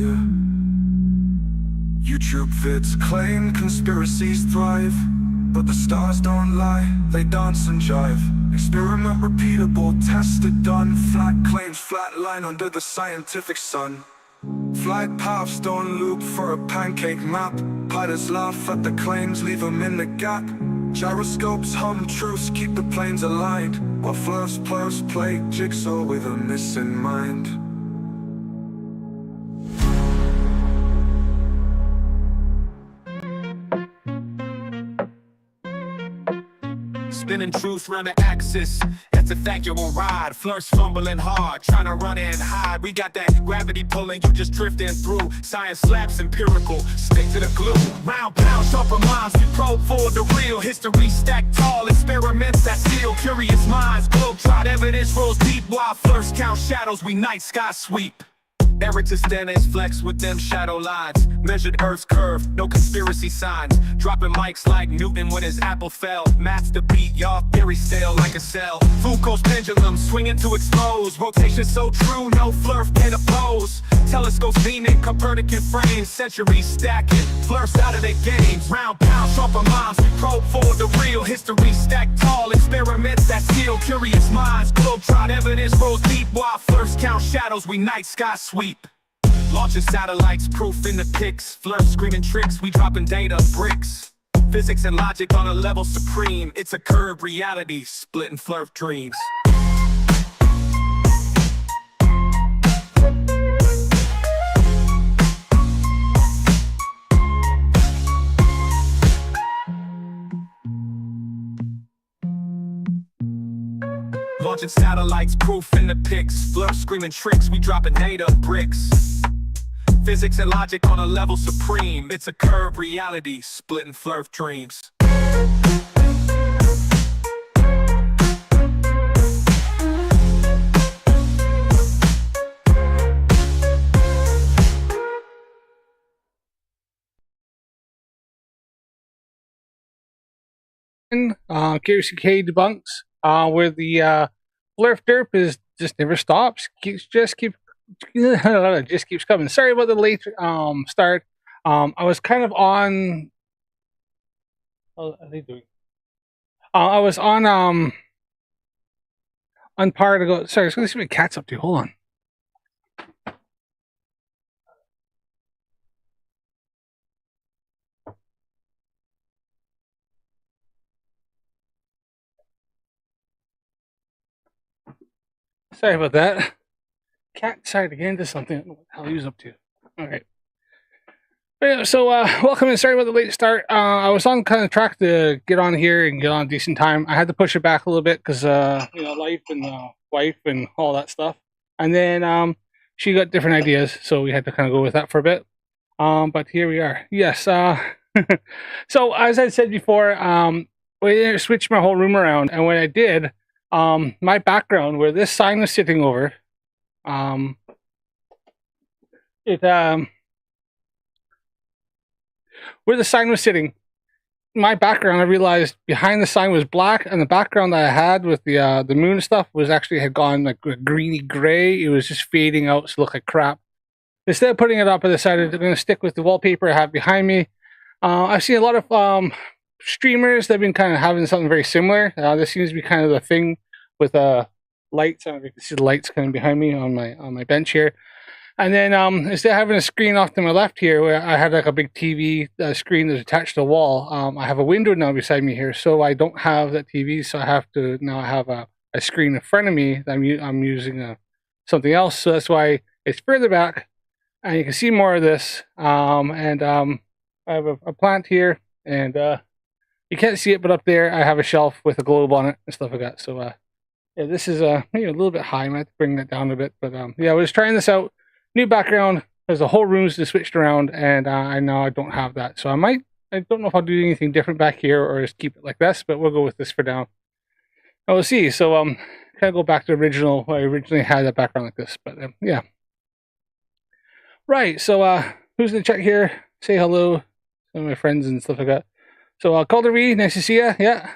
Yeah. YouTube vids claim conspiracies thrive, but the stars don't lie, they dance and jive. Experiment repeatable, tested, done. Flat claims flatline under the scientific sun. Flight paths don't loop for a pancake map. Pilots laugh at the claims, leave them in the gap. Gyroscopes hum truths, keep the planes aligned, while flerfs play jigsaw with a missing mind. Spinning truth round the axis, that's a factual ride. Flerfs fumbling hard, trying to run and hide. We got that gravity pulling, you just drifting through. Science slaps empirical, stick to the glue. Round pound, sharper minds, we probe for the real. History stacked tall, experiments that steal. Curious minds, globe-trot evidence rolls deep. While flerfs count shadows, we night sky sweep. Eratosthenes flex with them shadow lines. Measured Earth's curve, no conspiracy signs. Dropping mics like Newton when his apple fell. Maths to beat, y'all theory stale like a cell. Foucault's pendulum swinging to expose. Rotation so true, no flerf can oppose. Telescopes leaning, Copernican frames. Centuries stacking, flerfs out of their games. Round pound, sharper minds, we probe for the real. History stacked tall, experiments that steal. Curious minds, globe-trot evidence rolls deep. While flerfs count shadows, we night sky sweep. Launching satellites, proof in the pics. Flerfs screaming tricks, we dropping data bricks. Physics and logic on a level supreme. It's a curved reality, splitting flerf dreams. Launching satellites, proof in the pics. Flerfs screaming tricks, we dropping data bricks. Physics and logic on a level supreme. It's a curved reality, splitting flerf dreams. KRCK debunks where the Flat Earth Derp is just never stops. Just keeps coming. Sorry about the late start. I was kind of on. How are they doing? I was on par to go. Sorry, I was going to see what cat's up to. Hold on. Sorry about that. Cat decided to get into something. I don't know what the hell he was up to. Alright. Yeah, so welcome and sorry about the late start. I was on kind of track to get on here and get on a decent time. I had to push it back a little bit because life and wife and all that stuff. And then she got different ideas, so we had to kind of go with that for a bit. But here we are. Yes. So as I said before, we switched my whole room around, and when I did, my background where this sign was sitting over, where the sign was sitting, my background, I realized behind the sign was black, and the background that I had with the moon stuff was actually had gone like greeny gray. It was just fading out, so it looked like crap. Instead of putting it up, I decided I'm going to stick with the wallpaper I have behind me. I've seen a lot of streamers that have been kind of having something very similar. This seems to be kind of the thing with lights. I don't know if you can see the lights kind of behind me on my bench here. And then instead of having a screen off to my left here, where I had like a big TV screen that's attached to the wall, I have a window now beside me here, so I don't have that TV. So I have to now have a screen in front of me that I'm using something else. So that's why it's further back, and you can see more of this. I have a plant here, and you can't see it, but up there I have a shelf with a globe on it and stuff like that. So yeah, this is maybe a little bit high. I might have to bring that down a bit, but yeah, I was trying this out. New background, because the whole room's just switched around, and I know I don't have that. So I don't know if I'll do anything different back here or just keep it like this, but we'll go with this for now. And we'll see. So kind of go back to original. I originally had that background like this, but yeah. Right. So who's in the chat here? Say hello, some of my friends and stuff like that. So Calder V, nice to see you. Yeah.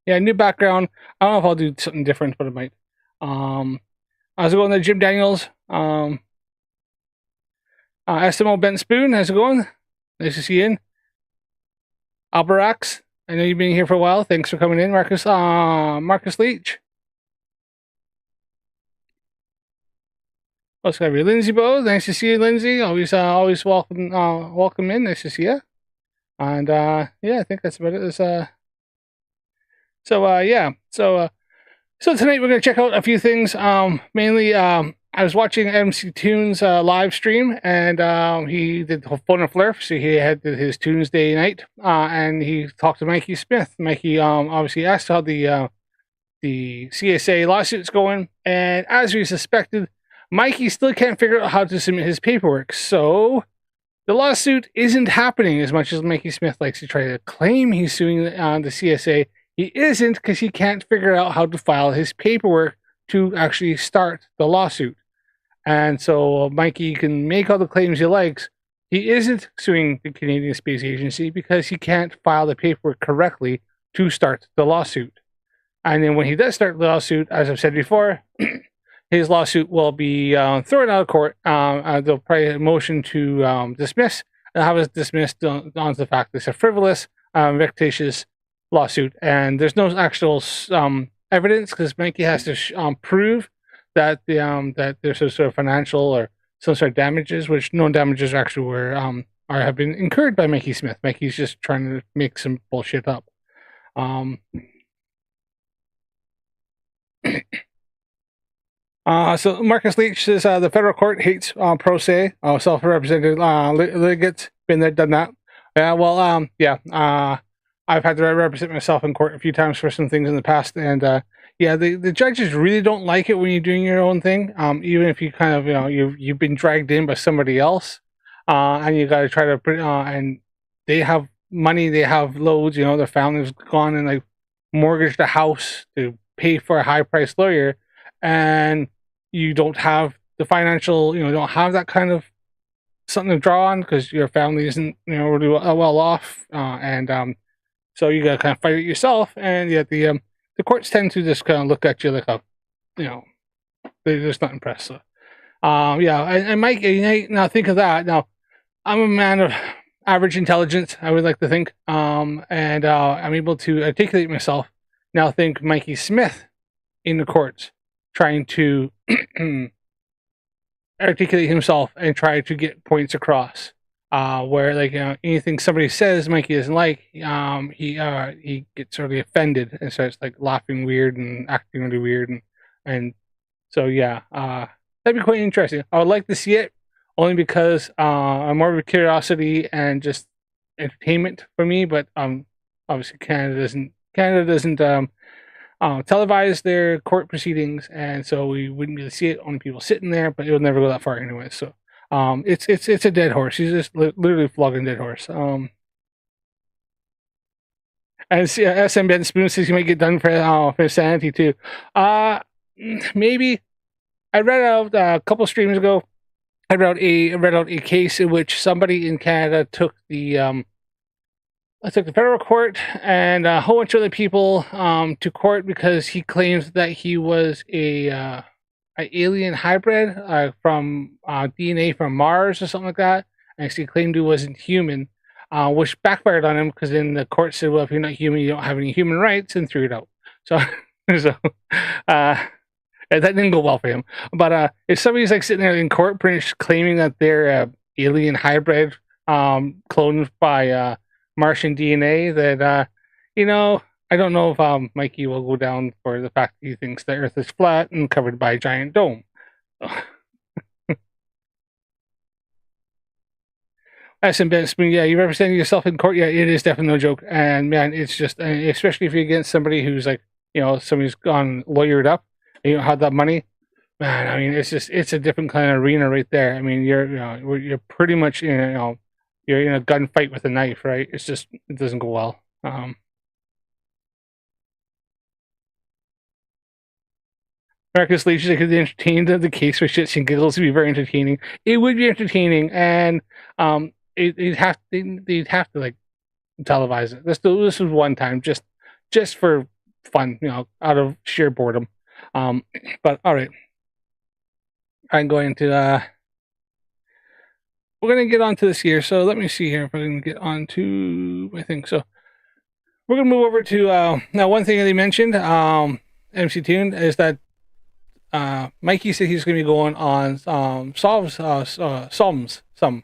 Yeah, new background. I don't know if I'll do something different, but I might. I was going to Jim Daniels. SMO Ben Spoon, how's it going? Nice to see you in. Alberax, I know you've been here for a while. Thanks for coming in, Marcus. Marcus Leach. Also got Lindsay Bow. Nice to see you, Lindsay. Always welcome in. Nice to see you. And yeah, I think that's about it. So tonight we're gonna check out a few things. Mainly, I was watching MC Tunes live stream, and he did the phone of flerfs. So he had his Tuesday night, and he talked to Mikey Smith. Mikey obviously asked how the CSA lawsuit's going, and as we suspected, Mikey still can't figure out how to submit his paperwork. So the lawsuit isn't happening as much as Mikey Smith likes to try to claim he's suing the CSA. He isn't, because he can't figure out how to file his paperwork to actually start the lawsuit. And so Mikey can make all the claims he likes. He isn't suing the Canadian Space Agency because he can't file the paperwork correctly to start the lawsuit. And then when he does start the lawsuit, as I've said before, his lawsuit will be thrown out of court. They'll probably have a motion to dismiss. They'll have it dismissed on the fact that it's a frivolous, vexatious lawsuit, and there's no actual evidence, because Mikey has to prove that that there's some sort of financial or some sort of damages, which no damages actually were have been incurred by Mikey Smith. Mikey's just trying to make some bullshit up. So Marcus Leach says the federal court hates pro se self-represented litigants. Been there, done that. Yeah, well, yeah. I've had to represent myself in court a few times for some things in the past, and yeah, the judges really don't like it when you're doing your own thing. Even if you kind of, you've been dragged in by somebody else, and you got to try to and they have money, they have loads. Their family's gone and like mortgaged a house to pay for a high-priced lawyer, and you don't have the financial, don't have that kind of something to draw on because your family isn't, really well off, and so you gotta kind of fight it yourself, and yet the courts tend to just kind of look at you like they're just not impressed. So, yeah, and Mike, now think of that. Now, I'm a man of average intelligence, I would like to think, and I'm able to articulate myself. Now, think Mikey Smith in the courts trying to articulate himself and try to get points across. Where anything somebody says Mikey doesn't like, he gets really offended and starts like laughing weird and acting really weird, and so yeah, that'd be quite interesting. I would like to see it, only because I'm more of a curiosity and just entertainment for me. But obviously Canada doesn't televise their court proceedings, and so we wouldn't be able to see it. Only people sitting there, but it will never go that far anyway. So. It's a dead horse. He's just literally flogging a dead horse. And SM Ben Spoon says he might get done for insanity too. Maybe. I read out a couple streams ago. I read out a case in which somebody in Canada took the federal court and a whole bunch of other people to court because he claims that he was an alien hybrid from DNA from Mars or something like that. And he claimed he wasn't human, which backfired on him because then the court said, well, if you're not human, you don't have any human rights, and threw it out. So, that didn't go well for him. But if somebody's like sitting there in court pretty much claiming that they're alien hybrid cloned by Martian DNA, that, I don't know if Mikey will go down for the fact that he thinks the Earth is flat and covered by a giant dome. SM Ben Spoon, yeah, you representing yourself in court. Yeah, it is definitely no joke. And man, it's just, especially if you're against somebody who's like, somebody's gone lawyered up and you don't have that money. Man, I mean, it's a different kind of arena right there. I mean, you're pretty much, you're in a gunfight with a knife, right? It's just, it doesn't go well. Marcus Leach could entertain the case for shits and giggles to be very entertaining. It would be entertaining, and they'd have to like televise it. This was one time, just for fun, out of sheer boredom. But all right, I'm going to we're going to get onto this here. So let me see here if I can get onto my thing. So we're going to move over to, now one thing that he mentioned, MC Tune, is that Mikey said he's going to be going on SSUMs, some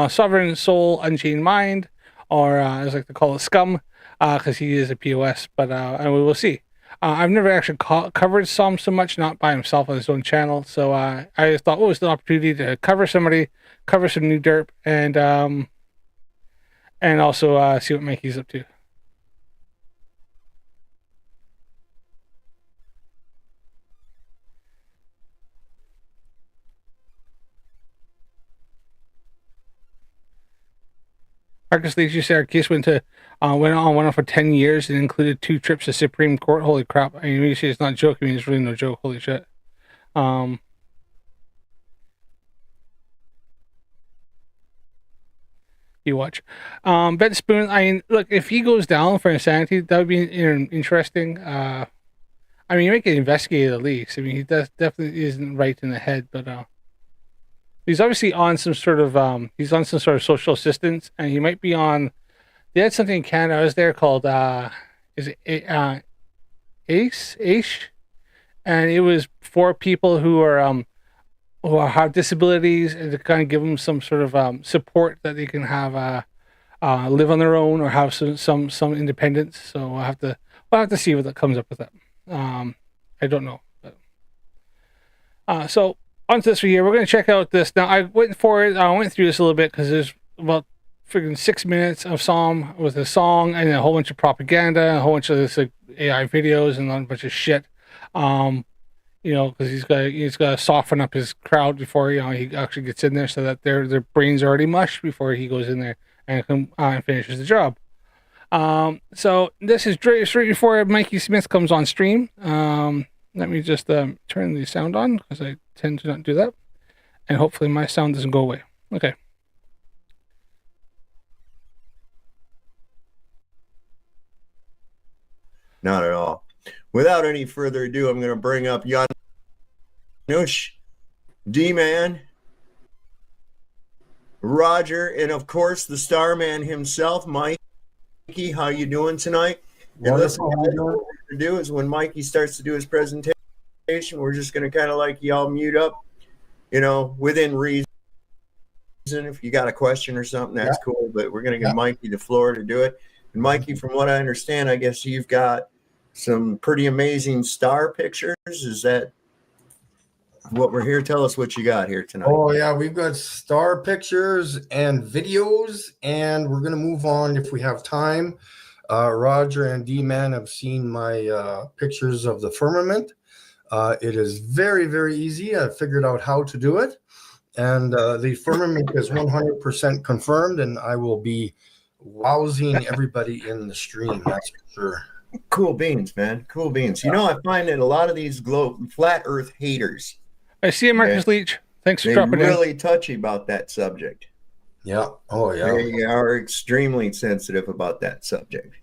Sovereign Soul Unchained Mind, or as I like to call it, SCUM, because he is a POS, but and we will see. I've never actually covered Psalm so much, not by himself on his own channel, so I just thought, oh, it's an opportunity to cover somebody, cover some new derp, and also see what Mikey's up to. Marcus Leach, you said our case went on for 10 years and included 2 trips to Supreme Court. Holy crap. I mean, you say it's not joking, I mean, it's really no joke. Holy shit. You watch. Ben Spoon, I mean, look, if he goes down for insanity, that would be interesting. I mean, you make it investigated at least. I mean, he definitely isn't right in the head, but he's obviously on some sort of social assistance, and he might be on. They had something in Canada. I was there called is it ACE, and it was for people who have disabilities, and to kind of give them some sort of support that they can have live on their own or have some independence. So we'll have to see what that comes up with that. I don't know. But, so onto this right here, we're going to check out this. Now I went through this a little bit because there's about freaking 6 minutes of Psalm with a song and a whole bunch of propaganda, and a whole bunch of this AI videos and a bunch of shit. You know, because he's got to soften up his crowd before he actually gets in there, so that their brains are already mush before he goes in there and finishes the job. So this is straight before Mikey Smith comes on stream. Let me just turn the sound on, because I tend to not do that, and hopefully my sound doesn't go away. Okay. Not at all. Without any further ado, I'm going to bring up Janusz, D-Man, Roger, and of course the Starman himself, Mikey. How you doing tonight? And listen, what we're going to do is when Mikey starts to do his presentation, we're just going to kind of like y'all mute up, you know, within reason. If you got a question or something, that's cool. But we're going to give Mikey the floor to do it. And Mikey, from what I understand, I guess you've got some pretty amazing star pictures. Is that what we're here? Tell us what you got here tonight. Oh yeah, we've got star pictures and videos, and we're gonna move on if we have time. Roger and D-Man have seen my pictures of the firmament. It is very, very easy. I figured out how to do it, and the firmament is 100% confirmed, and I will be wowsing everybody in the stream, that's for sure. Cool beans, man. Cool beans. You know, I find that a lot of these flat Earth haters, I see you, Marcus Leach. Thanks for dropping in. They're really touchy about that subject. Yeah. Oh, yeah. They are extremely sensitive about that subject.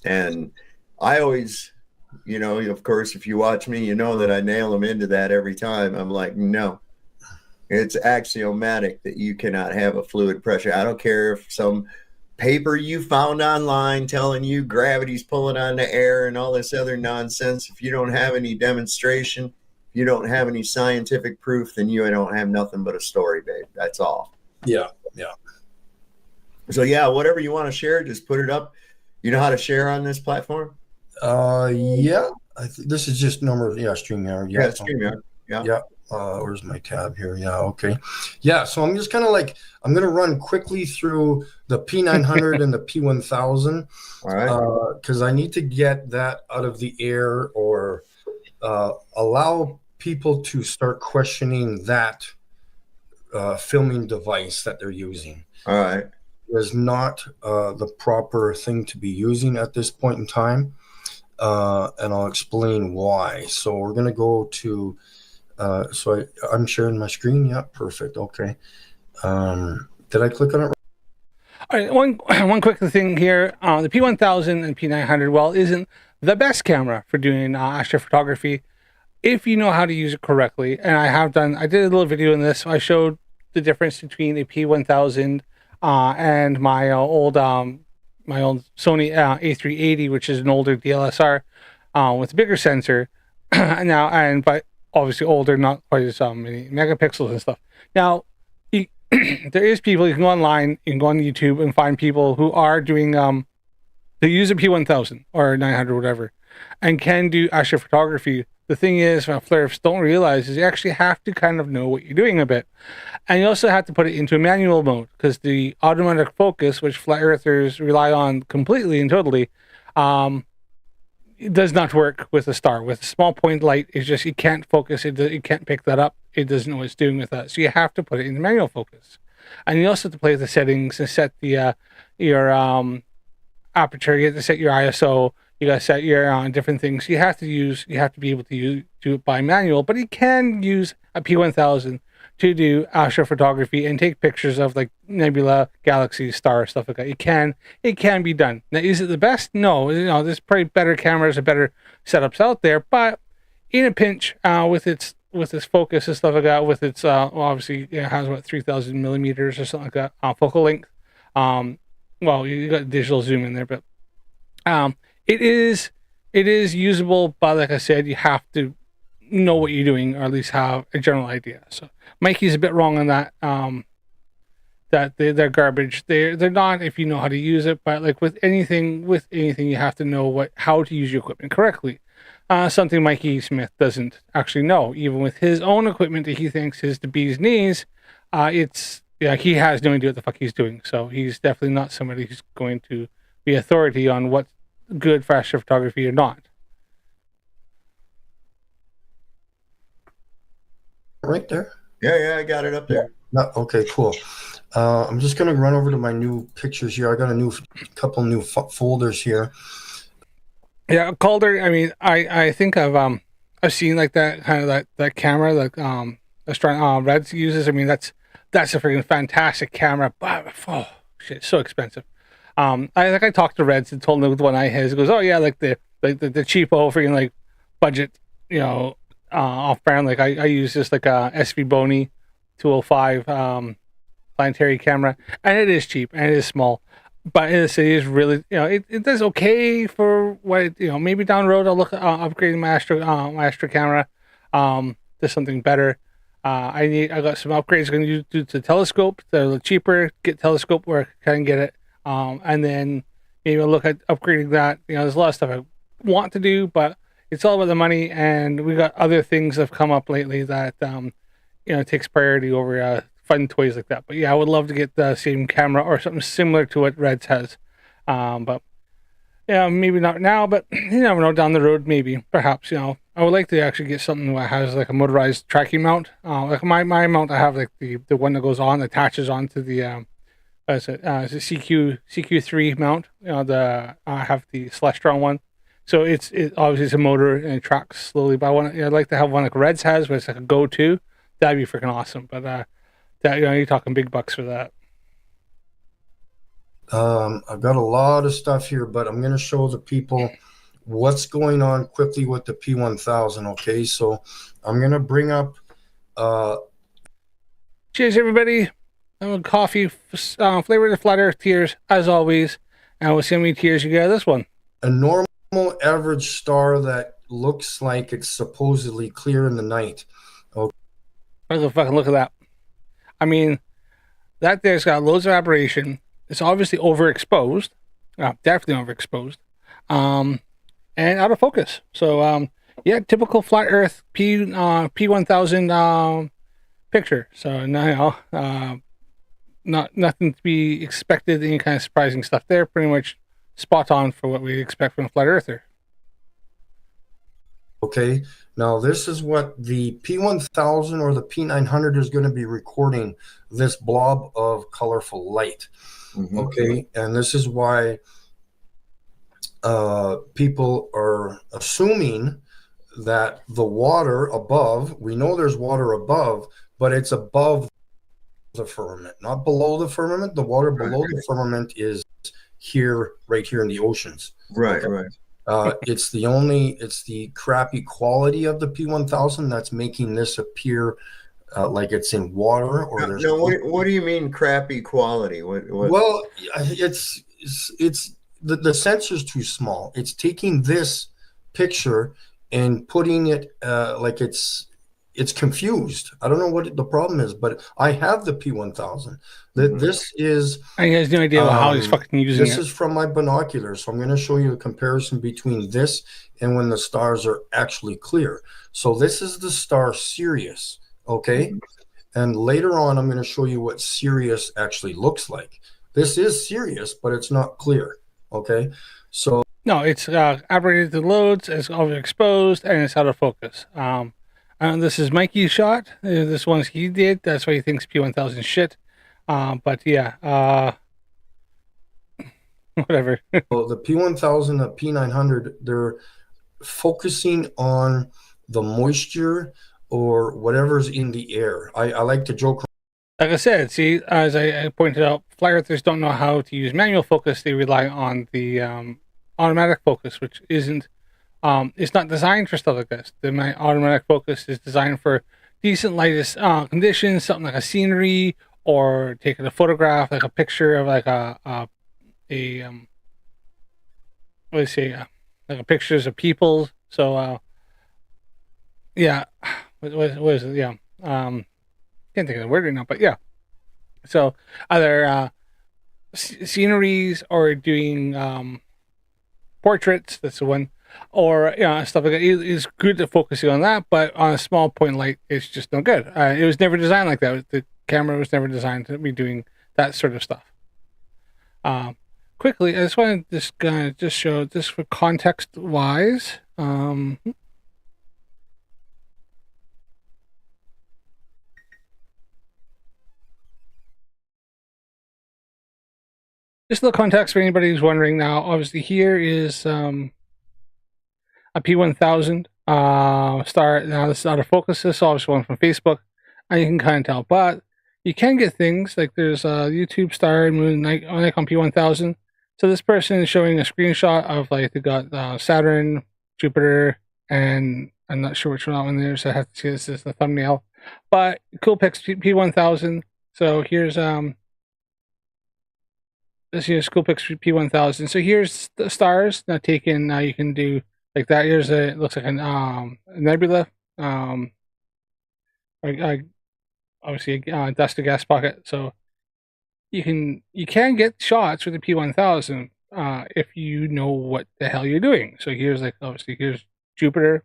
And I always, you know, of course, if you watch me, you know that I nail them into that every time. I'm like, no, it's axiomatic that you cannot have a fluid pressure. I don't care if some paper you found online telling you gravity's pulling on the air and all this other nonsense. If you don't have any demonstration, if you don't have any scientific proof, then you don't have nothing but a story, babe. That's all. Yeah. Yeah. So yeah, whatever you want to share, just put it up. You know how to share on this platform? Yeah. This is just StreamYard. Yeah, StreamYard. Yeah. Yeah. Where's my tab here? Yeah, okay. Yeah, so I'm just kind of like, I'm going to run quickly through the P900 and the P1000. All right. Because I need to get that out of the air, or allow people to start questioning that filming device that they're using. All right. It is not the proper thing to be using at this point in time. And I'll explain why. So we're going to go to... so I'm sharing my screen. Yeah, perfect. Okay. Did I click on it? All right, one quick thing here. The P1000 and P900, well, isn't the best camera for doing astrophotography if you know how to use it correctly. And I did a little video in this. I showed the difference between a P1000 and my old Sony A380, which is an older DLSR with a bigger sensor but obviously older, not quite as many megapixels and stuff. Now, there is people, you can go online, you can go on YouTube and find people who are doing they use a P1000 or 900 whatever and can do astrophotography. The thing is, what flerfs don't realize is you actually have to kind of know what you're doing a bit, and you also have to put it into a manual mode, because the automatic focus, which flat earthers rely on completely and totally, it does not work with a star. With a small point light, it's just, you can't focus it. It can't pick that up. It doesn't know what it's doing with that. So you have to put it in manual focus, and you also have to play with the settings and set the your aperture. You have to set your ISO. You got to set your different things. You have to be able to do it by manual. But you can use a P1000 to do astrophotography and take pictures of like nebula, galaxies, stars, stuff like that. It can be done. Now, is it the best? No. There's probably better cameras and better setups out there. But in a pinch, with its focus and stuff like that, with its obviously it has what 3,000 millimeters or something like that focal length. Well, you got digital zoom in there, but it is usable. But like I said, you have to know what you're doing, or at least have a general idea. So Mikey's a bit wrong on that. That they're garbage. They're not if you know how to use it. But like with anything, you have to know how to use your equipment correctly. Something Mikey Smith doesn't actually know, even with his own equipment that he thinks is the bee's knees. He has no idea what the fuck he's doing. So he's definitely not somebody who's going to be authority on what's good for astrophotography or not. Right there. Yeah, I got it up there. No, okay, cool. I'm just gonna run over to my new pictures here. I got a couple new folders here. Yeah, Calder. I mean, I think I've seen like that kind of that camera like Reds uses. I mean, that's a freaking fantastic camera. But oh shit, it's so expensive. I talked to Reds and told him the one I has. He goes, oh yeah, like the cheapo freaking like budget, off brand. Like I use just like a SV Boney 205 planetary camera, and it is cheap and it is small, but it is really, it does okay for what maybe down the road I'll look at upgrading my Astro camera to something better. I got some upgrades I'm going to do to the telescope. They're a little cheaper. Get telescope where I can get it, and then maybe I'll look at upgrading that. There's a lot of stuff I want to do, but it's all about the money, and we got other things that have come up lately that takes priority over fun toys like that. But yeah, I would love to get the same camera or something similar to what Reds has. But yeah, maybe not now, but you never know, down the road, maybe, perhaps, I would like to actually get something that has like a motorized tracking mount. Like my mount, I have like the one that goes on, attaches onto the it's a CQ3 mount. I have the Celestron one. So it obviously it's a motor and it tracks slowly. But I'd like to have one like Reds has, where it's like a go-to. That'd be freaking awesome. But you're talking big bucks for that. I've got a lot of stuff here, but I'm going to show the people what's going on quickly with the P1000. Okay, so I'm going to bring up. Cheers, everybody! I'm coffee flavored of Flat Earth tears as always, and we'll see how many tears you get out of this one. A normal average star that looks like it's supposedly clear in the night. Okay. Let's go fucking look at that. I mean, that there's got loads of aberration. It's obviously overexposed. Definitely overexposed. And out of focus. So, yeah, typical flat Earth P1000 picture. So, nothing to be expected, any kind of surprising stuff there. Pretty much spot on for what we expect from a flat earther. Okay, now this is what the P1000 or the P900 is going to be recording, this blob of colorful light. Mm-hmm. Okay, and this is why people are assuming that the water above, we know there's water above, but it's above the firmament, not below the firmament. The water below the firmament is here, right here in the oceans. Right, okay? Right. It's the crappy quality of the P1000 that's making this appear like it's in water or there's. No, what do you mean crappy quality? What? Well, it's the sensor's too small. It's taking this picture and putting it like it's confused. I don't know what the problem is, but I have the P1000. This is. And he has no idea how he's fucking using this it. is from my binoculars, so I'm going to show you a comparison between this and when the stars are actually clear. So this is the star Sirius, okay? And later on, I'm going to show you what Sirius actually looks like. This is Sirius, but it's not clear, okay? So no, it's aberrated the loads, it's overexposed, and it's out of focus. This is Mikey's shot. This one's he did. That's why he thinks P1000 shit. But yeah, whatever. well, the P1000, the P900, they're focusing on the moisture or whatever's in the air. I like to joke. Like I said, see, as I pointed out, flat earthers don't know how to use manual focus. They rely on the automatic focus, which isn't. It's not designed for stuff like this. My automatic focus is designed for decent lightest conditions, something like a scenery, or taking a photograph, like a picture of like what do you say, like a pictures of people. So yeah, what is it? Yeah, can't think of the word right now, but yeah. So either sceneries or doing portraits. That's the one. Or stuff like that. It's good at focusing on that, but on a small point light, it's just no good. It was never designed like that. The camera was never designed to be doing that sort of stuff. Quickly, I just want to just show this for context wise. Just the context for anybody who's wondering now. Obviously, here is a P1000 star. Now this is out of focus. This is obviously one from Facebook, and you can kind of tell. But you can get things like there's a YouTube star moon Nikon P1000. So this person is showing a screenshot of like they got Saturn, Jupiter, and I'm not sure which one there is. I have to see this as the thumbnail. But cool pics P1000. So here's this here's cool pics P1000. So here's the stars now taken. Now you can do like that. Here's it looks like a nebula. Obviously a dust to gas pocket. So you can get shots with the P1000 if you know what the hell you're doing. So here's like obviously here's Jupiter.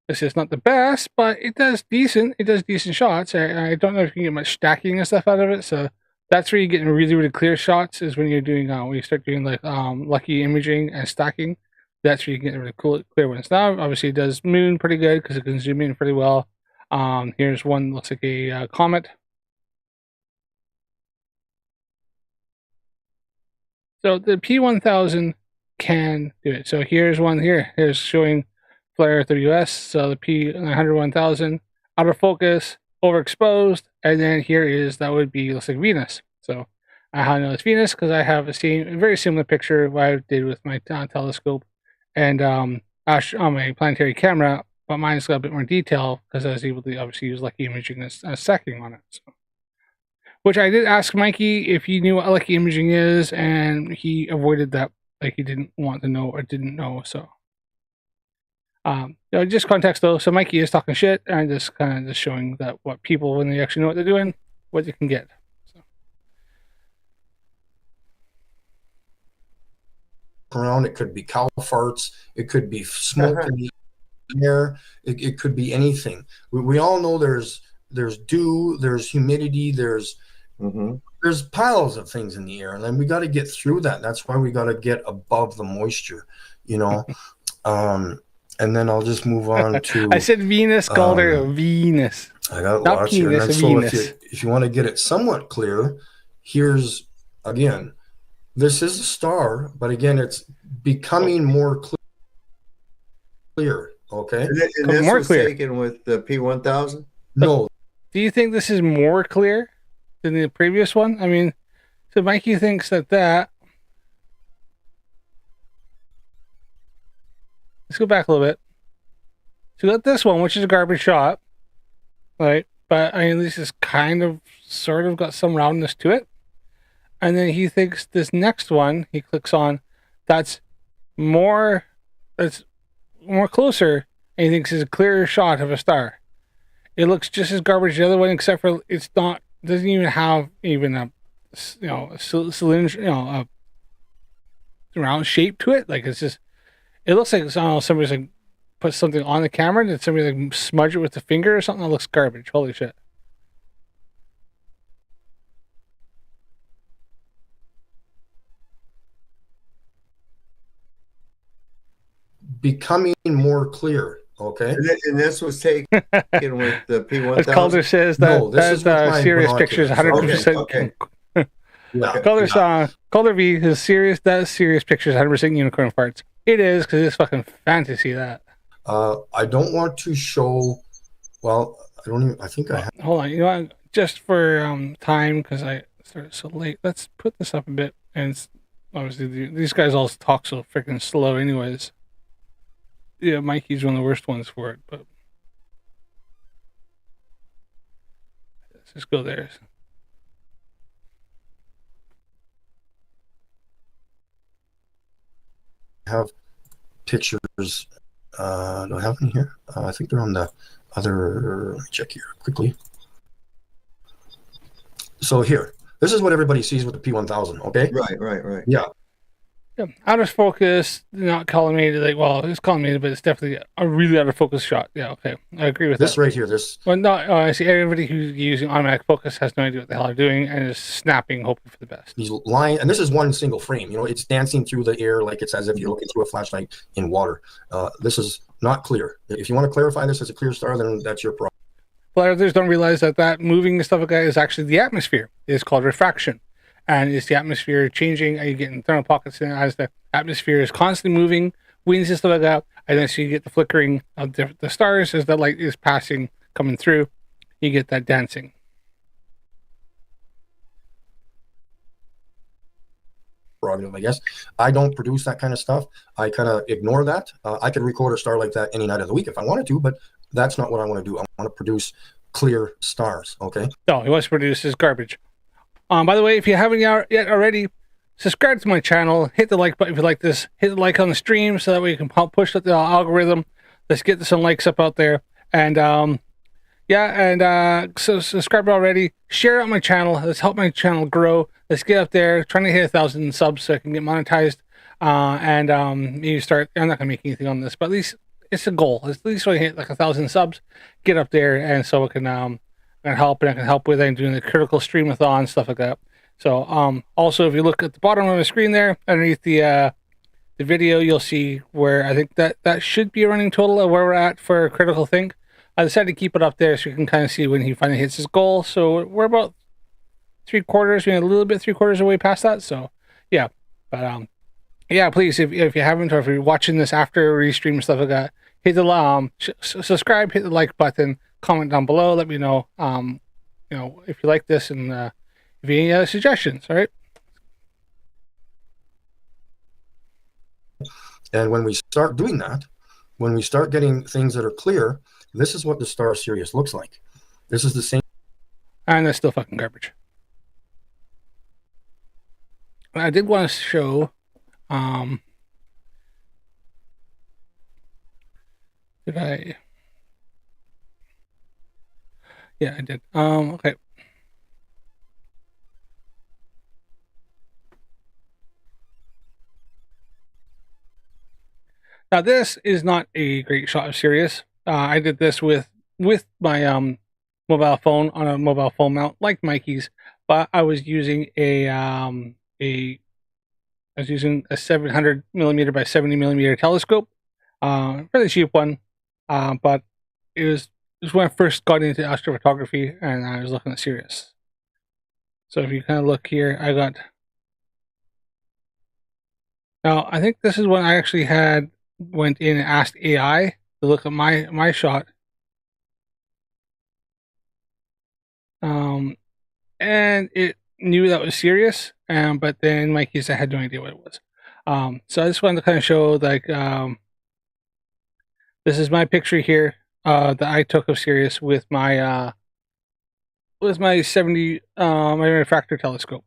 This is not the best, but it does decent. It does decent shots. I don't know if you can get much stacking and stuff out of it. So that's where you get really, really clear shots is when you're doing when you start doing like lucky imaging and stacking. That's where you get really cool clear ones. Now obviously it does moon pretty good because it can zoom in pretty well. Here's one looks like a comet. So the P1000 can do it. So here's one here. Here's showing Flat Earth US. So the P900 1000 out of focus, overexposed, and then here is that would be looks like Venus. So I know it's Venus because I have a very similar picture of what I did with my telescope and on my planetary camera, but mine's got a bit more detail because I was able to obviously use lucky imaging and stacking on it. So. Which I did ask Mikey if he knew what lucky imaging is, and he avoided that, like he didn't want to know or didn't know. So, just context though. So Mikey is talking shit, and just kind of just showing that what people, when they actually know what they're doing, what you can get. So. Around it could be cow farts, it could be smoke in the air, it could be anything. We all know there's dew, there's humidity, there's piles of things in the air, and then we got to get through that. That's why we got to get above the moisture, and then I'll just move on to I said Venus, called her Venus. I got not lots penis, here. So Venus. if you want to get it somewhat clear, here's again, this is a star, but again, it's becoming more clear. Okay, and this more was clear. taken with the P1000. No, Do you think this is more clear than the previous one? I mean, so Mikey thinks that. Let's go back a little bit. So we got this one, which is a garbage shot. right? But I mean, this is kind of, sort of got some roundness to it. And then he thinks this next one, he clicks on, that's more closer, and he thinks is a clearer shot of a star. It looks just as garbage as the other one, except for it's not, doesn't even have even a, a cylinder, a round shape to it. Like, it's just, it looks like, I don't know, somebody's like put something on the camera and somebody like smudge it with the finger or something that looks garbage. Holy shit. Becoming more clear. Okay. And this was taken with the P1000. As Calder says, that No, this is with my serious pictures, binoculars. 100%. Okay. Yeah. Calder V, his serious, that serious pictures, 100% unicorn farts. It is, because it's fucking fantasy, that. I don't want to show. Well, I don't even. I think I have. Hold on, you know what? Just for time, because I started so late. Let's put this up a bit, and it's, obviously these guys all talk so freaking slow, anyways. Yeah, Mikey's one of the worst ones for it, but let's just go there. Have pictures. Do I have them here? I think they're on the other. Let me check here quickly. So here, this is what everybody sees with the P1000. Okay. Right. Yeah. Yeah, out of focus, not collimated. Like, well, it's collimated, but it's definitely a really out of focus shot. Yeah, okay, I agree with This that. right here. This. Well, no, I see everybody who's using automatic focus has no idea what the hell they're doing and is snapping, hoping for the best. These line, and this is one single frame. You know, it's dancing through the air like it's as if you're looking through a flashlight in water. This is not clear. If you want to clarify this as a clear star, then that's your problem. Flat Earthers don't realize that moving and stuff like that is actually the atmosphere. It's called refraction. And it's the atmosphere changing, and you get internal pockets in it as the atmosphere is constantly moving, winds and stuff like that. And then so you get the flickering of the stars as the light is passing, coming through. You get that dancing. Prerogative, I guess. I don't produce that kind of stuff. I kind of ignore that. I could record a star like that any night of the week if I wanted to, but that's not what I want to do. I want to produce clear stars. Okay. No, he wants to produce his garbage. By the way, if you haven't yet already, subscribe to my channel. Hit the like button if you like this. Hit the like on the stream so that way you can help push the algorithm. Let's get some likes up out there. And so subscribe already. Share out my channel. Let's help my channel grow. Let's get up there. Trying to hit 1,000 subs so I can get monetized. Maybe start. I'm not gonna make anything on this, but at least it's a goal. At least when I hit like 1,000 subs, get up there, and so I can help, and I can help with it and doing the critical streamathon, stuff like that. So also, if you look at the bottom of the screen there, underneath the video, you'll see where I think that should be a running total of where we're at for critical think. I decided to keep it up there so you can kind of see when he finally hits his goal. So we're about 3/4, maybe a little bit 3/4 away past that. So yeah, but yeah, please, if you haven't, or if you're watching this after restream and stuff like that, hit the subscribe, hit the like button, comment down below, let me know if you like this, and if you have any other suggestions. All right. And when we start doing that, when we start getting things that are clear, this is what the star Sirius looks like. This is the same. And that's still fucking garbage. I did want to show did I? Yeah, I did. Okay. Now this is not a great shot of Sirius. I did this with my mobile phone on a mobile phone mount like Mikey's, but I was using a 700 millimeter by 70 millimeter telescope, really cheap one, but it was when I first got into astrophotography, and I was looking at Sirius. So if you kind of look here, I got. Now I think this is when I actually went in and asked AI to look at my shot, and it knew that was Sirius, but then Mikey said I had no idea what it was. So I just wanted to kind of show, like, this is my picture here. that I took of Sirius with my 70 my refractor telescope,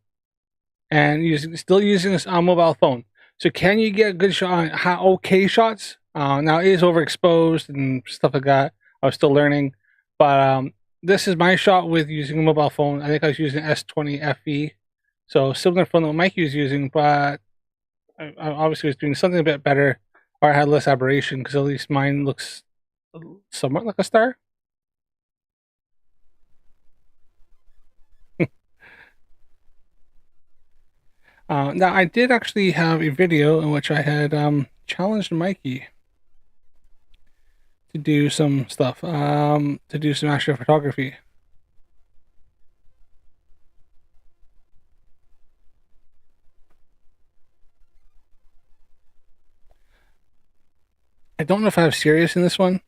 and still using this mobile phone. So can you get a good shot, okay shots? Now it is overexposed and stuff like that. I was still learning, but this is my shot with using a mobile phone. I think I was using S20 FE, so similar phone that Mikey was using, but I obviously was doing something a bit better, or I had less aberration, because at least mine looks somewhat like a star. Now, I did actually have a video in which I had challenged Mikey to do some stuff, to do some astrophotography. I don't know if I have Sirius in this one.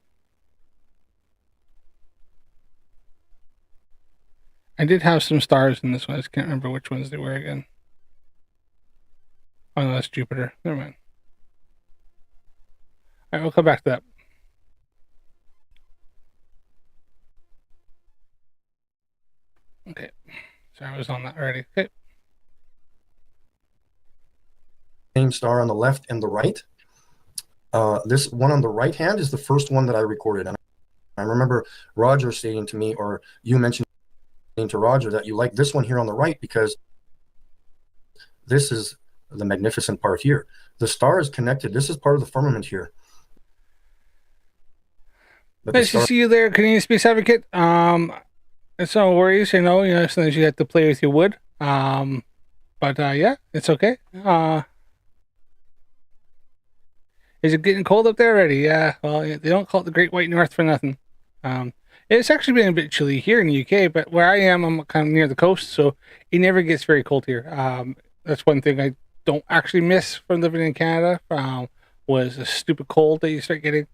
I did have some stars in this one. I just can't remember which ones they were again. Oh no, that's Jupiter. Never mind. Alright, we'll come back to that. Okay. Sorry, I was on that already. Okay. Same star on the left and the right. This one on the right hand is the first one that I recorded. And I remember Roger saying to me, or you mentioned to Roger, that you like this one here on the right because this is the magnificent part here. The star is connected. This is part of the firmament here. Nice to see you there, Canadian Space Advocate. It's no worries, you know, sometimes you have to play with your wood. But yeah, it's okay. Is it getting cold up there already? Yeah, well, they don't call it the Great White North for nothing. It's actually been a bit chilly here in the UK, but where I am, I'm kind of near the coast, so it never gets very cold here. That's one thing I don't actually miss from living in Canada, was a stupid cold that you start getting.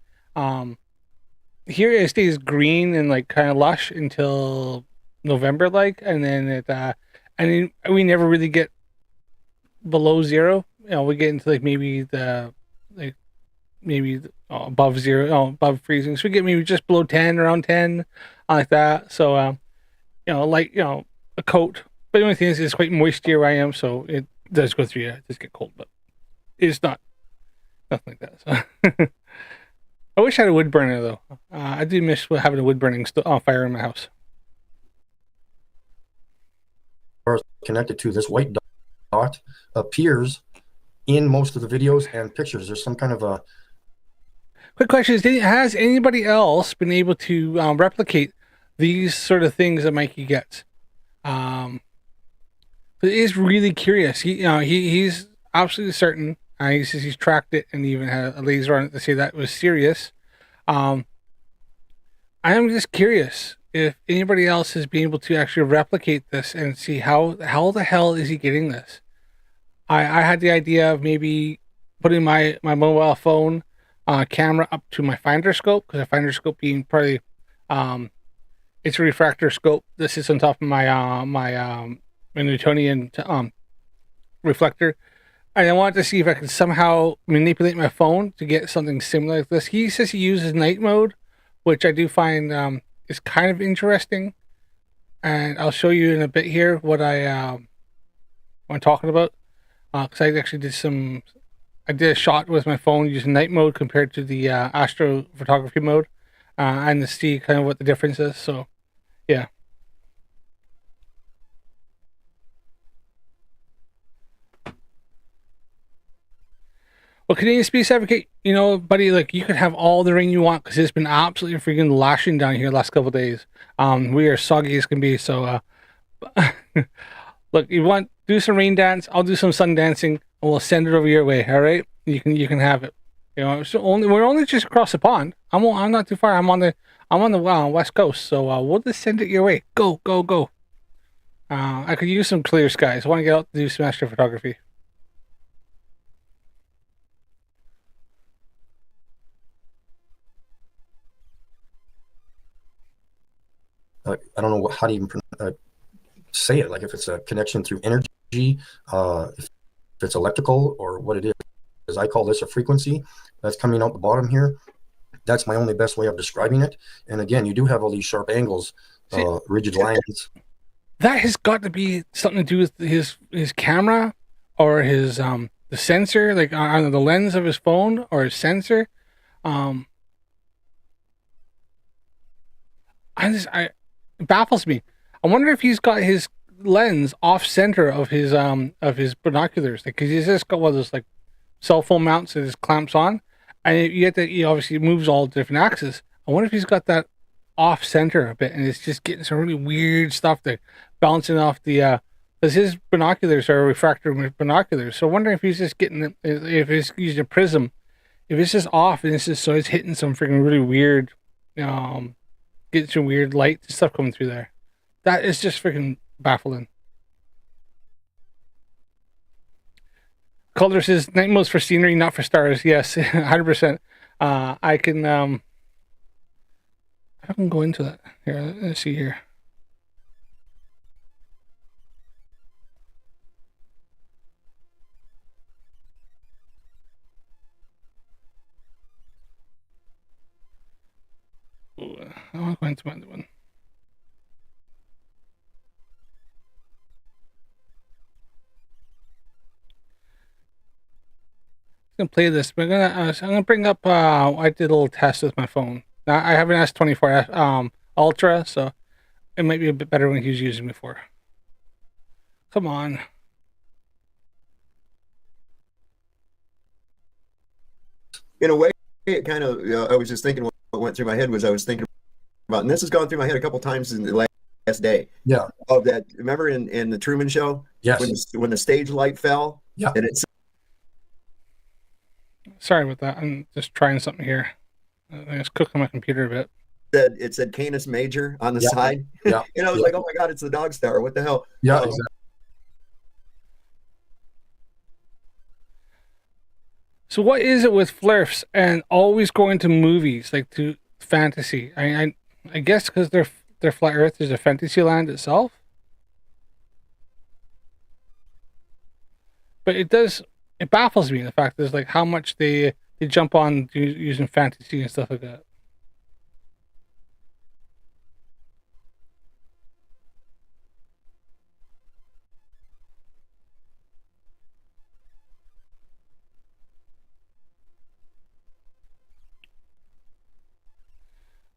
Here it stays green and like kind of lush until November, like, and then we never really get below zero. You know, we get into like maybe above zero, above freezing. So we get maybe just below 10, around 10, like that. So, a coat. But the only thing is, it's quite moist here where I am, so it does go through. It does get cold, but it's not nothing like that. So. I wish I had a wood burner though. I do miss having a wood burning fire in my house. Connected to this white dot appears in most of the videos and pictures. There's some kind of a quick question: has anybody else been able to replicate these sort of things that Mikey gets? But it is really curious. He's absolutely certain. He says he's tracked it and even had a laser on it to say that was serious. I am just curious if anybody else has been able to actually replicate this and see how the hell is he getting this. I had the idea of maybe putting my mobile phone camera up to my finder scope, because a finder scope being probably it's a refractor scope. This is on top of my Newtonian reflector. And I wanted to see if I could somehow manipulate my phone to get something similar like this. He says he uses night mode, which I do find is kind of interesting. And I'll show you in a bit here what I'm talking about. Because I actually I did a shot with my phone using night mode compared to the astrophotography mode, and to see kind of what the difference is. So, yeah. Well, Canadian Space Advocate, buddy, like, you could have all the rain you want, because it's been absolutely freaking lashing down here the last couple of days. We are soggy as can be, so look, you want do some rain dance, I'll do some sun dancing, and we'll send it over your way. All right, you can have it. We're only just across the pond. I'm not too far. I'm on the west coast, so we'll just send it your way. Go. I could use some clear skies. I want to get out to do some astrophotography. I don't know how to even say it. Like if it's a connection through energy, if it's electrical or what it is. I call this a frequency that's coming out the bottom here. That's my only best way of describing it. And again, you do have all these sharp angles, rigid lines. That has got to be something to do with his camera or his the sensor, like on the lens of his phone or his sensor. It baffles me. I wonder if he's got his lens off center of his binoculars, like, because he's just got one of those like cell phone mounts that just clamps on, and you get that he obviously moves all different axes. I wonder if he's got that off center a bit, and it's just getting some really weird stuff there, bouncing off the because his binoculars are refractor binoculars. So I wonder if he's just getting, if he's using a prism, if it's just off and it's just so it's hitting some freaking really weird, getting some weird light stuff coming through there. That is just freaking baffling. Calder says night mode's for scenery, not for stars. Yes, 100%. I can go into that here. Let's see here. Ooh, I want to go into my other one. Gonna play this. I'm gonna bring up. I did a little test with my phone. Now I have an S24 Ultra, so it might be a bit better when he was using before. Come on. In a way, it kind of. I was just thinking what went through my head was I was thinking about, and this has gone through my head a couple times in the last day. Yeah. Of that. Remember in the Truman Show? Yes. When the stage light fell. Yeah. And it's. Sorry about that. I'm just trying something here. I was cooking my computer a bit. It said Canis Major on the side. Yeah. And I was like, oh my God, it's the Dog Star. What the hell? Yeah. Exactly. So what is it with flerfs and always going to movies, like to fantasy? I guess because they're Flat Earth is a fantasy land itself. But it baffles me, the fact is like how much they jump on using fantasy and stuff like that.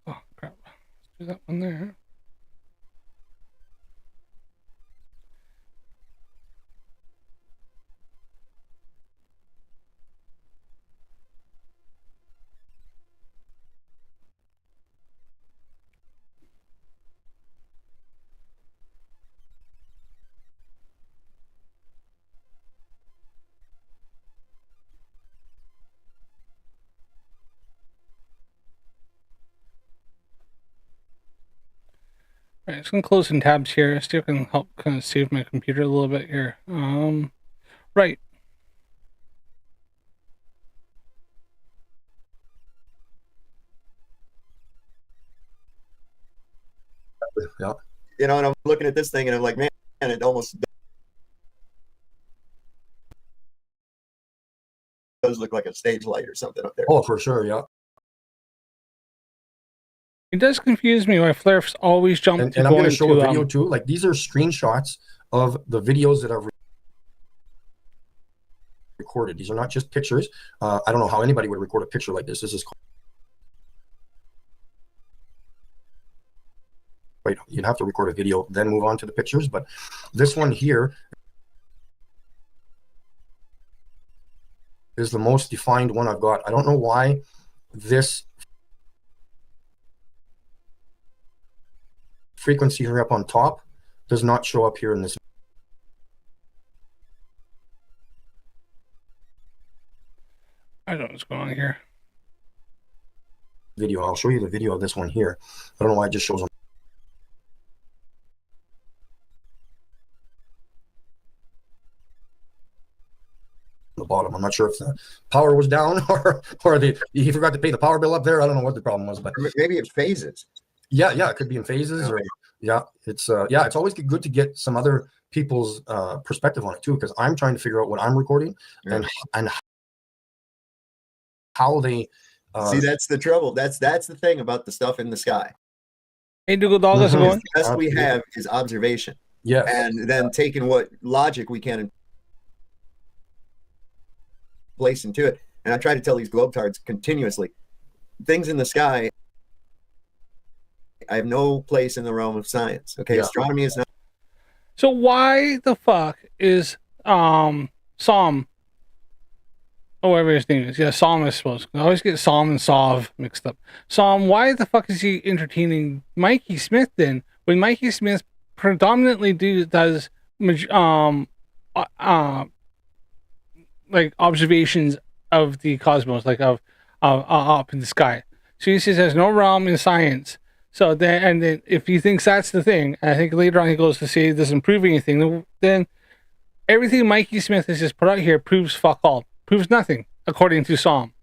Oh crap. Let's do that one there. All right, just gonna close some tabs here. See if I can help kind of save my computer a little bit here. Right. Yeah. You know, and I'm looking at this thing and I'm like, man, it almost does look like a stage light or something up there. Oh, for sure. Yeah. It does confuse me why flerfs always jump And to I'm going to show to, a video too. Like these are screenshots of the videos that I've recorded. These are not just pictures. I don't know how anybody would record a picture like this. This is right. You'd have to record a video, then move on to the pictures. But this one here is the most defined one I've got. I don't know why this frequency here up on top does not show up here in this. I don't know what's going on here. Video. I'll show you the video of this one here. I don't know why it just shows on the bottom. I'm not sure if the power was down or he forgot to pay the power bill up there. I don't know what the problem was, but maybe it phases. Yeah, it could be in phases, or it's always good to get some other people's perspective on it too, because I'm trying to figure out what I'm recording and how they See, that's the trouble. That's the thing about the stuff in the sky. Hey, Dougal Dog, how's it going? The best we have is observation. Yes. And then taking what logic we can place into it. And I try to tell these globetards continuously, things in the sky, I have no place in the realm of science. Okay, Yeah. astronomy is not. So why the fuck is Psalm, or whatever his name is? Yeah, Psalm, I suppose. I always get Psalm and Sov mixed up. Psalm, why the fuck is he entertaining Mikey Smith then? When Mikey Smith predominantly does like observations of the cosmos, like of up in the sky. So he says there's no realm in science. So then if he thinks that's the thing, and I think later on he goes to say it doesn't prove anything, then everything Mikey Smith has just put out here proves fuck all, proves nothing, according to Psalm.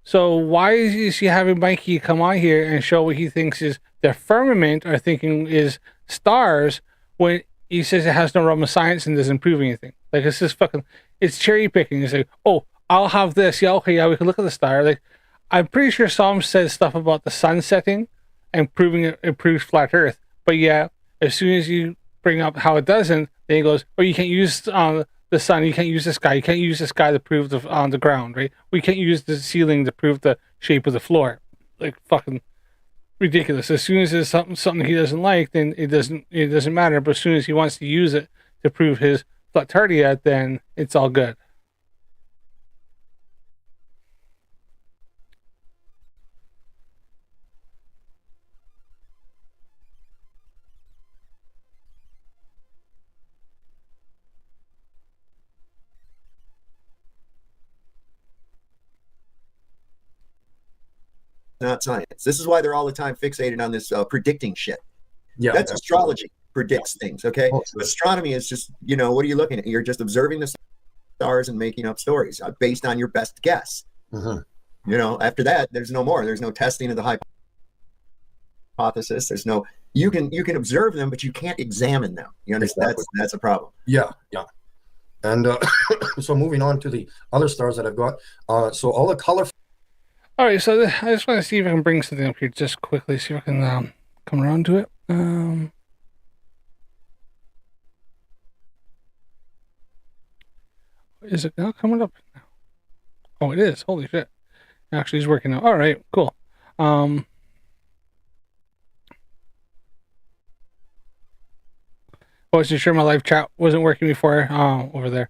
So why is he having Mikey come on here and show what he thinks is the firmament, or thinking is stars, when he says it has no realm of science and doesn't prove anything? Like, it's just fucking, it's cherry picking. It's like, oh, I'll have this. Yeah, okay, yeah, we can look at the star. Like, I'm pretty sure Psalm says stuff about the sun setting and proving it proves flat Earth. But yeah, as soon as you bring up how it doesn't, then he goes, oh, you can't use the sun, you can't use the sky, you can't use the sky to prove on the ground, right? We can't use the ceiling to prove the shape of the floor. Like, fucking ridiculous. As soon as it's something he doesn't like, then it doesn't matter. But as soon as he wants to use it to prove his flatardia, then it's all good. Not science. This is why they're all the time fixated on this predicting shit. Yeah, that's astrology. Predicts things. Okay, Absolutely. Astronomy is just, you know, what are you looking at? You're just observing the stars and making up stories based on your best guess. Mm-hmm. You know, after that, there's no more. There's no testing of the hypothesis. There's no. You can observe them, but you can't examine them. You understand? Exactly. That's a problem. Yeah. And so moving on to the other stars that I've got. So all the color. All right, so I just want to see if I can bring something up here just quickly, see if I can come around to it. Is it not coming up now? Oh, it is. Holy shit. Actually, it's working now. All right, cool. I wasn't sure my live chat wasn't working before over there.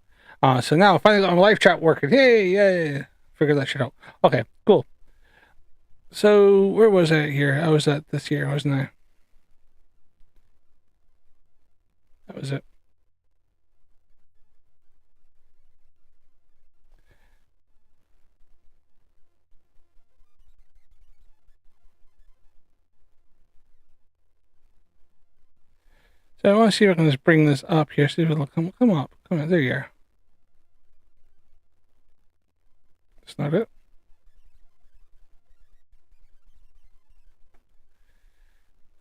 So now finally got my live chat working. Hey, yay. Figured that shit out. Okay, cool. So where was I here? I was at this year, wasn't I? That was it. So I want to see if I can just bring this up here. See if it'll come up. Come on, there you are. That's not it.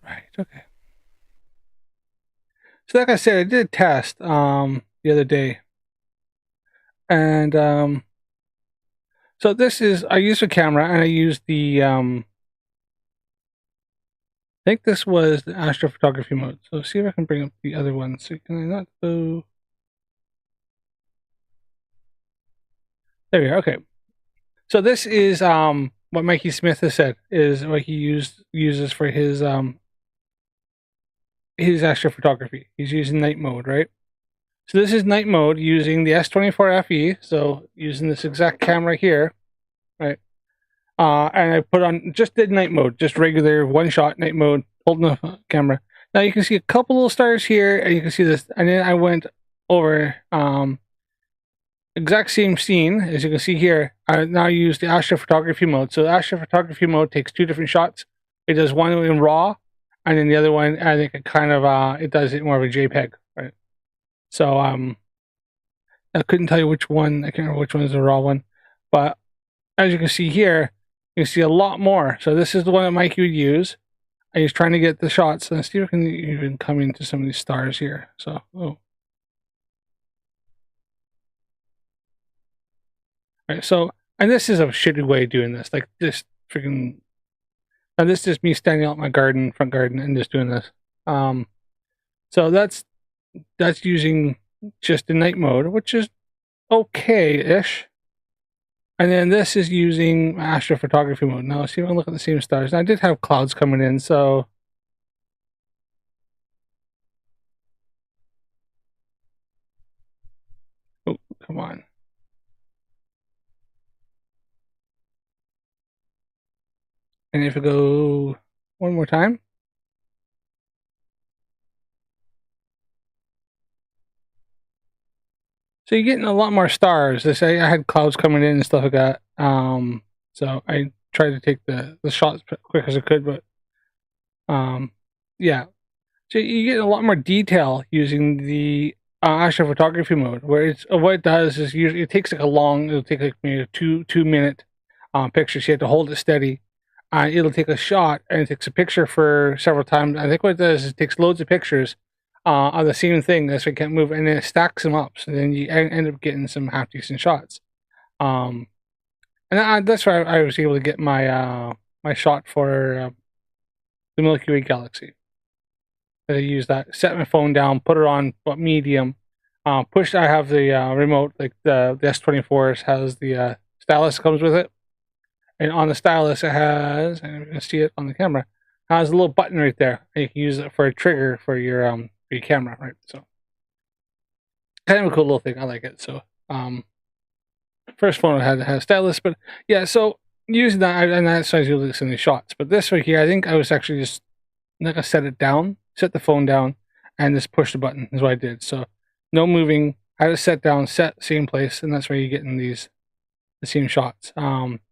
Right, okay. So like I said, I did a test the other day. And so this is, I used a camera and I used the I think this was the astrophotography mode. So see if I can bring up the other one. So can I not go? There we are. Okay. So this is what Mikey Smith has said is what he uses for his astrophotography. He's using night mode, right? So this is night mode using the S24 FE. So using this exact camera here, right? And I put on, just did night mode, just regular one shot night mode, holding the camera. Now you can see a couple little stars here, and you can see this. And then I went over exact same scene as you can see here. I now use the astrophotography mode. So the astrophotography mode takes two different shots. It does one in RAW, and then the other one, I think it kind of it does it more of a JPEG, right? So I couldn't tell you which one. I can't remember which one is the RAW one, but as you can see here, you can see a lot more. So this is the one that Mikey would use. And he's trying to get the shots. Let's see if we can even come into some of these stars here. So, oh. Right, so And this is a shitty way of doing this. Like this freaking. And this is just me standing out in my garden, front garden, and just doing this. So that's using just the night mode, which is okay-ish. And then this is using astrophotography mode. Now, see if I can look at the same stars. And I did have clouds coming in, so. Oh, come on. And if I go one more time. So you're getting a lot more stars. I had clouds coming in and stuff like that. So I tried to take the shots as quick as I could, but yeah. So you get a lot more detail using the astrophotography mode, where it's what it does is usually it takes like it'll take like maybe a 2-minute picture. So you have to hold it steady. It'll take a shot and it takes a picture for several times. I think what it does is it takes loads of pictures on the same thing. That's why it can't move, and then it stacks them up. So then you end up getting some half decent shots. And that's why I was able to get my my shot for the Milky Way galaxy. I used that, set my phone down, put it on medium, push. I have the remote, like the S24 has the stylus comes with it. And on the stylus, it has, and you're gonna see it on the camera, has a little button right there. And you can use it for a trigger for your camera, right? So, kind of a cool little thing. I like it. So, first phone had a stylus, but yeah. So using that, and that's why I was able to send the shots. But this right here, I think I was actually just like I set it down, set the phone down, and just push the button is what I did. So, no moving. I had it set down, set same place, and that's where you're getting the same shots.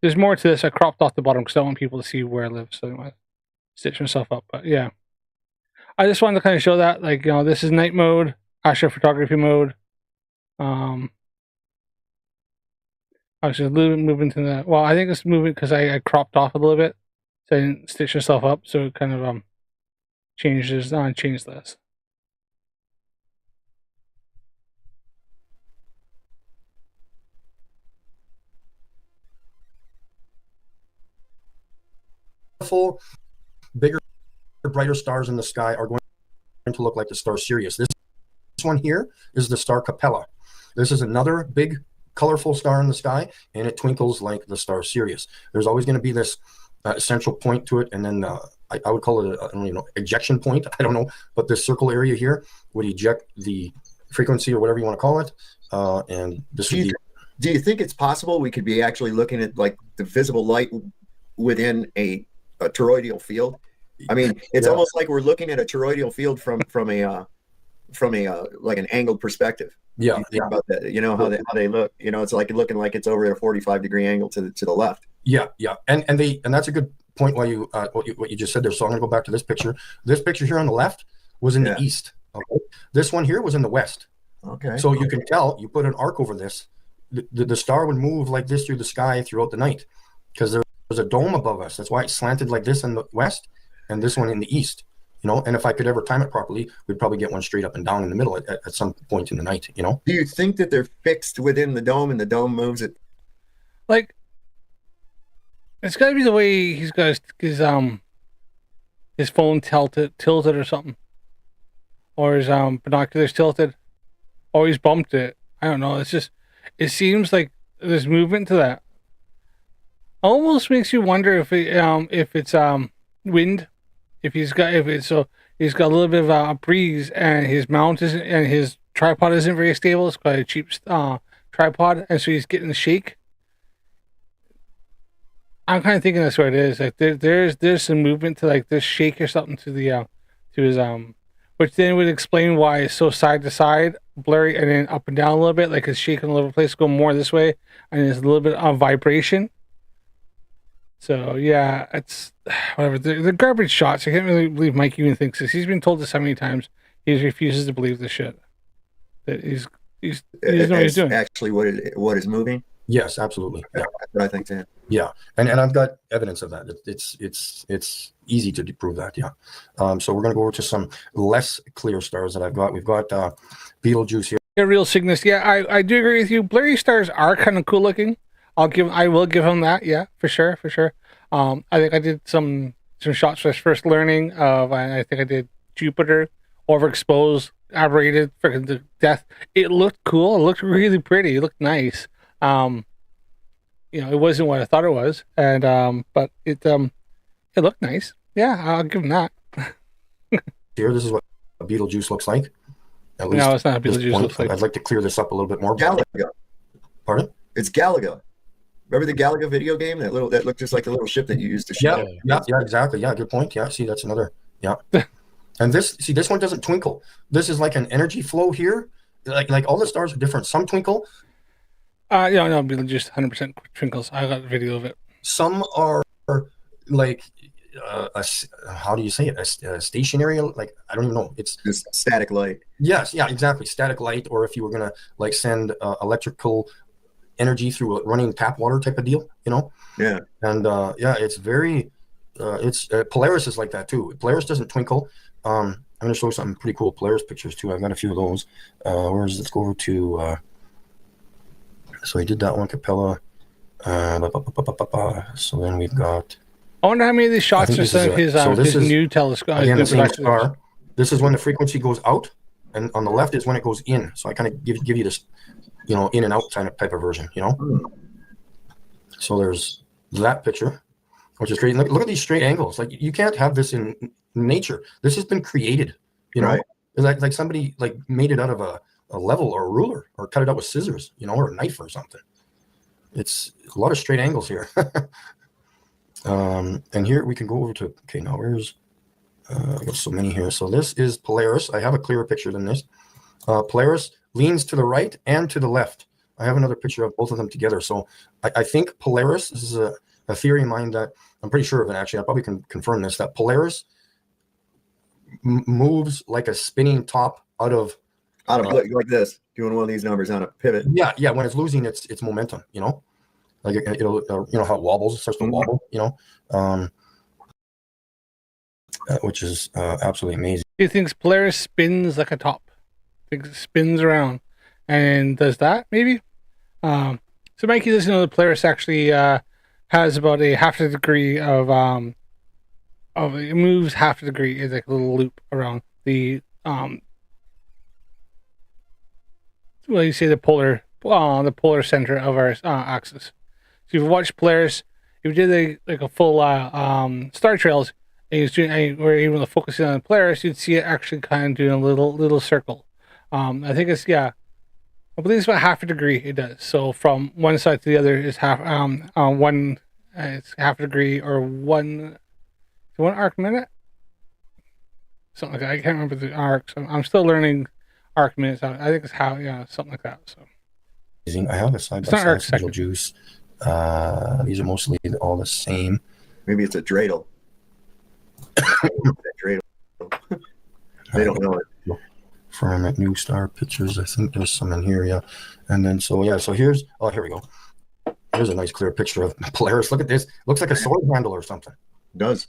There's more to this. I cropped off the bottom because I want people to see where I live, so I might stitch myself up. But yeah, I just wanted to kind of show that, like, this is night mode, astrophotography mode. I was just moving to the. Well, I think it's moving because I cropped off a little bit, so I didn't stitch myself up. So it kind of changed this. Bigger, brighter stars in the sky are going to look like the star Sirius. This one here is the star Capella. This is another big, colorful star in the sky, and it twinkles like the star Sirius. There's always going to be this central point to it, and then I would call it a ejection point. I don't know, but this circle area here would eject the frequency or whatever you want to call it. And this would be. Do you think it's possible we could be actually looking at like the visible light within a toroidal field? I mean, it's almost like we're looking at a toroidal field from a like an angled perspective. Yeah, think about that. You know how they look. You know, it's like looking like it's over at a 45-degree angle to the left. Yeah, and that's a good point. Why you what you just said there. So I'm going to go back to this picture. This picture here on the left was in the east. Okay, this one here was in the west. Okay, so you can tell. You put an arc over this. The star would move like this through the sky throughout the night because there's a dome above us. That's why it's slanted like this in the west and this one in the east. You know, and if I could ever time it properly, we'd probably get one straight up and down in the middle at some point in the night, you know? Do you think that they're fixed within the dome and the dome moves it? Like, it's got to be the way he's got his phone tilted or something. Or his binoculars tilted. Or he's bumped it. I don't know. It's just, it seems like there's movement to that. Almost makes you wonder if it's wind. He's got a little bit of a breeze, and his mount isn't, and his tripod isn't very stable. It's quite a cheap tripod, and so he's getting the shake. I'm kind of thinking that's what it is. Like there's some movement to like this shake or something to the to his which then would explain why it's so side to side, blurry, and then up and down a little bit. Like it's shaking all over the place, going more this way, and there's a little bit of vibration. So yeah, it's whatever. The garbage shots. I can't really believe Mike even thinks this. He's been told this how many times. He refuses to believe this shit. That he doesn't know what he's doing. Actually, what is moving? Yes, absolutely. Yeah, that's what I think too. Yeah, and I've got evidence of that. It's easy to prove that. Yeah. So we're gonna go over to some less clear stars that I've got. We've got Betelgeuse here. Yeah, real Cygnus. Yeah, I do agree with you. Blurry stars are kind of cool looking. I will give him that. Yeah, for sure, for sure. I think I did some shots for his first learning of. I think I did Jupiter, overexposed, aberrated, freaking to death. It looked cool. It looked really pretty. It looked nice. It wasn't what I thought it was, and but it looked nice. Yeah, I'll give him that. Here, this is what a Beetlejuice looks like. At least No, it's not a at this Beetlejuice point. looks like. I'd like to clear this up a little bit more. Galaga. Pardon? It's Galaga. Remember the Galaga video game? That looked just like a little ship that you used to shoot. Yeah, exactly. Yeah, good point. Yeah, see, that's another. Yeah. And this one doesn't twinkle. This is like an energy flow here. Like all the stars are different. Some twinkle. No, Beetlejuice 100% twinkles. I got a video of it. Some are like how do you say it? A stationary, like I don't even know. It's Just static light. yes, yeah, exactly. Static light, or if you were gonna like send electrical energy through a running tap water type of deal, Yeah. And it's very it's Polaris is like that too. Polaris doesn't twinkle. I'm gonna show something pretty cool Polaris pictures too. I've got a few of those. Let's go over to so we did that one, Capella. So then we've got. I wonder how many of these shots are some of his new telescope. Again, the same star. This is when the frequency goes out, and on the left is when it goes in. So I kind of give you this, in and out type of version, So there's that picture, which is great. Look at these straight angles. Like you can't have this in nature. This has been created, Right. Like somebody like made it out of a level or a ruler or cut it out with scissors, or a knife or something. It's a lot of straight angles here. And here we can go over to, okay, now where's, I got so many here. So this is Polaris. I have a clearer picture than this. Polaris leans to the right and to the left. I have another picture of both of them together. So I think Polaris, this is a theory of mine that I'm pretty sure of it, actually. I probably can confirm this, that Polaris moves like a spinning top out of like this, doing one of these numbers on a pivot. Yeah. When it's losing its momentum, like it'll, how it wobbles, it starts to wobble, which is absolutely amazing. He thinks Polaris spins like a top. Thinks it spins around and does that maybe. So Mikey doesn't know that Polaris actually has about a half a degree of it moves half a degree. It's like a little loop around the you say the polar center of our axis. So if you watch Polaris, if you did a full star trails and you're doing where you're able to focus in on Polaris, you'd see it actually kind of doing a little circle. I think it's I believe it's about half a degree it does. So from one side to the other is half it's half a degree or one arc minute, something like that. I can't remember the arcs. I'm still learning arc minutes. I think it's something like that. So I have a side by side Beetlejuice. These are mostly all the same. Maybe it's a dreidel. They don't know it. From new star pictures, I think there's some in here, yeah. And then so here we go. Here's a nice clear picture of Polaris. Look at this. Looks like a sword handle or something. It does.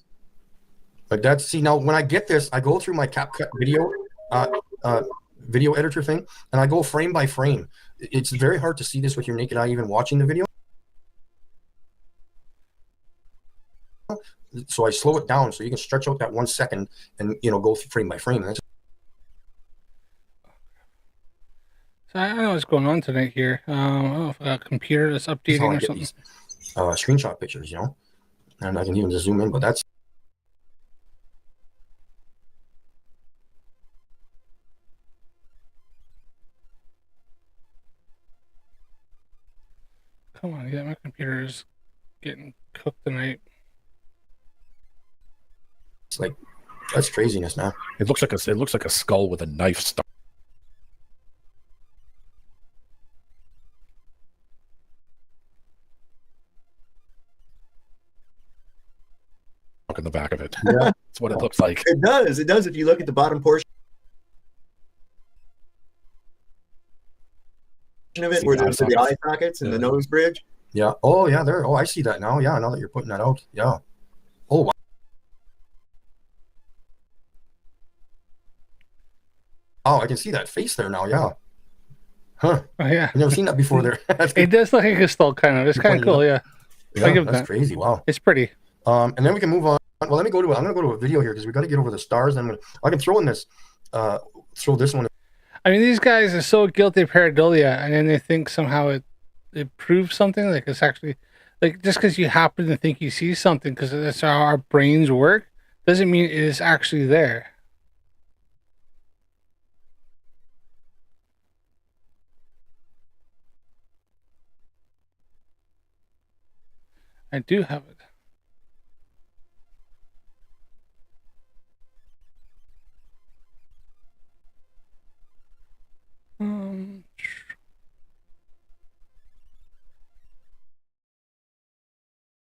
Like that. See, now when I get this, I go through my CapCut video editor thing, and I go frame by frame. It's very hard to see this with your naked eye, even watching the video. So I slow it down so you can stretch out that 1 second and go frame by frame. And so I don't know what's going on tonight here. I don't know if a computer is updating or something. These, screenshot pictures, and I can even just zoom in, but that's. Come on, my computer is getting cooked tonight. It's like that's craziness, man. It looks like a skull with a knife stuck in the back of it. Yeah, That's what it looks like. It does. It does. If you look at the bottom portion of it, where there's the eye sockets and the nose bridge. Yeah. Oh, yeah. There. Oh, I see that now. Yeah. Now that you're putting that out. Yeah. Oh, wow. Oh, I can see that face there now. Yeah. Huh. Oh yeah, I've never seen that before there. That's it does look like a skull, kind of. It's kind of cool, yeah. yeah, give that's that. crazy. Wow. It's pretty. And then we can move on. Well, let me go to. I'm going to go to a video here because we got to get over the stars. I can throw in this. Throw this one. I mean, these guys are so guilty of pareidolia, and then they think somehow it proves something. Like it's actually, like just because you happen to think you see something, because that's how our brains work, doesn't mean it is actually there. I do have it.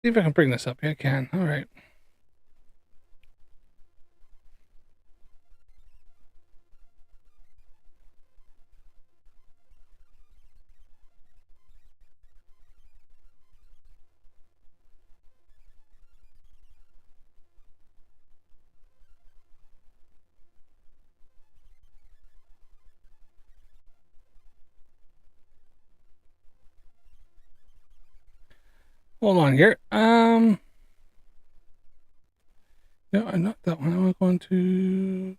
See if I can bring this up. Yeah, I can. All right. Hold on here. No, I'm not that one. I'm going to.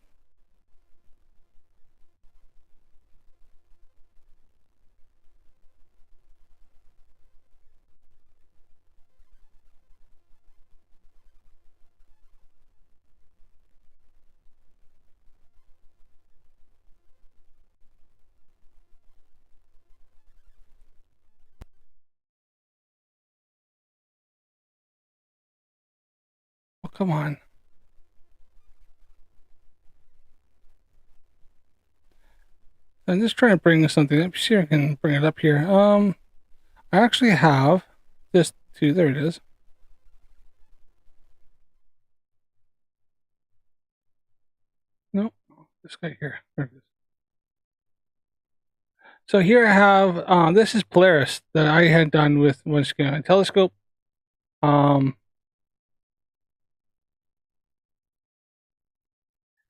Oh, come on. I'm just trying to bring something up. See if I can bring it up here. I actually have this too. There it is. Nope. This guy here. There it is. So here I have, this is Polaris that I had done with once again a telescope. And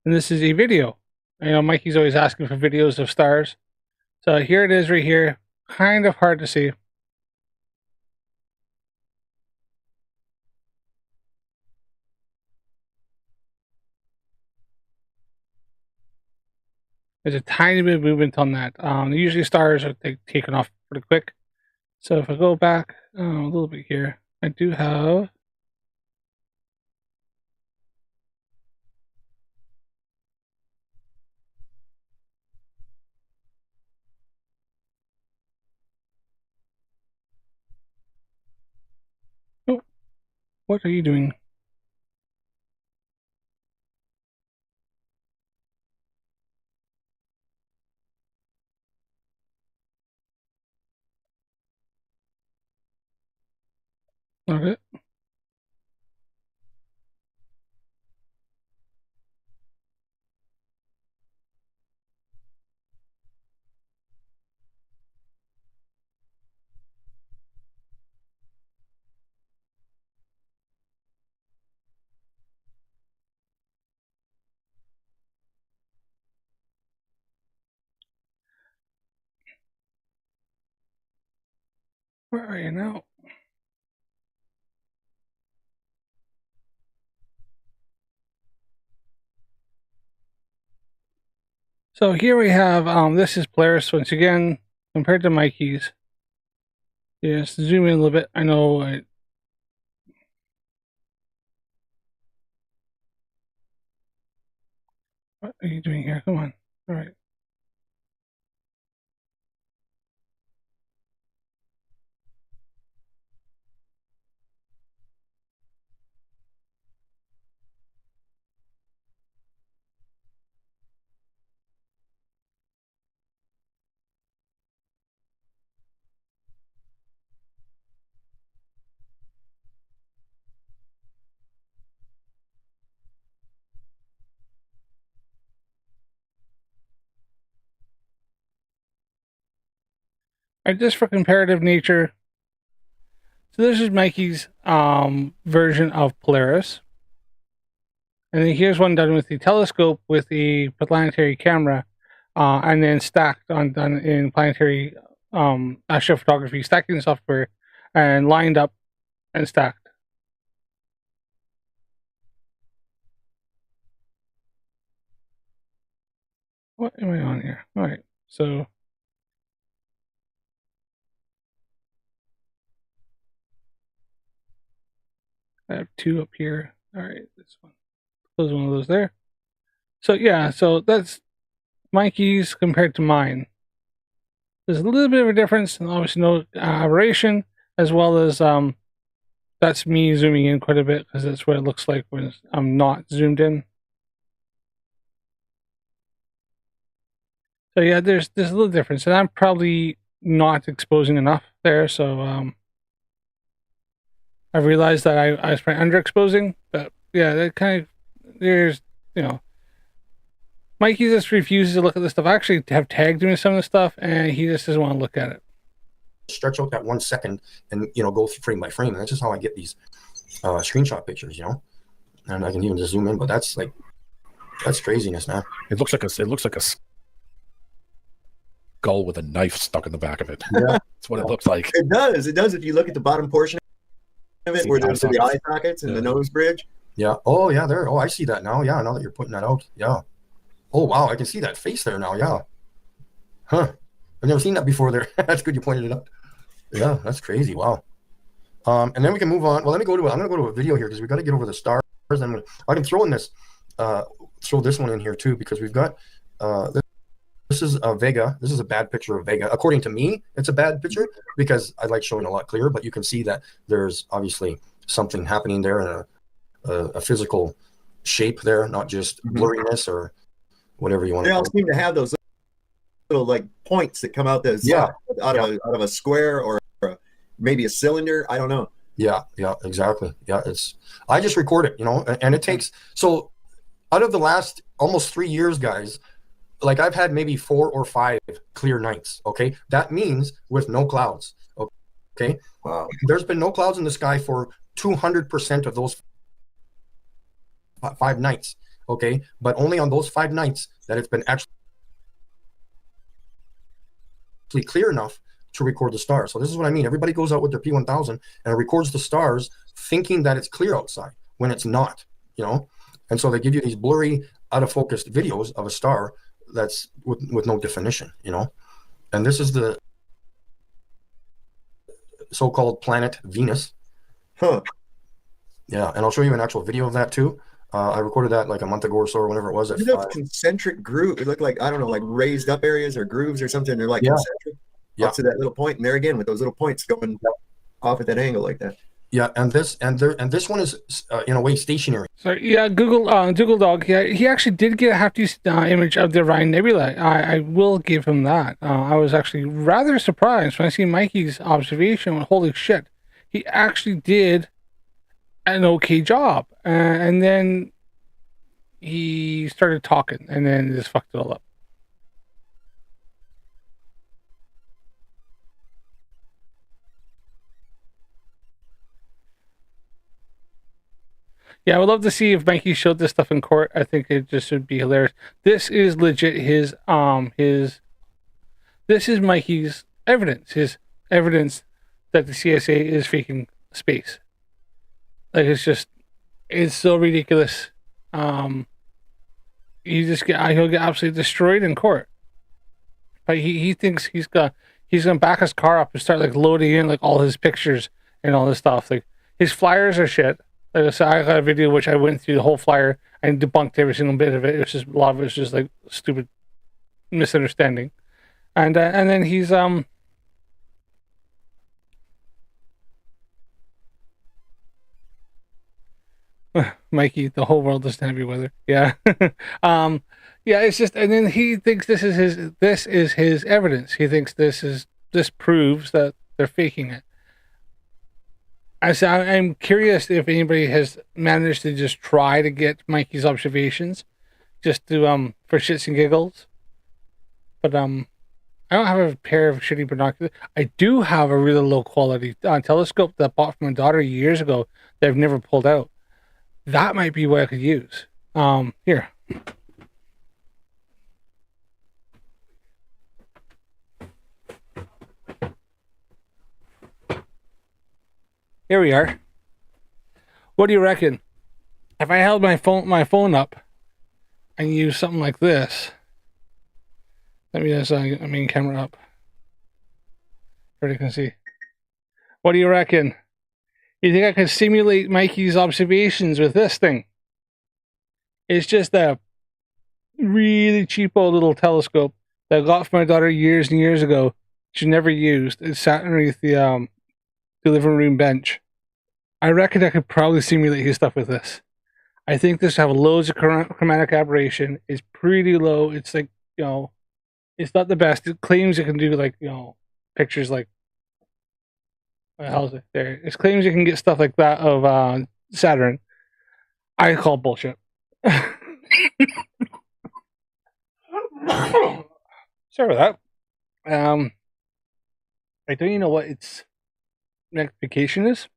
this is a video. You know, Mikey's always asking for videos of stars. So here it is right here. Kind of hard to see. There's a tiny bit of movement on that. Usually stars are taken off pretty quick. So if I go back a little bit here, I do have. Oh, what are you doing? Okay. Where are you now? So here we have, this is Polaris once again, compared to Mikey's. Yes, zoom in a little bit. I know. What are you doing here? Come on. All right. All right, just for comparative nature. So this is Mikey's version of Polaris. And then here's one done with the telescope with the planetary camera. and then stacked done in planetary astrophotography stacking software, and lined up and stacked. What am I on here? All right, so I have 2 up here. All right, this one. Close one of those there. So yeah, so that's Mikey's compared to mine. There's a little bit of a difference, and obviously no aberration, as well as that's me zooming in quite a bit because that's what it looks like when I'm not zoomed in. So yeah, there's a little difference, and I'm probably not exposing enough there. So I've realized that I was probably underexposing, but yeah, that kind of there's Mikey just refuses to look at this stuff. I actually have tagged him in some of the stuff, and he just doesn't want to look at it. Stretch out that 1 second and go frame by frame. And that's just how I get these screenshot pictures, and I can even just zoom in, but that's craziness, man. It looks like a skull with a knife stuck in the back of it. Yeah. That's what it looks like. It does. It does. If you look at the bottom portion of it, where there's the eye sockets and the nose bridge. Yeah. Oh, yeah. There. Oh, I see that now. Yeah. Now that you're putting that out. Yeah. Oh, wow. I can see that face there now. Yeah. Huh. I've never seen that before there. That's good you pointed it out. Yeah. That's crazy. Wow. And then we can move on. Well, I'm going to go to a video here because we got to get over the stars. I can throw in this, throw this one in here too, because we've got, this is a Vega. This is a bad picture of Vega. According to me, it's a bad picture because I like showing a lot clearer, but you can see that there's obviously something happening there in a physical shape there, not just blurriness or whatever you want They to all call it. seem to have those little like points that come out out of a square or maybe a cylinder. I don't know. Yeah, exactly. Yeah, I just record it, and it takes, so out of the last almost 3 years, guys, like I've had maybe 4 or 5 clear nights. Okay. That means with no clouds. Okay. Wow. There's been no clouds in the sky for 200% of those 5 nights. Okay. But only on those 5 nights that it's been actually clear enough to record the stars. So this is what I mean. Everybody goes out with their P1000 and records the stars thinking that it's clear outside when it's not, and so they give you these blurry, out of focus videos of a star that's with no definition, and this is the so-called planet Venus. Huh. Yeah, and I'll show you an actual video of that too. I recorded that like a month ago or so, or whenever it was. You know, concentric groove. It looked like, I don't know, like raised up areas or grooves or something. They're like concentric up to that little point, and there again with those little points going off at that angle like that. Yeah, and this one is in a way stationary. So yeah, Google Dog. Yeah, he actually did get a hefty image of the Orion Nebula. I will give him that. I was actually rather surprised when I see Mikey's observation. Holy shit, he actually did an okay job, and then he started talking, and then just fucked it all up. Yeah, I would love to see if Mikey showed this stuff in court. I think it just would be hilarious. This is legit this is Mikey's evidence. His evidence that the CSA is faking space. Like it's so ridiculous. He'll get absolutely destroyed in court. But he thinks he's gonna back his car up and start like loading in like all his pictures and all this stuff. Like his flyers are shit. Like I said, I got a video which I went through the whole flyer and debunked every single bit of it. It was just a lot of it was just like stupid misunderstanding, and then he's Mikey. The whole world doesn't have your weather. Yeah, yeah. It's just, and then he thinks this is his evidence. He thinks this proves that they're faking it. I'm curious if anybody has managed to just try to get Mikey's observations, just to for shits and giggles. But I don't have a pair of shitty binoculars. I do have a really low quality telescope that I bought from my daughter years ago that I've never pulled out. That might be what I could use. Here. Here we are. What do you reckon? If I held my phone up and used something like this, let me just get my main camera up. You can see. What do you reckon? You think I could simulate Mikey's observations with this thing? It's just a really cheapo little telescope that I got for my daughter years and years ago. She never used. It sat underneath the living room bench. I reckon I could probably simulate his stuff with this. I think this have loads of chromatic aberration. It's pretty low. It's like, it's not the best. It claims it can do like, pictures like, how's it there? It claims you can get stuff like that of Saturn. I call bullshit. Sorry about that. I don't even know what its magnification is.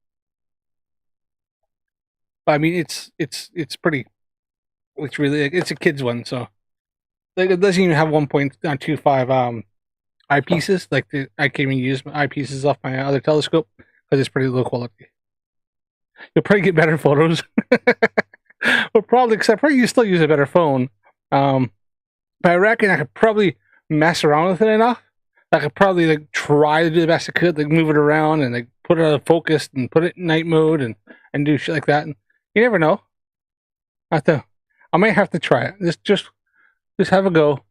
But I mean, it's pretty. It's really it's a kid's one, so like it doesn't even have 1.25 eyepieces. Like I can't even use my eyepieces off my other telescope because it's pretty low quality. You'll probably get better photos, but probably you still use a better phone. But I reckon I could probably mess around with it enough. I could probably like try to do the best I could, like move it around and like put it out of focus and put it in night mode and do shit like that. And you never know. I might have to try it. Just have a go,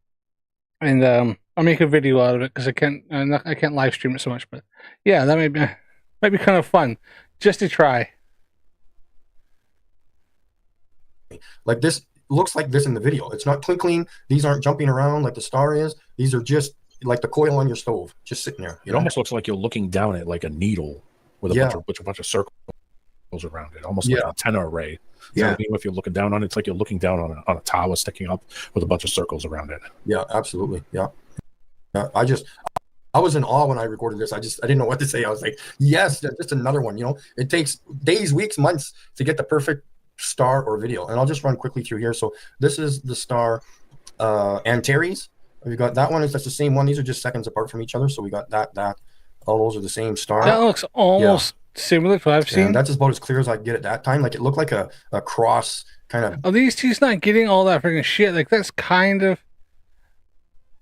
and I'll make a video out of it because I can't live stream it so much. But yeah, that might be kind of fun just to try. Like this looks like this in the video. It's not twinkling. These aren't jumping around like the star is. These are just like the coil on your stove, just sitting there. It almost looks like you're looking down at like a needle with a bunch of circles around it, almost like an antenna array. So if you're looking down on it, it's like you're looking down on a tower sticking up with a bunch of circles around it. Yeah, absolutely. Yeah. I was in awe when I recorded this. I didn't know what to say. I was like, yes, just another one. It takes days, weeks, months to get the perfect star or video. And I'll just run quickly through here. So this is the star Antares. We got that one. That's the same one. These are just seconds apart from each other. So we got that. All those are the same star. That looks almost similar to what I've seen. And that's about as clear as I could get at that time. Like it looked like a cross kind of. Are these two's not getting all that freaking shit? Like is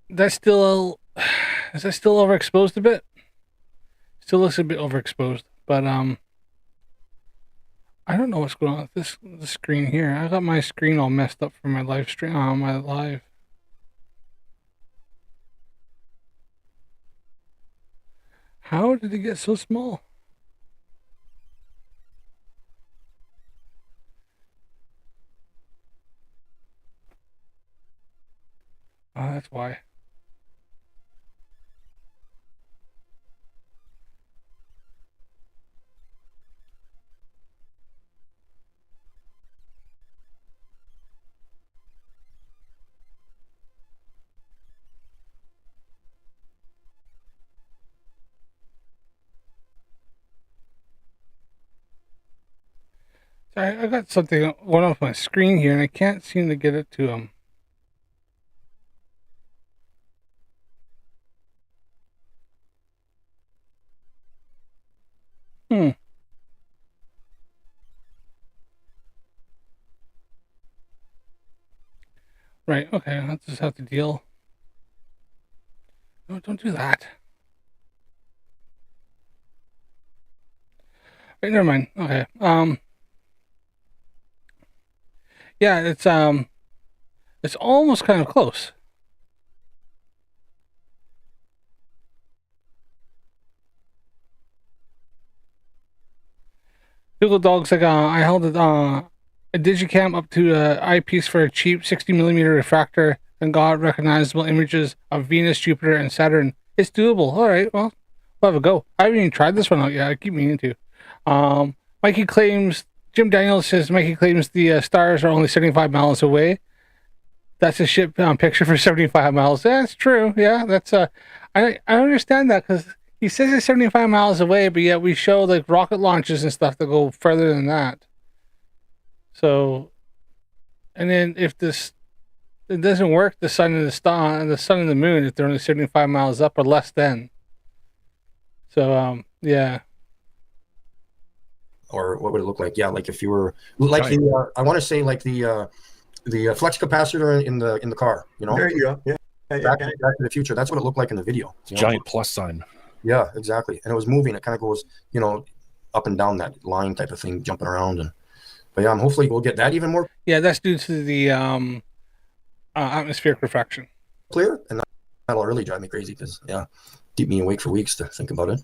that still overexposed a bit? Still looks a bit overexposed, but I don't know what's going on with the screen here. I got my screen all messed up from my live stream on my live. How did it get so small? Oh, that's why. Sorry, I got something going off my screen here, and I can't seem to get it to Right, okay, I'll just have to deal. No, don't do that. Wait, never mind. Okay. Yeah, it's almost kind of close. Google Dogs, like I held it a digicam up to an eyepiece for a cheap 60mm refractor and got recognizable images of Venus, Jupiter, and Saturn. It's doable. All right, well, we'll have a go. I haven't even tried this one out yet. I keep meaning to. Jim Daniels says Mikey claims the stars are only 75 miles away. That's a shit picture for 75 miles. That's true. Yeah, that's I understand that because he says it's 75 miles away, but yet we show like rocket launches and stuff that go further than that. So, and then if it doesn't work, the sun and the moon, if they're only 75 miles up or less, then. So yeah. or what would it look like? Yeah, like if you were like I want to say like the flex capacitor in the car. You know, There you go. Yeah. Back to the Future. That's what it looked like in the video. You know? Giant plus sign. Yeah, exactly. And it was moving. It kind of goes, you know, up and down that line type of thing, jumping around. And but yeah, hopefully we'll get that even more. Yeah, that's due to the atmospheric refraction. Clear, and that'll really drive me crazy because keep me awake for weeks to think about it.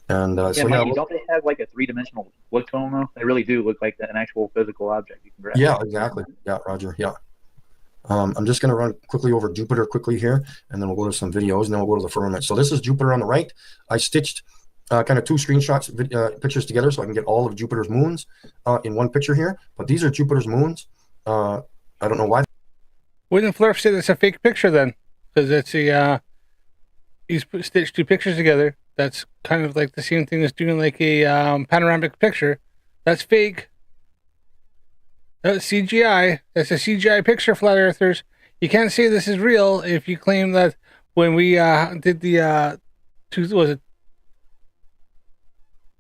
And Mikey, don't they have like a 3-dimensional look to them though? They really do look like an actual physical object you can grab. Yeah, exactly. Yeah, Roger. Yeah. I'm just going to run quickly over Jupiter here, and then we'll go to some videos, and then we'll go to the firmament. So this is Jupiter on the right. I stitched kind of two screenshots, pictures together, so I can get all of Jupiter's moons in one picture here. But these are Jupiter's moons. I don't know why. Wouldn't flerfs say it's a fake picture then? Because it's he's stitched two pictures together. That's kind of like the same thing as doing like a panoramic picture. That's fake. That's CGI. That's a CGI picture, flat earthers. You can't say this is real if you claim that when we did the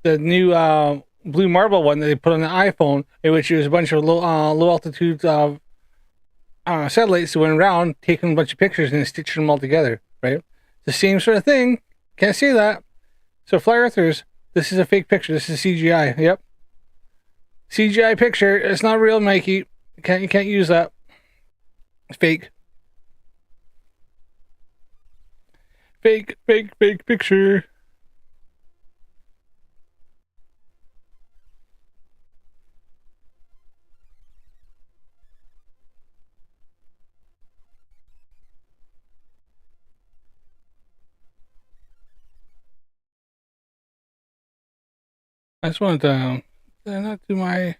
the new blue marble one that they put on the iPhone, in which it was a bunch of low altitude satellites that went around taking a bunch of pictures and stitching them all together, right? The same sort of thing. Can't say that. So flat earthers, this is a fake picture. This is CGI. Yep. CGI picture. It's not real, Mikey. You can't use that. It's fake. Fake picture. I just wanted to not do my.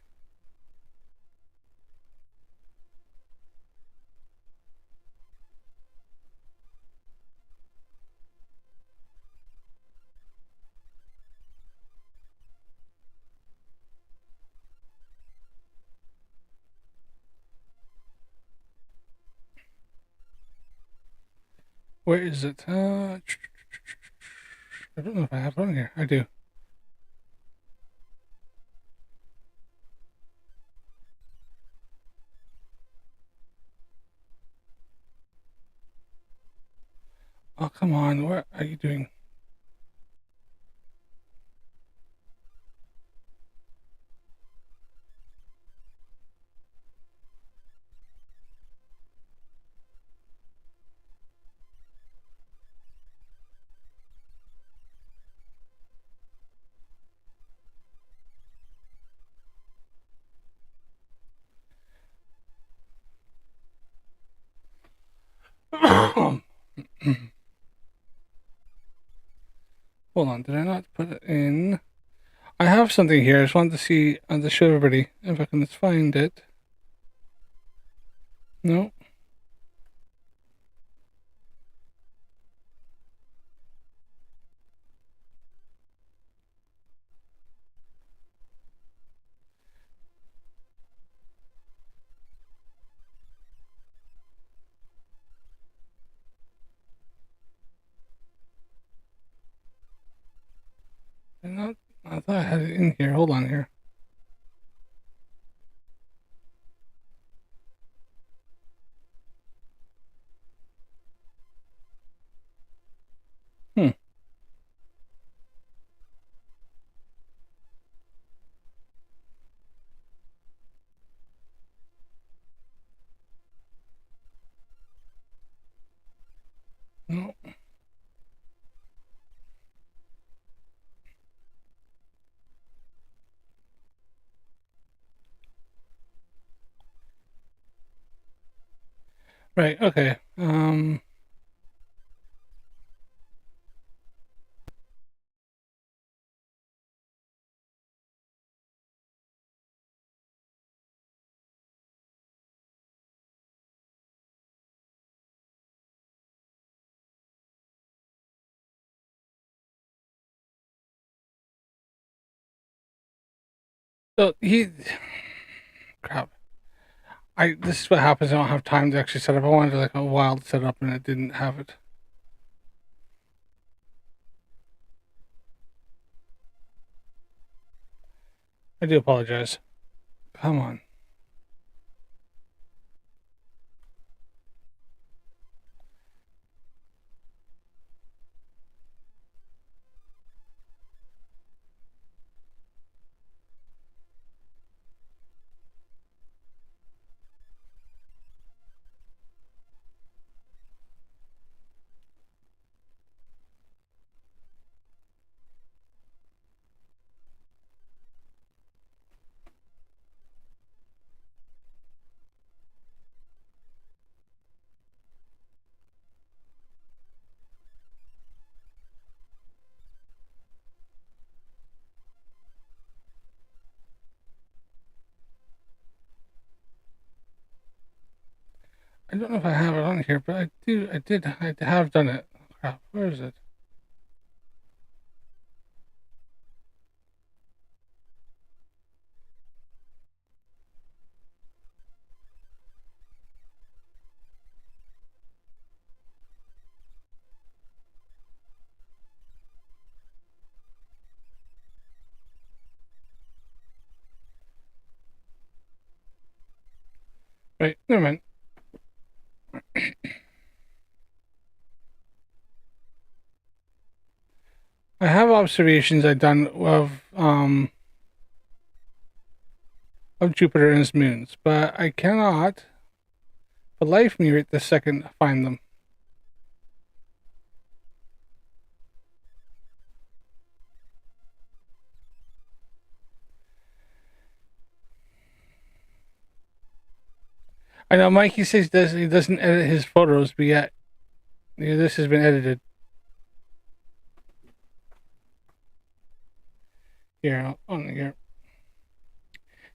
Where is it? I don't know if I have it on here. I do. Oh, come on. What are you doing? Hold on, did I not put it in? I have something here. I just wanted to see and to show everybody if I can just find it. No. I thought I had it in here. Hold on here. No. Right, okay. So crap. This is what happens. I don't have time to actually set up. I wanted like a while to set up and it didn't have it. I do apologize. Come on. I don't know if I have it on here, but I have done it. Crap, where is it? Right, never mind. I have observations I've done of Jupiter and its moons, but I cannot, for life of me right this second, find them. I know Mikey says he doesn't edit his photos, but yet this has been edited. Here, on here.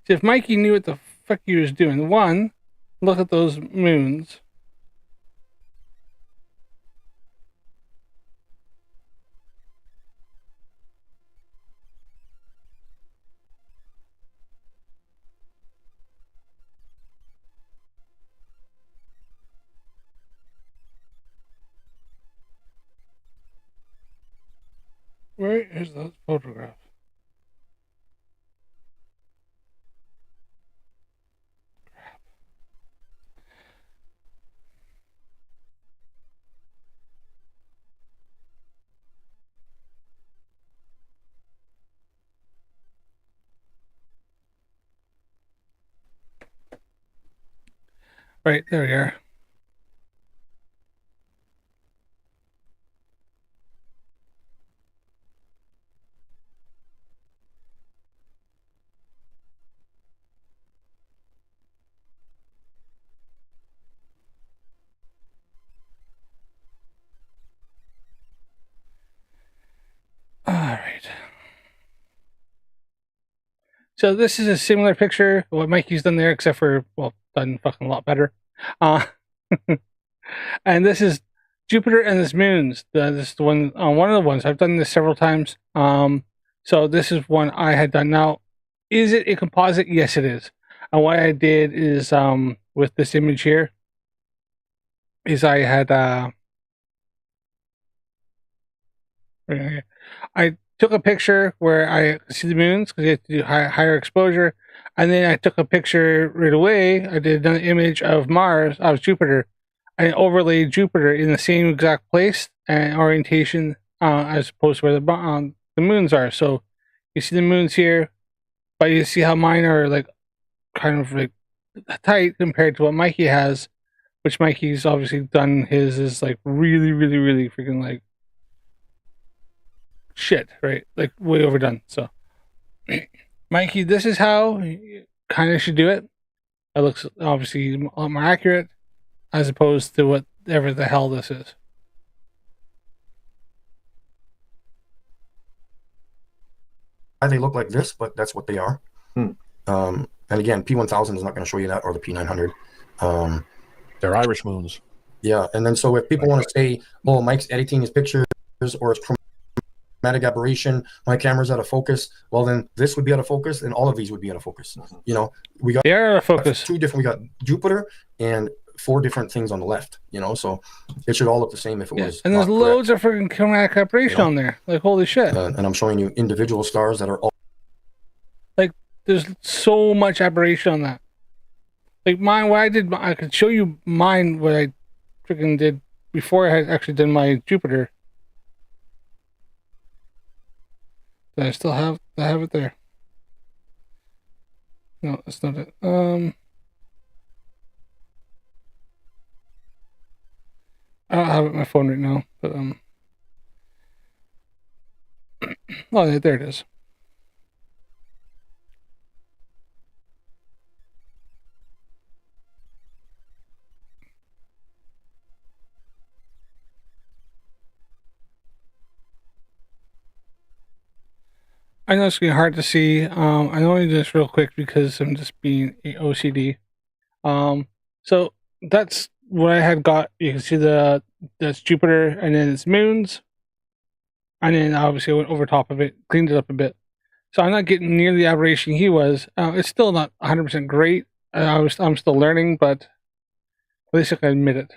So if Mikey knew what the fuck he was doing, one, look at those moons. Where is that photograph? Right, there we are. All right. So this is a similar picture of what Mikey's done there, except for, well, done fucking a lot better. And this is Jupiter and its moons. This is the one of the ones. I've done this several times. So this is one I had done. Now, is it a composite? Yes, it is. And what I did is, with this image here, is I had, I took a picture where I see the moons because you have to do higher exposure, and then I took a picture right away. I did an image of Mars, of Jupiter, and overlaid Jupiter in the same exact place and orientation as opposed to where the moons are. So you see the moons here, but you see how mine are like kind of like tight compared to what Mikey has, which Mikey's obviously done his is like really, really, really freaking like shit, right? Like way overdone. So Mikey, this is how you kind of should do it. It looks obviously a lot more accurate as opposed to whatever the hell this is. They look like this, but that's what they are. And again, P1000 is not going to show you that, or the P900. They're Irish moons. Yeah, and then so if people want to say, "Oh, Mike's editing his pictures," or it's chromatic aberration, my camera's out of focus, well then this would be out of focus, and all of these would be out of focus. You know, we got They are out of focus. two different. We got Jupiter and 4 different things on the left. You know, so it should all look the same if it was. And there's loads of freaking chromatic aberration on there. Like holy shit. And I'm showing you individual stars that are all there's so much aberration on that. Like mine, I could show you mine what I freaking did before I had actually done my Jupiter. I still have it there. No, that's not it. I don't have it on my phone right now, but oh, there it is. I know it's getting hard to see. I know I do this real quick because I'm just being OCD. So that's what I had got. You can see that's Jupiter, and then it's moons, and then obviously I went over top of it, cleaned it up a bit. So I'm not getting near the aberration he was. It's still not 100% great. I'm still learning, but at least I can admit it.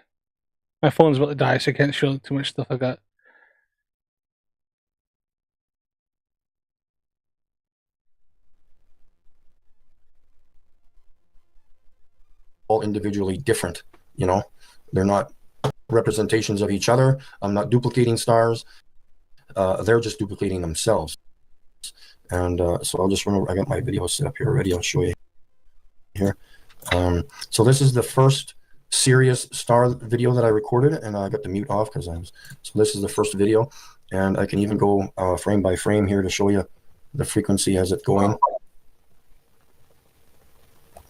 My phone's about to die, so I can't show too much stuff I got. All individually different, you know, they're not representations of each other. I'm not duplicating stars. They're just duplicating themselves. And so I'll just remember, I got my video set up here already. I'll show you here. So this is the first Sirius star video that I recorded, and I got the mute off because so this is the first video, and I can even go frame by frame here to show you the frequency as it's going.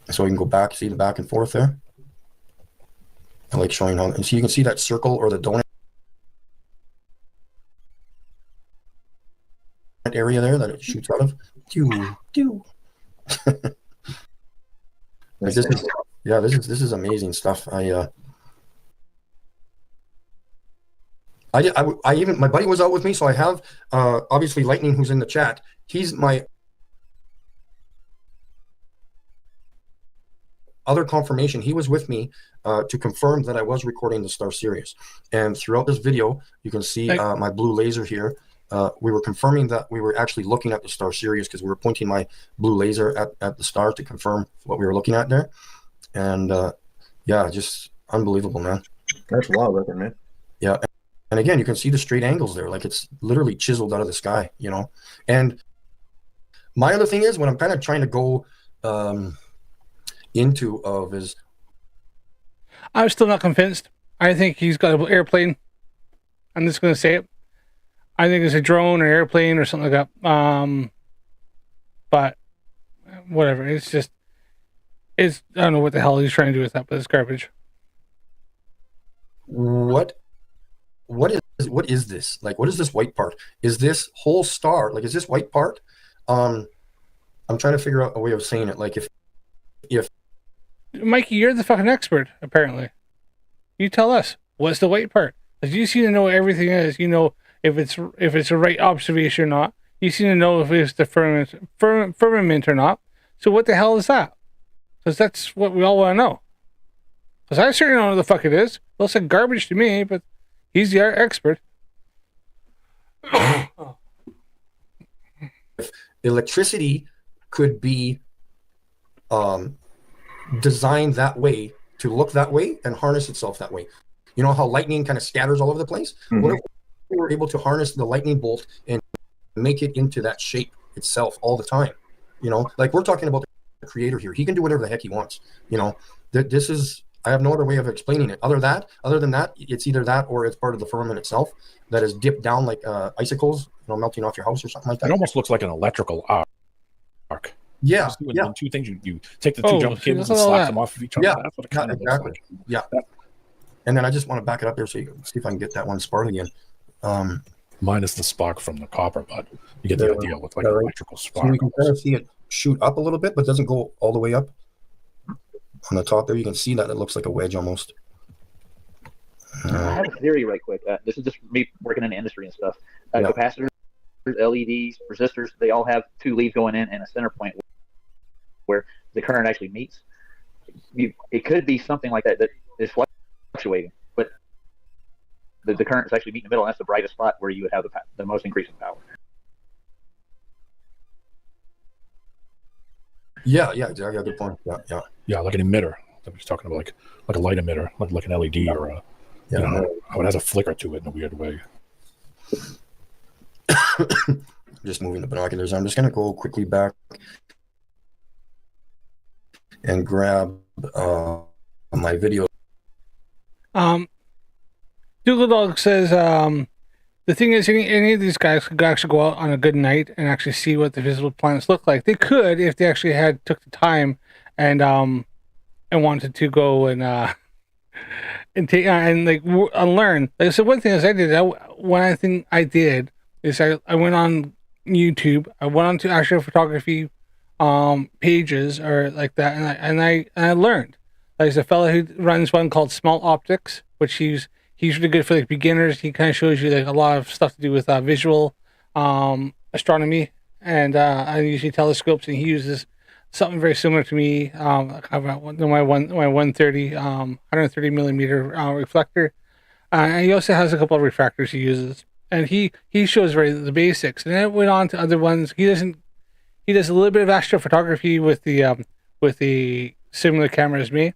So you can go back, see the back and forth there. I like showing how, and so you can see that circle or the donut area there that it shoots out of. Like this is, yeah, this is amazing stuff. I even, my buddy was out with me, so I have obviously Lightning, who's in the chat. He's my other confirmation. He was with me to confirm that I was recording the star Sirius. And throughout this video, you can see my blue laser here. We were confirming that we were actually looking at the star Sirius because we were pointing my blue laser at the star to confirm what we were looking at there. And yeah, just unbelievable, man. That's wild looking, man. Yeah. And again, you can see the straight angles there. Like it's literally chiseled out of the sky, you know. And my other thing is, when I'm kind of trying to go into of is, I'm still not convinced. I think he's got an airplane. I'm just going to say it. I think it's a drone or airplane or something like that. But whatever. It's just, I don't know what the hell he's trying to do with that, but it's garbage. What is this? Like, what is this white part? Is this whole star? Like, is this white part? I'm trying to figure out a way of saying it. Like, if Mikey, you're the fucking expert, apparently. You tell us, what's the white part? Because you seem to know what everything is. You know if it's a right observation or not. You seem to know if it's the firmament or not. So what the hell is that? Because that's what we all want to know. Because I certainly don't know what the fuck it is. Looks like garbage to me, but he's the expert. If electricity could be designed that way, to look that way and harness itself that way. You know how lightning kind of scatters all over the place? Mm-hmm. What if we were able to harness the lightning bolt and make it into that shape itself all the time? You know, like we're talking about the creator here. He can do whatever the heck he wants. You know, this is, I have no other way of explaining it. Other than that, it's either that or it's part of the firmament itself that is dipped down like icicles, you know, melting off your house or something like that. It almost looks like an electrical arc. Yeah, yeah. Two things, you take the two jump cables and slap them off of each other. Yeah, that's what it kind of looks like. Yeah. And then I just want to back it up there so you can see if I can get that one spark again. Minus the spark from the copper, but you get the idea with like an electrical spark. So you can kind of see it shoot up a little bit, but doesn't go all the way up. On the top there, you can see that it looks like a wedge almost. I have a theory right quick. This is just me working in the industry and stuff. Capacitors, LEDs, resistors, they all have two leads going in and a center point where the current actually meets. It could be something like that is fluctuating, but the current is actually meeting in the middle, and that's the brightest spot where you would have the most increase in power. Yeah, exactly. Good point. Yeah, like an emitter. I was talking about like a light emitter, like an LED or a, you know, how it has a flicker to it in a weird way. Just moving the binoculars. I'm just going to go quickly back and grab my video. Dougal Dog says, the thing is, any of these guys could actually go out on a good night and actually see what the visible planets look like. They could if they actually took the time and wanted to go and take and like learn. Like, so one thing is I did is I went on YouTube. I went on to astrophotography pages or like that, and I learned. Like, there's a fellow who runs one called Small Optics, which he's really good for like beginners. He kind of shows you like a lot of stuff to do with visual astronomy and usually telescopes, and he uses something very similar to me. My 130 millimeter reflector. And he also has a couple of refractors he uses, and he shows the basics. And then it went on to other ones. He does a little bit of astrophotography with the similar camera as me.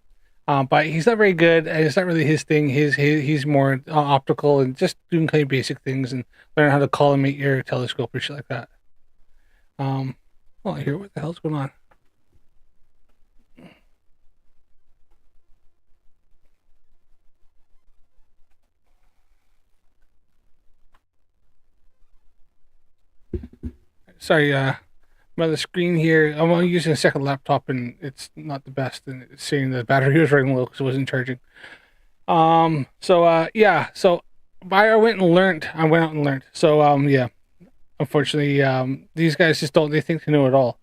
But he's not very good, and it's not really his thing. He's more optical and just doing kind of basic things and learn how to collimate your telescope or shit like that. Well, here, what the hell's going on? Sorry, my other screen here. I'm using a second laptop, and it's not the best, and it's saying the battery was running low because it wasn't charging. So I went out and learned. So yeah, unfortunately, these guys just don't. They think they know it all.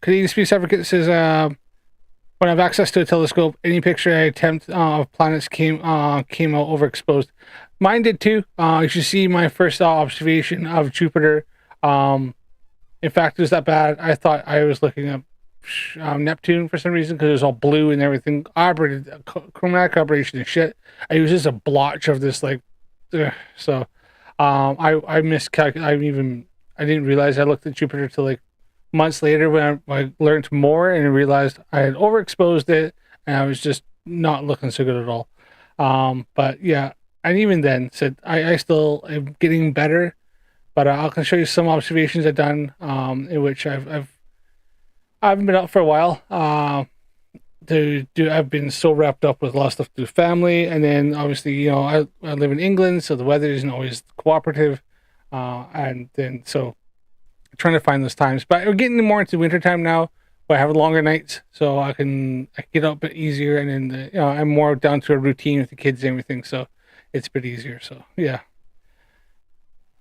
Canadian Space Advocate says, when I have access to a telescope, any picture I attempt of planets came out overexposed. Mine did too. You should see my first observation of Jupiter. In fact, it was that bad. I thought I was looking at Neptune for some reason because it was all blue and everything. Chromatic aberration and shit. I was just a blotch of this I miscalculated. I didn't realize I looked at Jupiter till like months later when I learned more and realized I had overexposed it and I was just not looking so good at all. But yeah, and even then said I still am getting better. But I can show you some observations I've done, in which I've been out for a while. I've been so wrapped up with a lot of stuff to do with family, and then obviously I live in England, so the weather isn't always cooperative, and then so trying to find those times. But we're getting more into wintertime now, where I have longer nights, so I can get up a bit easier, and then I'm more down to a routine with the kids and everything, so it's a bit easier. So yeah.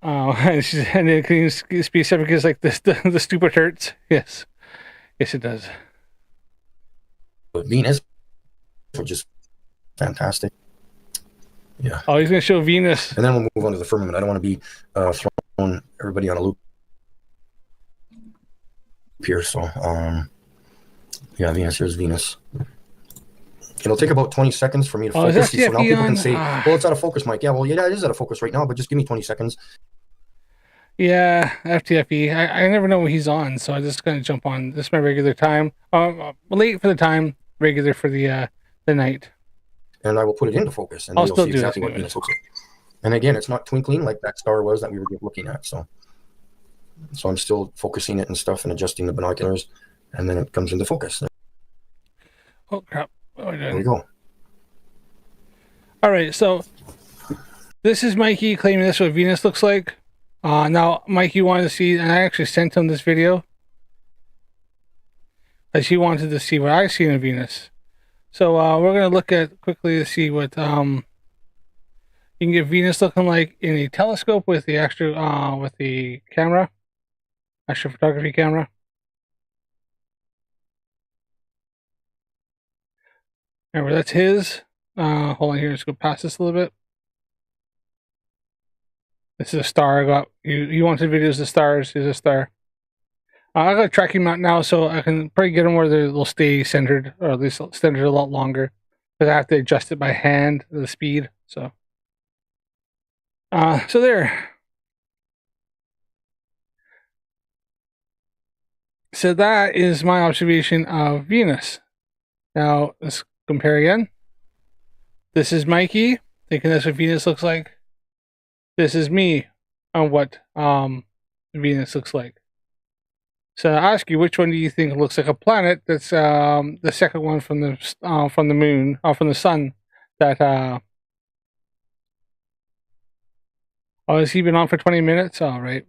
And then Canadian Space Advocate is like the stupid hurts. Yes, it does. Venus, which is fantastic. Yeah. Oh, he's gonna show Venus, and then we'll move on to the firmament. I don't want to be throwing everybody on a loop here. So, yeah, Venus. Here's Venus. It'll take about 20 seconds for me to focus. So now people can say, well, it's out of focus, Mike. Yeah, well, yeah, it is out of focus right now, but just give me 20 seconds. Yeah, FTFE. I never know what he's on, so I just gonna jump on. This is my regular time. Late for the time, regular for the night. And I will put it into focus, and you'll see exactly what Venus looks like. And again, it's not twinkling like that star was that we were looking at. So I'm still focusing it and stuff and adjusting the binoculars, and then it comes into focus. Oh crap! There we go. All right, so this is Mikey claiming this is what Venus looks like. Now, Mikey wanted to see, and I actually sent him this video, as he wanted to see what I see in Venus. So we're gonna look at quickly to see what you can get Venus looking like in a telescope with the with the camera, astrophotography camera. Remember, that's his. Hold on here. Let's go past this a little bit. This is a star I got. You wanted videos of stars. Here's a star. I got a tracking mount now, so I can probably get them where they'll stay centered, or at least centered a lot longer. Because I have to adjust it by hand, the speed. So there. So that is my observation of Venus. Now let's compare again. This is Mikey thinking that's what Venus looks like. This is me on what Venus looks like. So I ask you, which one do you think looks like a planet? That's the second one from the moon or from the sun. That oh, has he been on for 20 minutes? All right.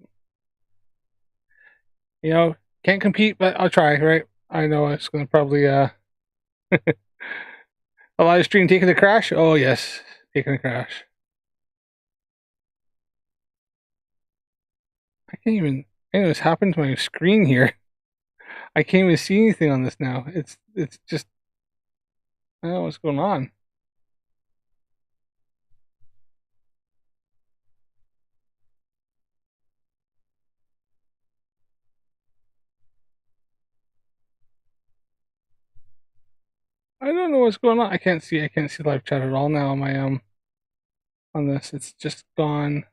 You know, can't compete, but I'll try. Right? I know it's gonna probably a live stream taking a crash. Oh yes, taking a crash. I can't even. I know what's happened to my screen here. I can't even see anything on this now. It's just. I don't know what's going on. I don't know what's going on. I can't see live chat at all now on my on this. It's just gone.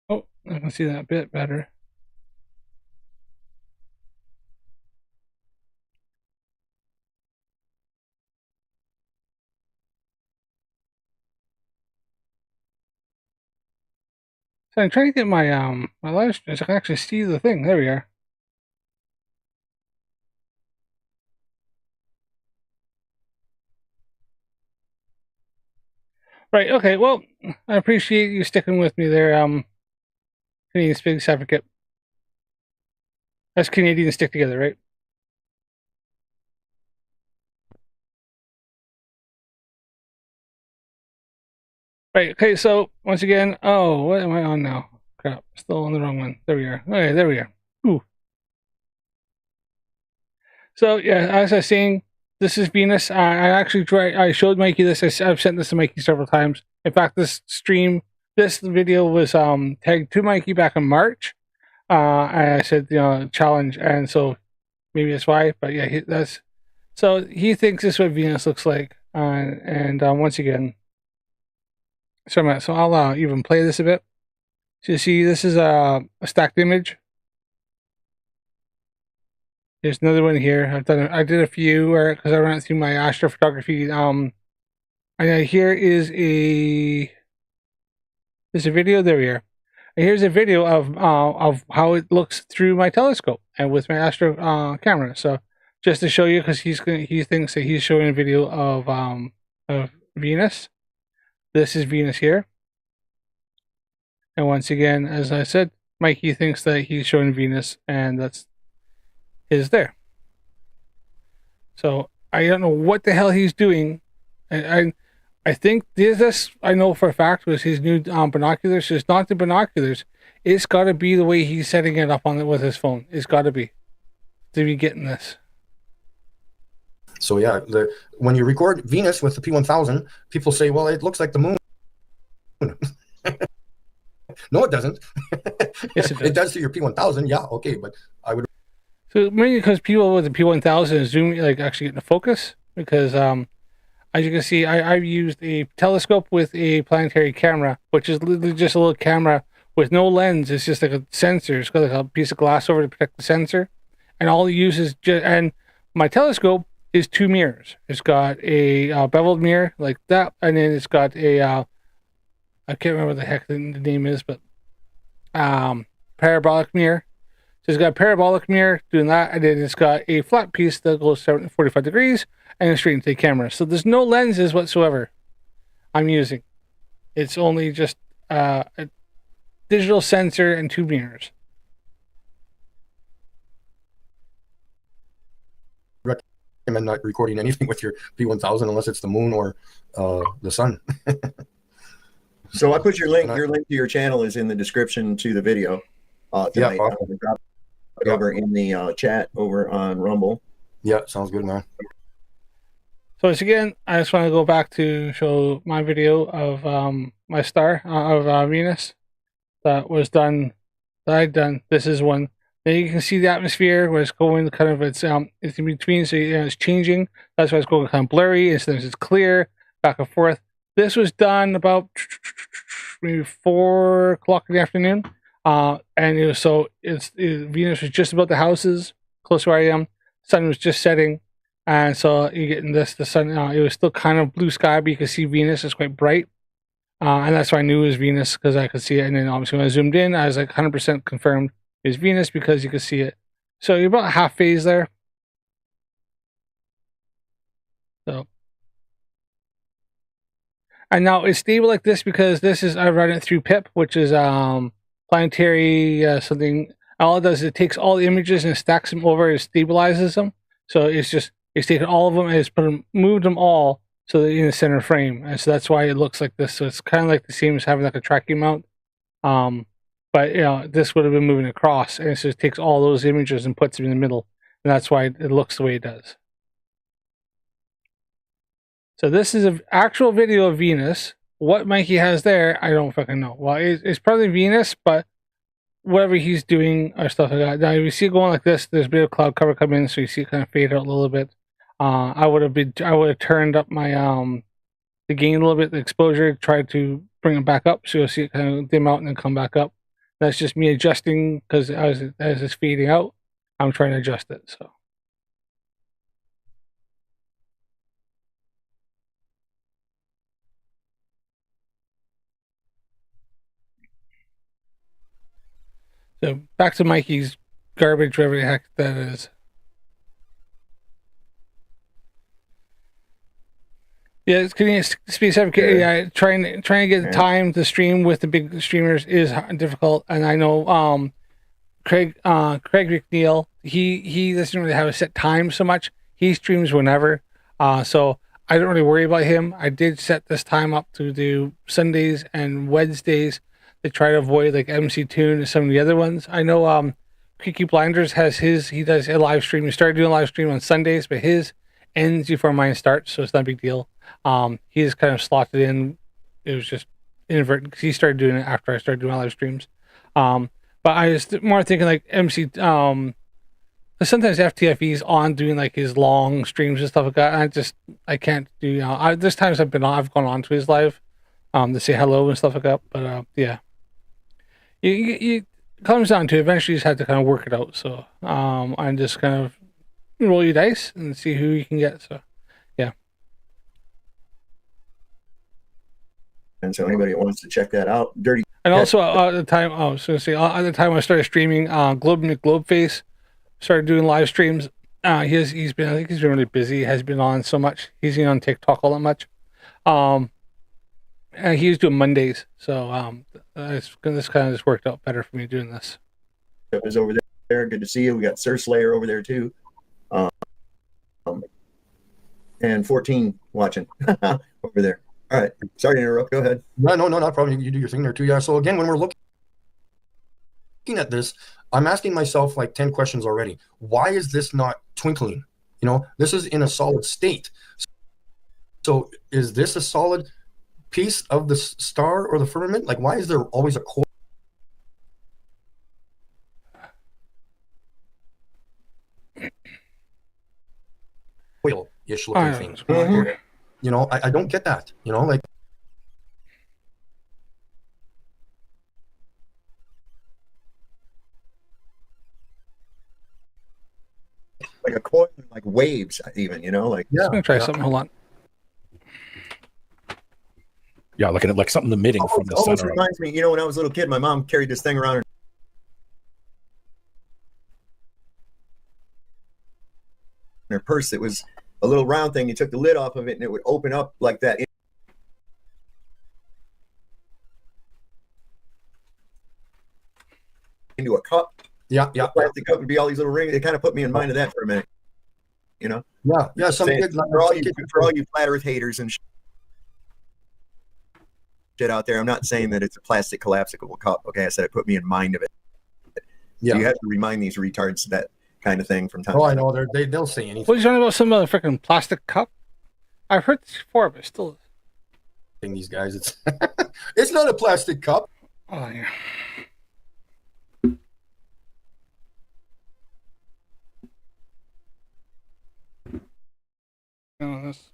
Oh, I can see that a bit better. So I'm trying to get my my live stream so I can actually see the thing. There we are. Right, okay, well, I appreciate you sticking with me there, Canadian Spigs Advocate. Us Canadians stick together, right? Right, okay, so once again, oh, what am I on now? Crap, still on the wrong one. There we are. Okay, there we are. Ooh. So yeah, as I was saying, this is Venus. I actually I showed Mikey this. I've sent this to Mikey several times. In fact, this video was tagged to Mikey back in March. And I said, you know, challenge, and so maybe that's why. But yeah, so he thinks this is what Venus looks like. And once again, so I'll even play this a bit. So you see, this is a stacked image. There's another one here. I did a few because I ran through my astrophotography. And here is there's a video. There we are. And here's a video of how it looks through my telescope and with my astro camera. So just to show you, because he thinks that he's showing a video of Venus. This is Venus here. And once again, as I said, Mikey thinks that he's showing Venus, and that's is there. So I don't know what the hell he's doing. I think this I know for a fact was his new binoculars. It's not the binoculars. It's got to be the way he's setting it up on it with his phone. It's got to be to be getting this. So yeah, when you record Venus with the P1000, people say, "Well, it looks like the moon." No, it doesn't. Yes, it does. It does to your P1000. Yeah, okay, but I would. So maybe because people with the P1000 zoom like actually getting the focus, because as you can see, I've used a telescope with a planetary camera, which is literally just a little camera with no lens. It's just like a sensor. It's got like a piece of glass over to protect the sensor, and all it uses and my telescope is 2 mirrors. It's got a beveled mirror like that, and then it's got a I can't remember what the heck the name is, but parabolic mirror. So it's got a parabolic mirror doing that, and then it's got a flat piece that goes 45 degrees and straight into the camera. So there's no lenses whatsoever I'm using. It's only just a digital sensor and 2 mirrors. Recommend not recording anything with your P1000 unless it's the moon or the sun. So I put your link to your channel is in the description to the video. Tonight. Yeah, I'm gonna drop it over in the chat over on Rumble. Yeah, sounds good, man. So once again, I just want to go back to show my video of my star of Venus that was done. That I'd done. This is one Then you can see the atmosphere where it's going kind of it's in between, so it's changing. That's why it's going kind of blurry, and sometimes it's clear, back and forth. This was done about maybe 4 o'clock in the afternoon, and it was Venus was just above the houses, close to where I am. Sun was just setting, and so you're getting the sun. It was still kind of blue sky, but you can see Venus is quite bright. And that's why I knew it was Venus, because I could see it. And then obviously when I zoomed in, I was like 100% confirmed it was Venus because you could see it. So you're about half phase there. So, and now it's stable like this because I run it through PIP, which is planetary something. All it does is it takes all the images and stacks them over and stabilizes them. So it's taken all of them and it's moved them all so they're in the center frame, and so that's why it looks like this. So it's kind of like the same as having like a tracking mount, but this would have been moving across, and it just takes all those images and puts them in the middle, and that's why it looks the way it does. So this is an actual video of Venus. What Mikey has there, I don't fucking know. Well, it's probably Venus, but whatever he's doing or stuff like that. Now you see it going like this. There's a bit of cloud cover come in, so you see it kind of fade out a little bit. I would have turned up my the gain a little bit, the exposure, tried to bring it back up, so you'll see it kind of dim out and then come back up. That's just me adjusting because as it's fading out, I'm trying to adjust it. So back to Mikey's garbage, whatever the heck that is. Yeah, it's getting space advocate. Yeah, trying to get the time to stream with the big streamers is difficult, and I know Craig McNeil. He doesn't really have a set time so much. He streams whenever, so I don't really worry about him. I did set this time up to do Sundays and Wednesdays to try to avoid like MC Tune and some of the other ones. I know Kiki Blinders has his. He does a live stream. He started doing a live stream on Sundays, but his ends before mine starts, so it's not a big deal. He just kind of slotted in. It was just inadvertent because he started doing it after I started doing my live streams. But I was more thinking like MC. Sometimes FTFE's on doing like his long streams and stuff like that. I can't do. There's times I've gone on to his live, to say hello and stuff like that. But yeah, it comes down to eventually you just have to kind of work it out. So and just kind of roll your dice and see who you can get. So yeah. And so anybody that wants to check that out, Dirty. And also at the time, at the time I started streaming, Globeface started doing live streams. He's been really busy. He has been on so much. He's been on TikTok all that much. And he was doing Mondays, so this kind of just worked out better for me doing this. Is over there. Good to see you. We got Sir Slayer over there too. And 14 watching over there. All right. Sorry to interrupt. Go ahead. No, not a problem. You do your thing there too. Yeah. So again, when we're looking at this, I'm asking myself like 10 questions already. Why is this not twinkling? This is in a solid state. So is this a solid piece of the star or the firmament? Like, why is there always a coil-ish looking thing? Mm-hmm. I don't get that. Like, like a coil, like waves, even. Like I'm gonna try something. Hold on. Yeah, looking at like something emitting from the almost center. Reminds me, when I was a little kid, my mom carried this thing around in her purse. It was a little round thing. You took the lid off of it, and it would open up like that into a cup. Yeah. Plastic cup would be all these little rings. It kind of put me in mind of that for a minute. Yeah. Some Saying, kids, for all you flat Earth haters and shit out there, I'm not saying that it's a plastic collapsible cup. Okay, I said it put me in mind of it. Yeah. So you have to remind these retards that kind of thing from time. Oh, to I time. know they'll say anything. What are you talking about? Some other freaking plastic cup? I've heard this before, but still. These guys, it's not a plastic cup. Oh yeah. second on this.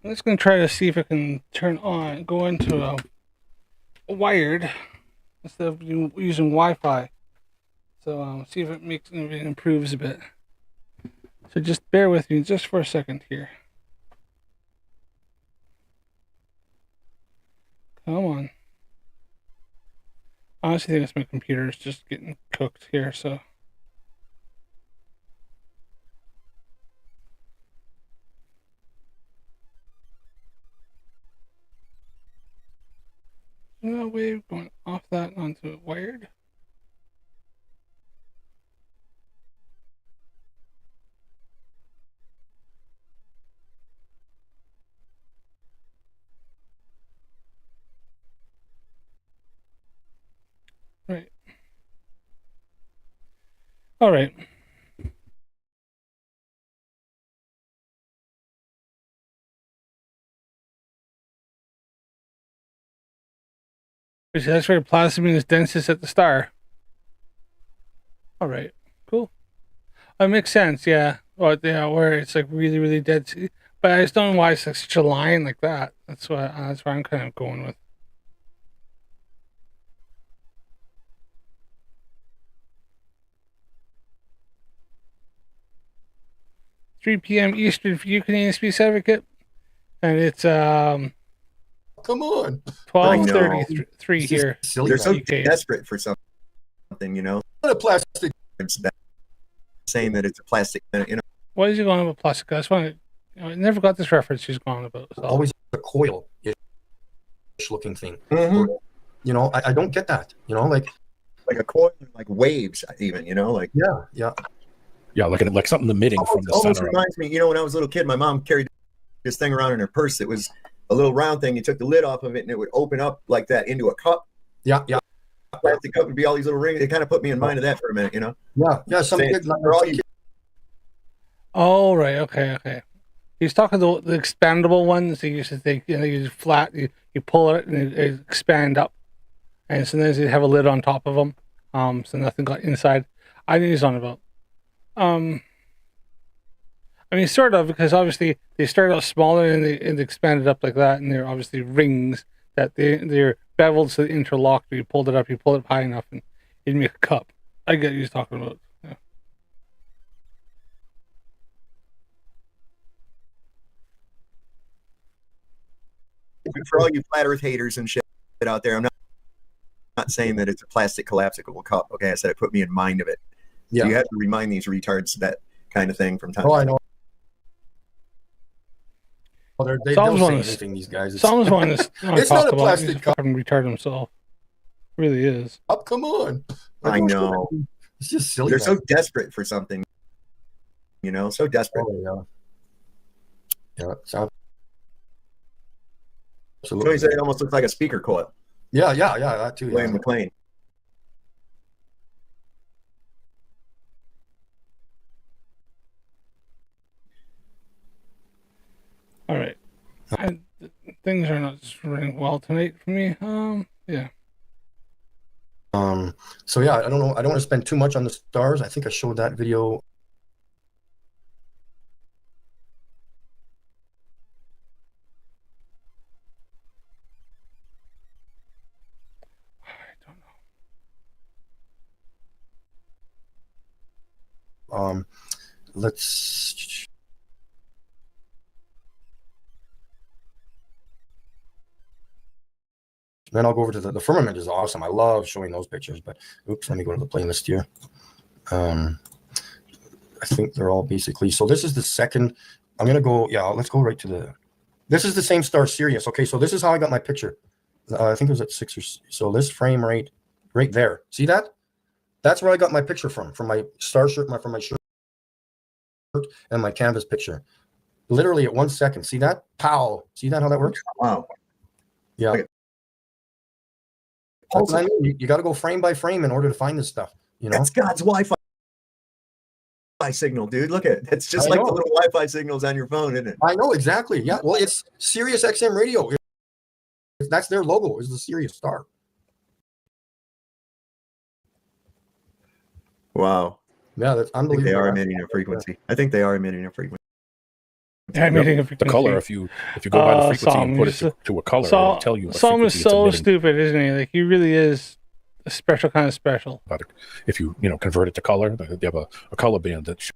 I'm just going to try to see if I can go into a wired instead of using Wi-Fi. So see if it improves a bit. So just bear with me just for a second here. Come on. I honestly think it's my computer is just getting cooked here, so. No way of going off that onto a wired. Right. All right. That's where plasma is densest at the star. All right. Cool. That makes sense. Yeah. Well, yeah, where it's like really, really dead. But I just don't know why it's like such a line like that. That's why I'm kind of going with. 3 p.m. Eastern for you, Canadian Space Advocate, and it's Come on, 12:33 here. They're so desperate for something, you know. What a plastic. Saying that it's a plastic, you know. What is he going about plastic? I never got this reference he's going about. So. Always a coil-ish looking thing. Mm-hmm. You know, I don't get that. You know, like a coil, like waves, even. You know, like yeah. Yeah, like something emitting from the almost center. Reminds me, you know, when I was a little kid, my mom carried this thing around in her purse. It was a little round thing. You took the lid off of it, and it would open up like that into a cup. Yeah. Plastic cup would be all these little rings. It kind of put me in mind of that for a minute, you know. Yeah. Some kids. Oh right, okay. He's talking the expandable ones. He used to think, you know, you flat, you pull it and it expand up, and sometimes you have a lid on top of them, so nothing got inside. I think he's on about. I mean, sort of, because obviously they start out smaller and they expanded up like that, and they're obviously rings that they're beveled so they interlock. You pulled it up, you pull it high enough, and you make a cup. I get what he's talking about. Yeah. For all you flat Earth haters and shit out there, I'm not saying that it's a plastic collapsible cup. Okay, I said it put me in mind of it. Yeah. So you have to remind these retards that kind of thing from time to time. I know. Well, they don't say anything, these guys. Someone's one is it's not a plastic cup. Fucking retard himself. It really is. Come on. I know. It's just silly. They're so desperate for something. You know, so desperate. Oh, yeah. So he said it almost looks like a speaker coil. Yeah, that too. William McLean. All right. Things are not running well tonight for me. Yeah. So yeah, I don't know. I don't want to spend too much on the stars. I think I showed that video. I don't know. Let's. Then I'll go over to the firmament is awesome. I love showing those pictures, but oops, let me go to the playlist here. I think they're all basically, so this is the second, I'm going to go, let's go right to this is the same star Sirius. Okay, so this is how I got my picture. I think it was at 6 or so this frame right there. See that? That's where I got my picture from my star shirt, from my shirt and my canvas picture. Literally at 1 second. See that? Pow. See that, how that works? Wow. Yeah. Okay. I mean, you got to go frame by frame in order to find this stuff. You know, that's God's Wi-Fi. Wi-Fi signal, dude. Look at it. It's just I like know. the little Wi-Fi signals on your phone, isn't it? I know exactly. Yeah. Well, it's Sirius XM radio. That's their logo. Is the Sirius star. Wow. Yeah, that's I think unbelievable. they are emitting a frequency. I think they are emitting a frequency. Yeah, emitting a The frequency. color, if you go by the frequency and put it to a color, it'll tell you what Sam is frequency it's so emitting. stupid, isn't he? Like, he really is a special kind of special. But if you convert it to color, they have a color band that shows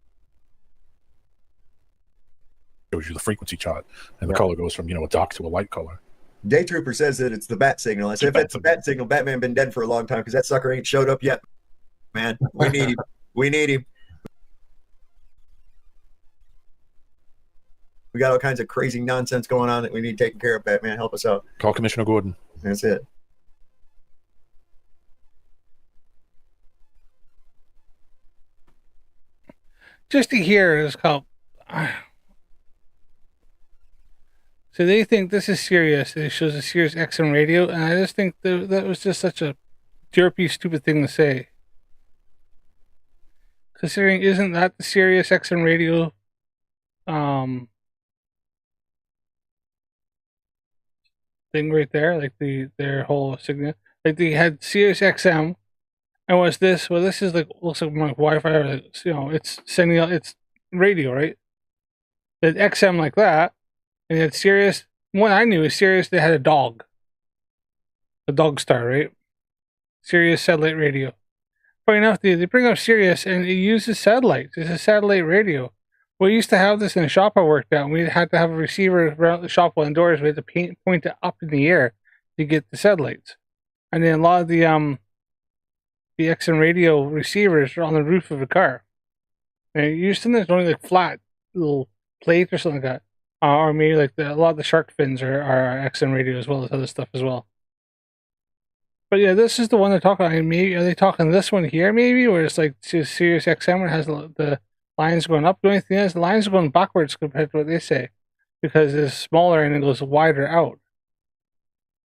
you the frequency chart, and the color goes from a dark to a light color. Day Trooper says that it's the bat signal. I said, if it's a bat signal, Batman been dead for a long time because that sucker ain't showed up yet. Man, we need him. We need him. We got all kinds of crazy nonsense going on that we need taken care of. Batman, help us out. Call Commissioner Gordon. That's it. Just to hear is how. So they think this is serious. It shows a Sirius XM radio, and I just think that was just such a derpy, stupid thing to say. Considering, isn't that the Sirius XM radio? Thing right there, like their whole signal. Like they had Sirius XM, and what's this? Well, this is like looks like my Wi-Fi. Or it's sending out it's radio, right? The XM like that, and they had Sirius. One I knew is Sirius. They had a dog star, right? Sirius satellite radio. Funny enough, they bring up Sirius, and it uses satellites. It's a satellite radio. We used to have this in the shop I worked at. And we had to have a receiver around the shop while indoors. We had to point it up in the air to get the satellites. And then a lot of the XM radio receivers are on the roof of a car. And usually there's only like flat little plate or something like that. Or maybe like a lot of the shark fins are XM radio as well as other stuff as well. But yeah, this is the one they're talking about. Maybe are they talking this one here? Maybe where it's like Sirius XM, it has the lines going up. The only thing is the lines are going backwards compared to what they say, because it's smaller and it goes wider out.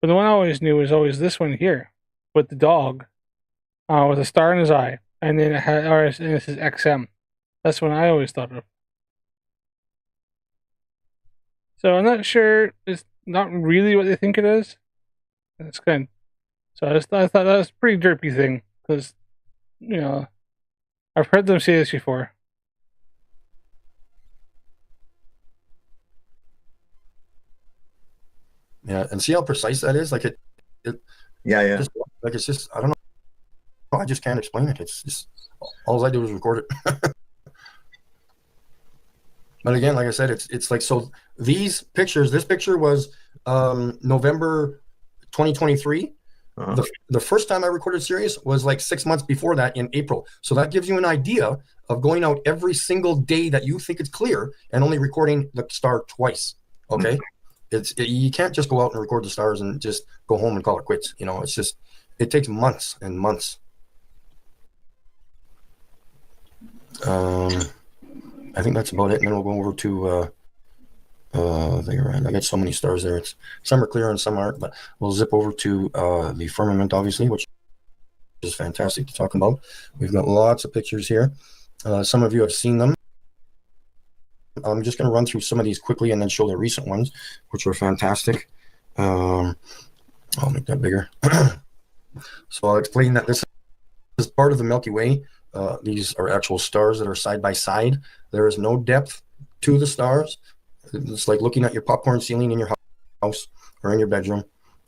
But the one I always knew was always this one here with the dog, with a star in his eye, and then it had and this is XM. That's one I always thought of. So I'm not sure. It's not really what they think it is. That's good. So I thought that was a pretty derpy thing because, I've heard them say this before. Yeah, and see how precise that is. Like it. Yeah. Just, like it's just I don't know. I just can't explain it. It's just all I do is record it. But again, like I said, it's like so. These pictures. This picture was November 2023. Uh-huh. The first time I recorded Sirius was like 6 months before that in April. So that gives you an idea of going out every single day that you think it's clear and only recording the star twice. Okay. Mm-hmm. You can't just go out and record the stars and just go home and call it quits. It's just, it takes months and months. I think that's about it. And then we'll go over to, I got so many stars there. Some are clear and some aren't, but we'll zip over to the firmament, obviously, which is fantastic to talk about. We've got lots of pictures here. Some of you have seen them. I'm just going to run through some of these quickly and then show the recent ones, which are fantastic. I'll make that bigger. So I'll explain that this is part of the Milky Way. These are actual stars that are side by side. There is no depth to the stars. It's like looking at your popcorn ceiling in your house or in your bedroom.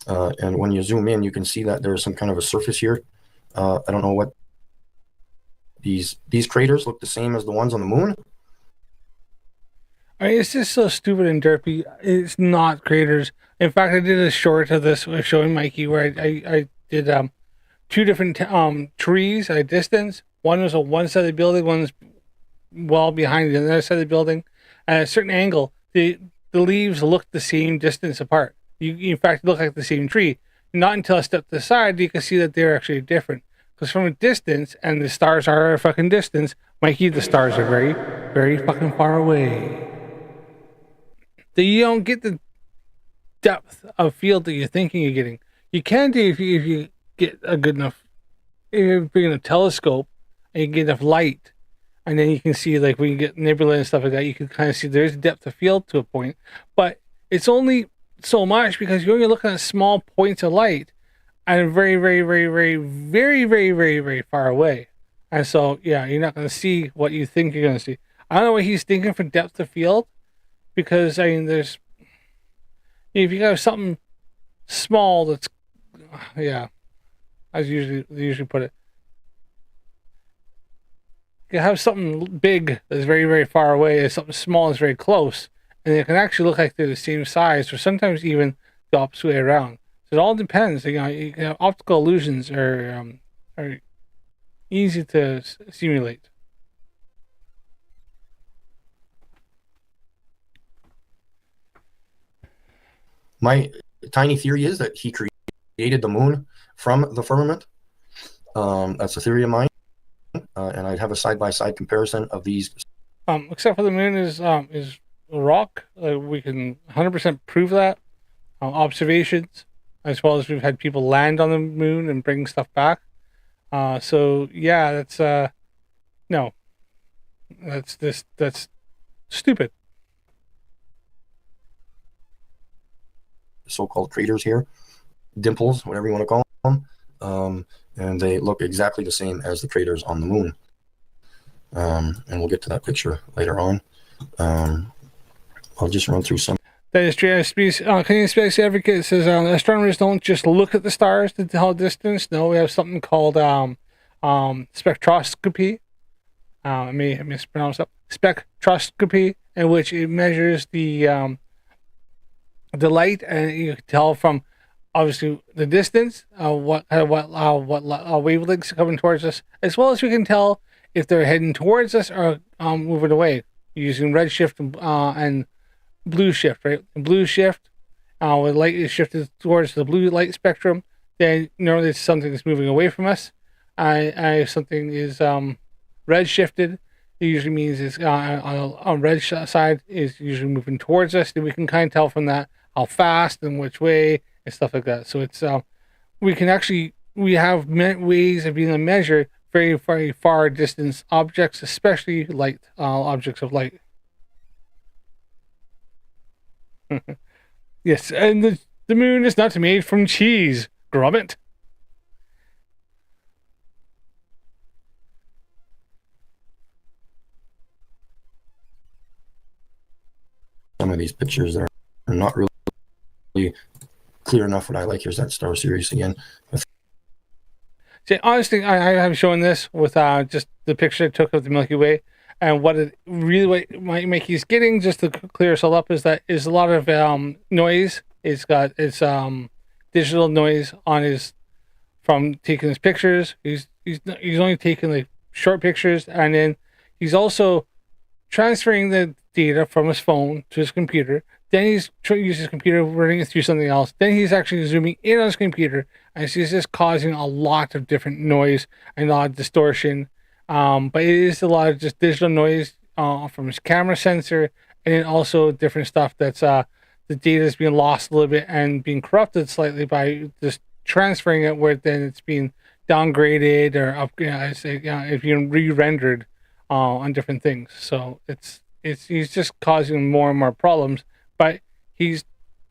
And when you zoom in, you can see that there's some kind of a surface here. I don't know what these craters look the same as the ones on the moon. I mean, it's just so stupid and derpy. It's not craters. In fact, I did a short of this showing Mikey where I did two different trees at a distance. One was on one side of the building, one's well behind the other side of the building. At a certain angle, the leaves looked the same distance apart. You in fact look like the same tree. Not until I stepped to the side, you can see that they're actually different. Because from a distance, and the stars are a fucking distance, Mikey, the stars are very, very fucking far away. So you don't get the depth of field that you're thinking you're getting. You can do if you get a good enough, if you're big enough telescope and you get enough light, And then you can see, like, when you get nebula and stuff like that, you can kind of see there's depth of field to a point, but it's only so much because you're only looking at small points of light and very, very, very, very, very, very, very, very far away. And so, yeah, you're not going to see what you think you're going to see. I don't know what he's thinking for depth of field, because, I mean, there's, if you have something small that's, yeah, as they usually put it. You have something big that's very, very far away, and something small that's very close, and it can actually look like they're the same size, or sometimes even the opposite way around. So it all depends. You know, optical illusions are easy to simulate. My tiny theory is that he created the moon from the firmament. That's a theory of mine, and I'd have a side-by-side comparison of these. Except for the moon is a rock. We can 100% prove that. Observations, as well as we've had people land on the moon and bring stuff back. So yeah, that's no, that's stupid. So-called craters here, dimples, whatever you want to call them, and they look exactly the same as the craters on the moon. And we'll get to that picture later on. I'll just run through some. That is true. Canadian Space Advocate says astronomers don't just look at the stars to tell distance. No, we have something called spectroscopy. I may mispronounce that. Spectroscopy, in which it measures the light, and you can tell from obviously the distance, what wavelengths are coming towards us, as well as we can tell if they're heading towards us or moving away using redshift and blue shift. Right, blue shift, when light is shifted towards the blue light spectrum, then normally it's something that's moving away from us. If something is red shifted, it usually means it's on red side is usually moving towards us. Then we can kind of tell from that how fast and which way and stuff like that. So it's we have ways of being able to measure very, very far distance objects, especially light objects of light. Yes, and the moon is not made from cheese, Gromit. Some of these pictures are not really clear enough. What I like, here's that star series again. See, honestly, I have shown this with just the picture I took of the Milky Way, and what Mikey's getting, just to clear us all up, is that is a lot of noise. It's got digital noise on his from taking his pictures. He's only taking like short pictures, and then he's also transferring the data from his phone to his computer. Then he's trying to use his computer, running it through something else. Then he's actually zooming in on his computer, and he's just causing a lot of different noise and a lot of distortion. But it is a lot of just digital noise from his camera sensor, and then also different stuff that's the data is being lost a little bit and being corrupted slightly by just transferring it, where then it's being downgraded or it's being re-rendered on different things. So he's just causing more and more problems, but he's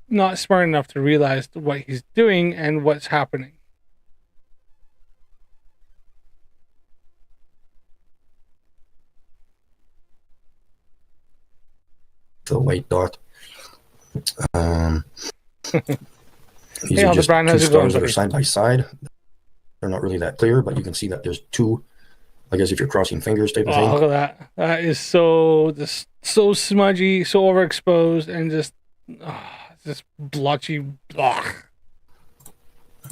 not smart enough to realize what he's doing and what's happening. The white dot. These Hey, are just Brown, two how's it stars going, that are side by side. They're not really that clear, but you can see that there's two. I guess if you're crossing fingers type of thing. Look at that. That is so smudgy, so overexposed, and just blotchy. Ugh.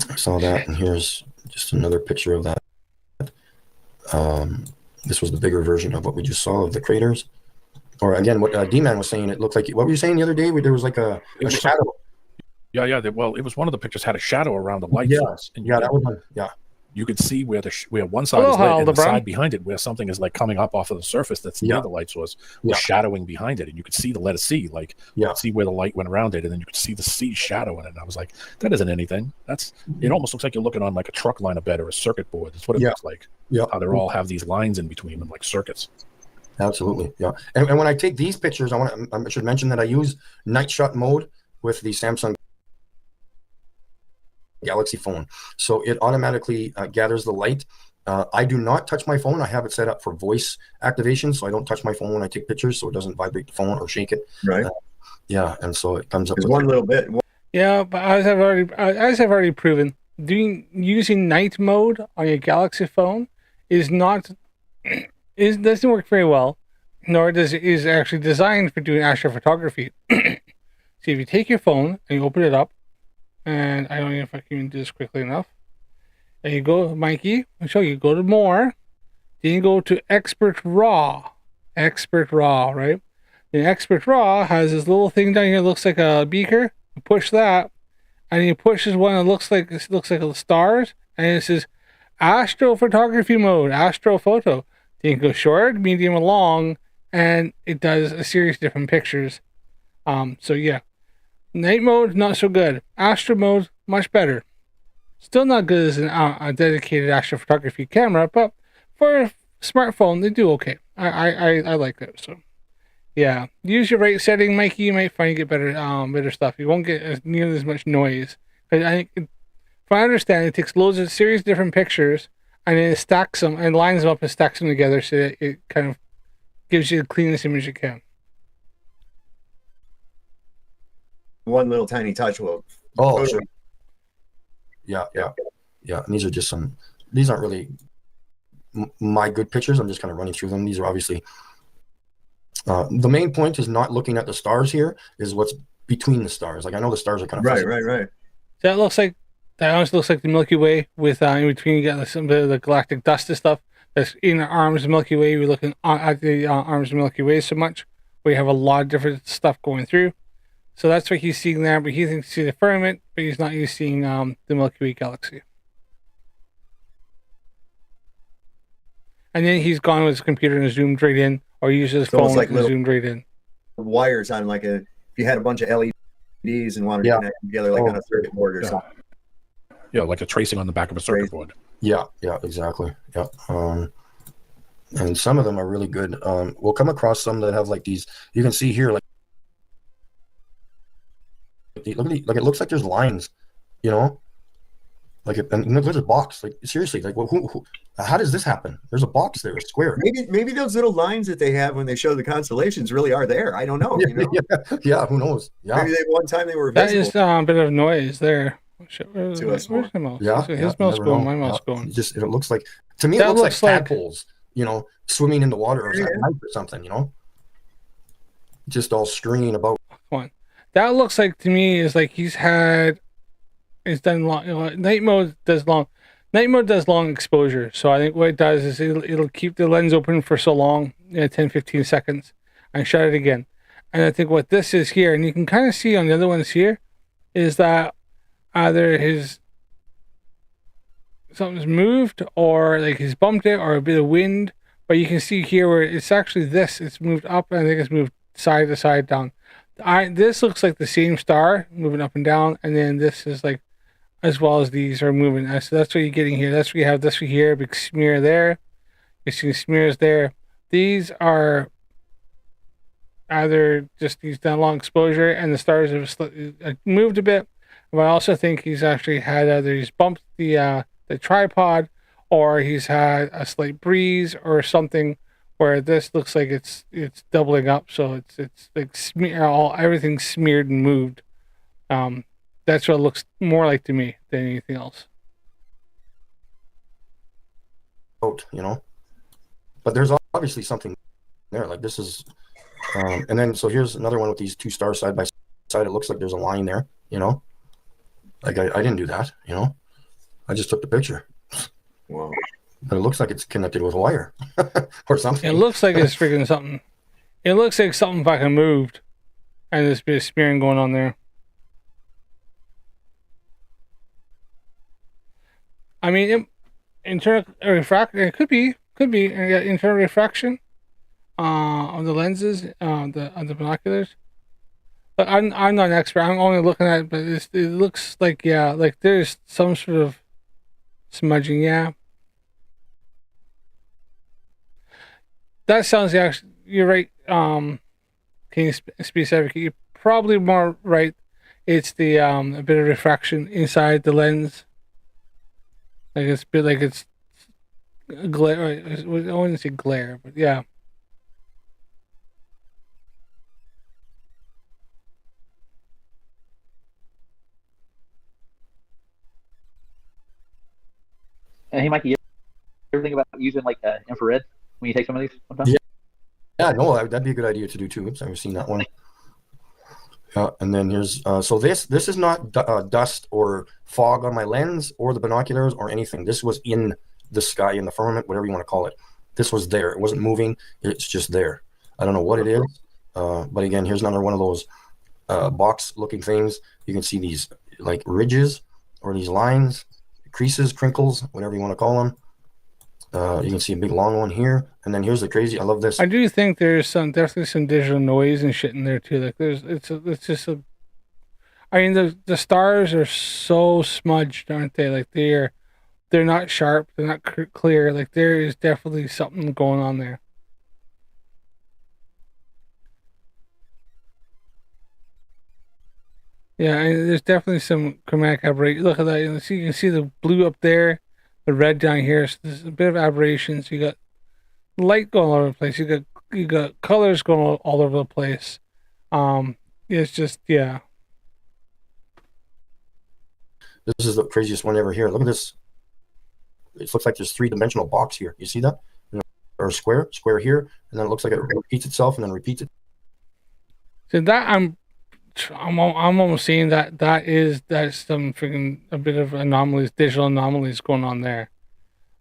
I saw that, and here's just another picture of that. This was the bigger version of what we just saw of the craters. Or again, what D-Man was saying, it looked like, what were you saying the other day? Where there was like a shadow. Yeah. Well, it was one of the pictures had a shadow around the light source. And that was you could see where one side is lit and the side behind it, where something is like coming up off of the surface that's near the light source, was shadowing behind it, and you could see the letter C, like you could see where the light went around it, and then you could see the C shadow in it. And I was like, that isn't anything. It almost looks like you're looking on like a truck line of bed or a circuit board. That's what it looks like. Yeah, how they all have these lines in between them, like circuits. Absolutely, yeah. And when I take these pictures, I should mention that I use night shot mode with the Samsung Galaxy phone, so it automatically gathers the light. I do not touch my phone. I have it set up for voice activation, so I don't touch my phone when I take pictures, so it doesn't vibrate the phone or shake it. Right. Yeah, and so it comes up with one little bit. Yeah, but as I've already proven, using night mode on your Galaxy phone doesn't work very well, nor is actually designed for doing astrophotography. So if you take your phone and you open it up, and I don't know if I can do this quickly enough, and you go, Mikey, I'll show you. Go to more, then you go to Expert Raw, right? And Expert Raw has this little thing down here that looks like a beaker. You push that, and you push this one that looks like the stars, and it says astrophotography mode, astrophoto. Then you go short, medium, and long, and it does a series of different pictures. So yeah, night mode not so good. Astro mode much better. Still not good as a dedicated astrophotography camera, but for a smartphone they do okay. I like it. So yeah, use your right setting, Mikey. You might find you get better stuff. You won't get nearly as much noise. I think, if I understand, it takes loads of series of different pictures and then it stacks them and lines them up and stacks them together so that it kind of gives you the cleanest image it can. One little tiny touch will. Oh, sure. Yeah. And these are just these aren't really my good pictures. I'm just kind of running through them. These are obviously, the main point is not looking at the stars here, is what's between the stars. Like, I know the stars are kind of right. That honestly looks like the Milky Way with in between you got some bit of the galactic dust and stuff that's in the arms of the Milky Way. We're looking at the arms of the Milky Way so much, where you have a lot of different stuff going through. So that's what he's seeing there, but he thinks he's seeing the firmament, but he's not seeing the Milky Way galaxy. And then he's gone with his computer and zoomed right in, or uses his phone and zoomed right in. Wires on if you had a bunch of LEDs and wanted to connect them together on a circuit board or something. Yeah, like a tracing on the back of a circuit board. Yeah, exactly. Yeah. And some of them are really good. We'll come across some that have like these, you can see here, like it looks like there's lines, like and there's a box. Like, seriously, like how does this happen? There's a box there, a square. Maybe those little lines that they have when they show the constellations really are there. I don't know. Yeah, who knows? Yeah, maybe one time they were visible. visible. That is a bit of noise there. Where's my mouse? Yeah, his mouse going, my mouse going. It looks like, to me, it looks like tadpoles, swimming in the water at night or something, just all stringing about. Come on. That looks like, to me, is like he's done long. Night mode does long exposure. So I think what it does is it'll keep the lens open for so long, 10-15 seconds, and shut it again. And I think what this is here, and you can kind of see on the other ones here, is that either something's moved, or like he's bumped it, or a bit of wind. But you can see here where it's actually it's moved up, and I think it's moved side to side down. This looks like the same star moving up and down, and then this is like, as well as these are moving. So that's what you're getting here. That's what you have. This right here, big smear there. You see smears there. These are either just these done long exposure, and the stars have moved a bit. But I also think he's actually had either he's bumped the tripod, or he's had a slight breeze or something, where this looks like it's doubling up, so it's like everything's smeared and moved. That's what it looks more like to me than anything else. But there's obviously something there. Like, this is, and then so here's another one with these two stars side by side. It looks like there's a line there. Like I didn't do that. I just took the picture. Wow. But it looks like it's connected with a wire or something. It looks like it's freaking something. It looks like something fucking moved, and there's a bit of smearing going on there. I mean, internal refraction. It could be internal refraction on the lenses, on the binoculars. But I'm not an expert. I'm only looking at it, but it looks like like there's some sort of smudging. Yeah. that sounds actually. You're right. Can you specific? You're probably more right. It's the a bit of refraction inside the lens. Like it's a bit like it's glare. I wouldn't say glare, but yeah. And hey, Mikey, you ever think about using like infrared when you take some of these? Sometimes? Yeah, no, that'd be a good idea to do too. Oops, I've seen that one. And then here's so this is not dust or fog on my lens or the binoculars or anything. This was in the sky, in the firmament, whatever you want to call it. This was there. It wasn't moving. It's just there. I don't know what it is. But again, here's another one of those box-looking things. You can see these like ridges or these lines, creases, crinkles, whatever you want to call them. You can see a big long one here, and then here's the crazy. I love this. I do think there's definitely some digital noise and shit in there too. Like it's just a. I mean, the stars are so smudged, aren't they? Like they're not sharp, they're not clear. Like there is definitely something going on there. Yeah, and there's definitely some chromatic aberration. Look at that. You can see the blue up there, the red down here. So there's a bit of aberrations. You got light going all over the place. You got colors going all over the place. It's just yeah. This is the craziest one ever here. Look at this. It looks like there's 3-dimensional box here. You see that? Or square here, and then it looks like it repeats itself and then repeats it. So that I'm almost saying that's some freaking a bit of anomalies, digital anomalies going on there.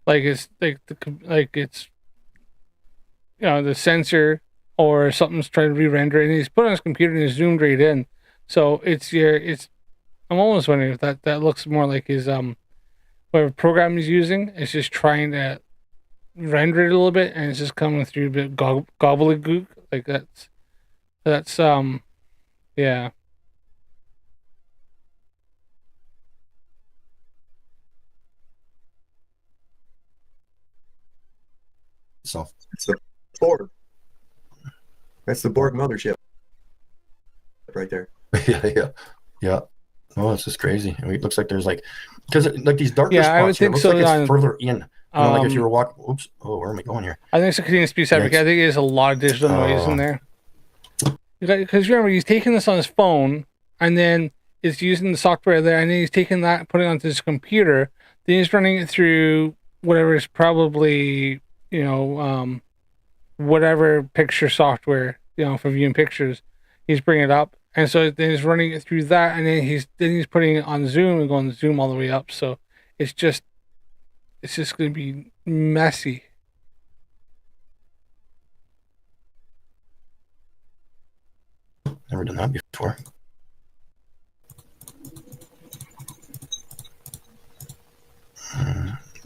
Like it's it's the sensor or something's trying to re-render it, and he's put it on his computer and he's zoomed right in. So I'm almost wondering if that looks more like his whatever program he's using is just trying to render it a little bit, and it's just coming through a bit gobbledygook. Like that's yeah. So it's the Borg. That's the Borg mothership right there. yeah. Oh, it's just crazy. I mean, it looks like there's because like these darker spots. I would think so. Like it's further in. Like if you were walking. Oops. Oh, where am I going here? I think it's a continuous speed I think there's a lot of digital noise in there. Because remember, he's taking this on his phone, and then is using the software there, and then he's taking that, putting it onto his computer. Then he's running it through whatever is probably whatever picture software for viewing pictures. He's bringing it up, and so then he's running it through that, and then he's putting it on Zoom and going to Zoom all the way up. So it's just going to be messy. Never done that before.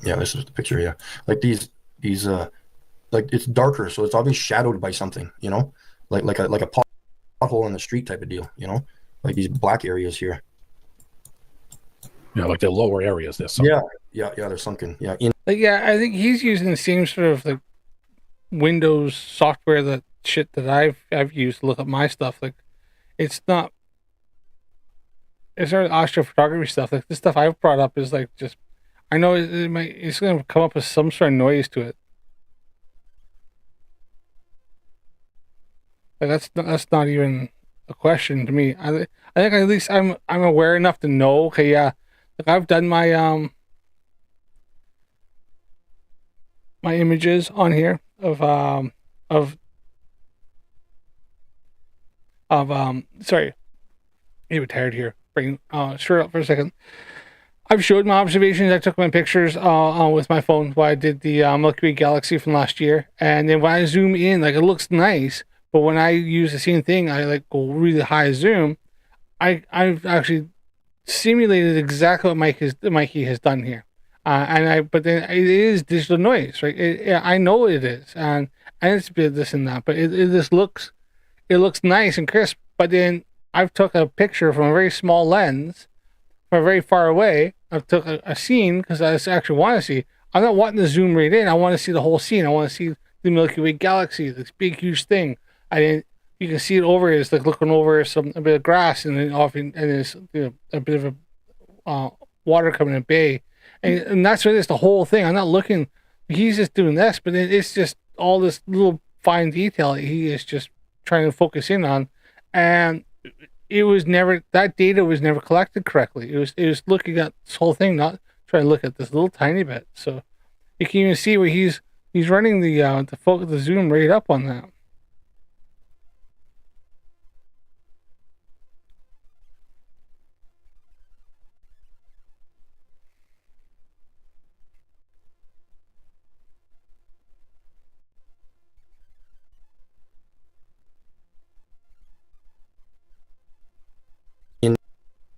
Yeah, this is the picture. Yeah, like these like it's darker, so it's obviously shadowed by something. Like a pothole in the street type of deal. Like these black areas here. Yeah, like the lower areas. There's yeah, they're sunken. Yeah, I think he's using the same sort of like Windows software that I've used to look at my stuff. Like it's not astrophotography stuff. Like this stuff I've brought up is like just I know it's going to come up with some sort of noise to it. Like that's not even a question to me. I think at least I'm aware enough to know. Okay, yeah, like I've done my my images on here of sorry, I'm tired here. Bring shirt up for a second. I've showed my observations. I took my pictures with my phone while I did the Milky Way galaxy from last year, and then when I zoom in, like it looks nice. But when I use the same thing, I like go really high zoom. I've actually simulated exactly what Mikey has done here, but then it is digital noise, right? I know it is, and it's a bit this and that, but it just looks nice and crisp. But then I've took a picture from a very small lens, from very far away. I've took a scene because I actually want to see. I'm not wanting to zoom right in. I want to see the whole scene. I want to see the Milky Way galaxy, this big huge thing. And then you can see it over. It's like looking over a bit of grass, and then often and there's a bit of a water coming in a bay, and that's what it is. The whole thing. I'm not looking. He's just doing this, but it's just all this little fine detail that he is just trying to focus in on, and it was never, that data was never collected correctly. It was looking at this whole thing, not trying to look at this little tiny bit. So you can even see where he's running the zoom right up on that.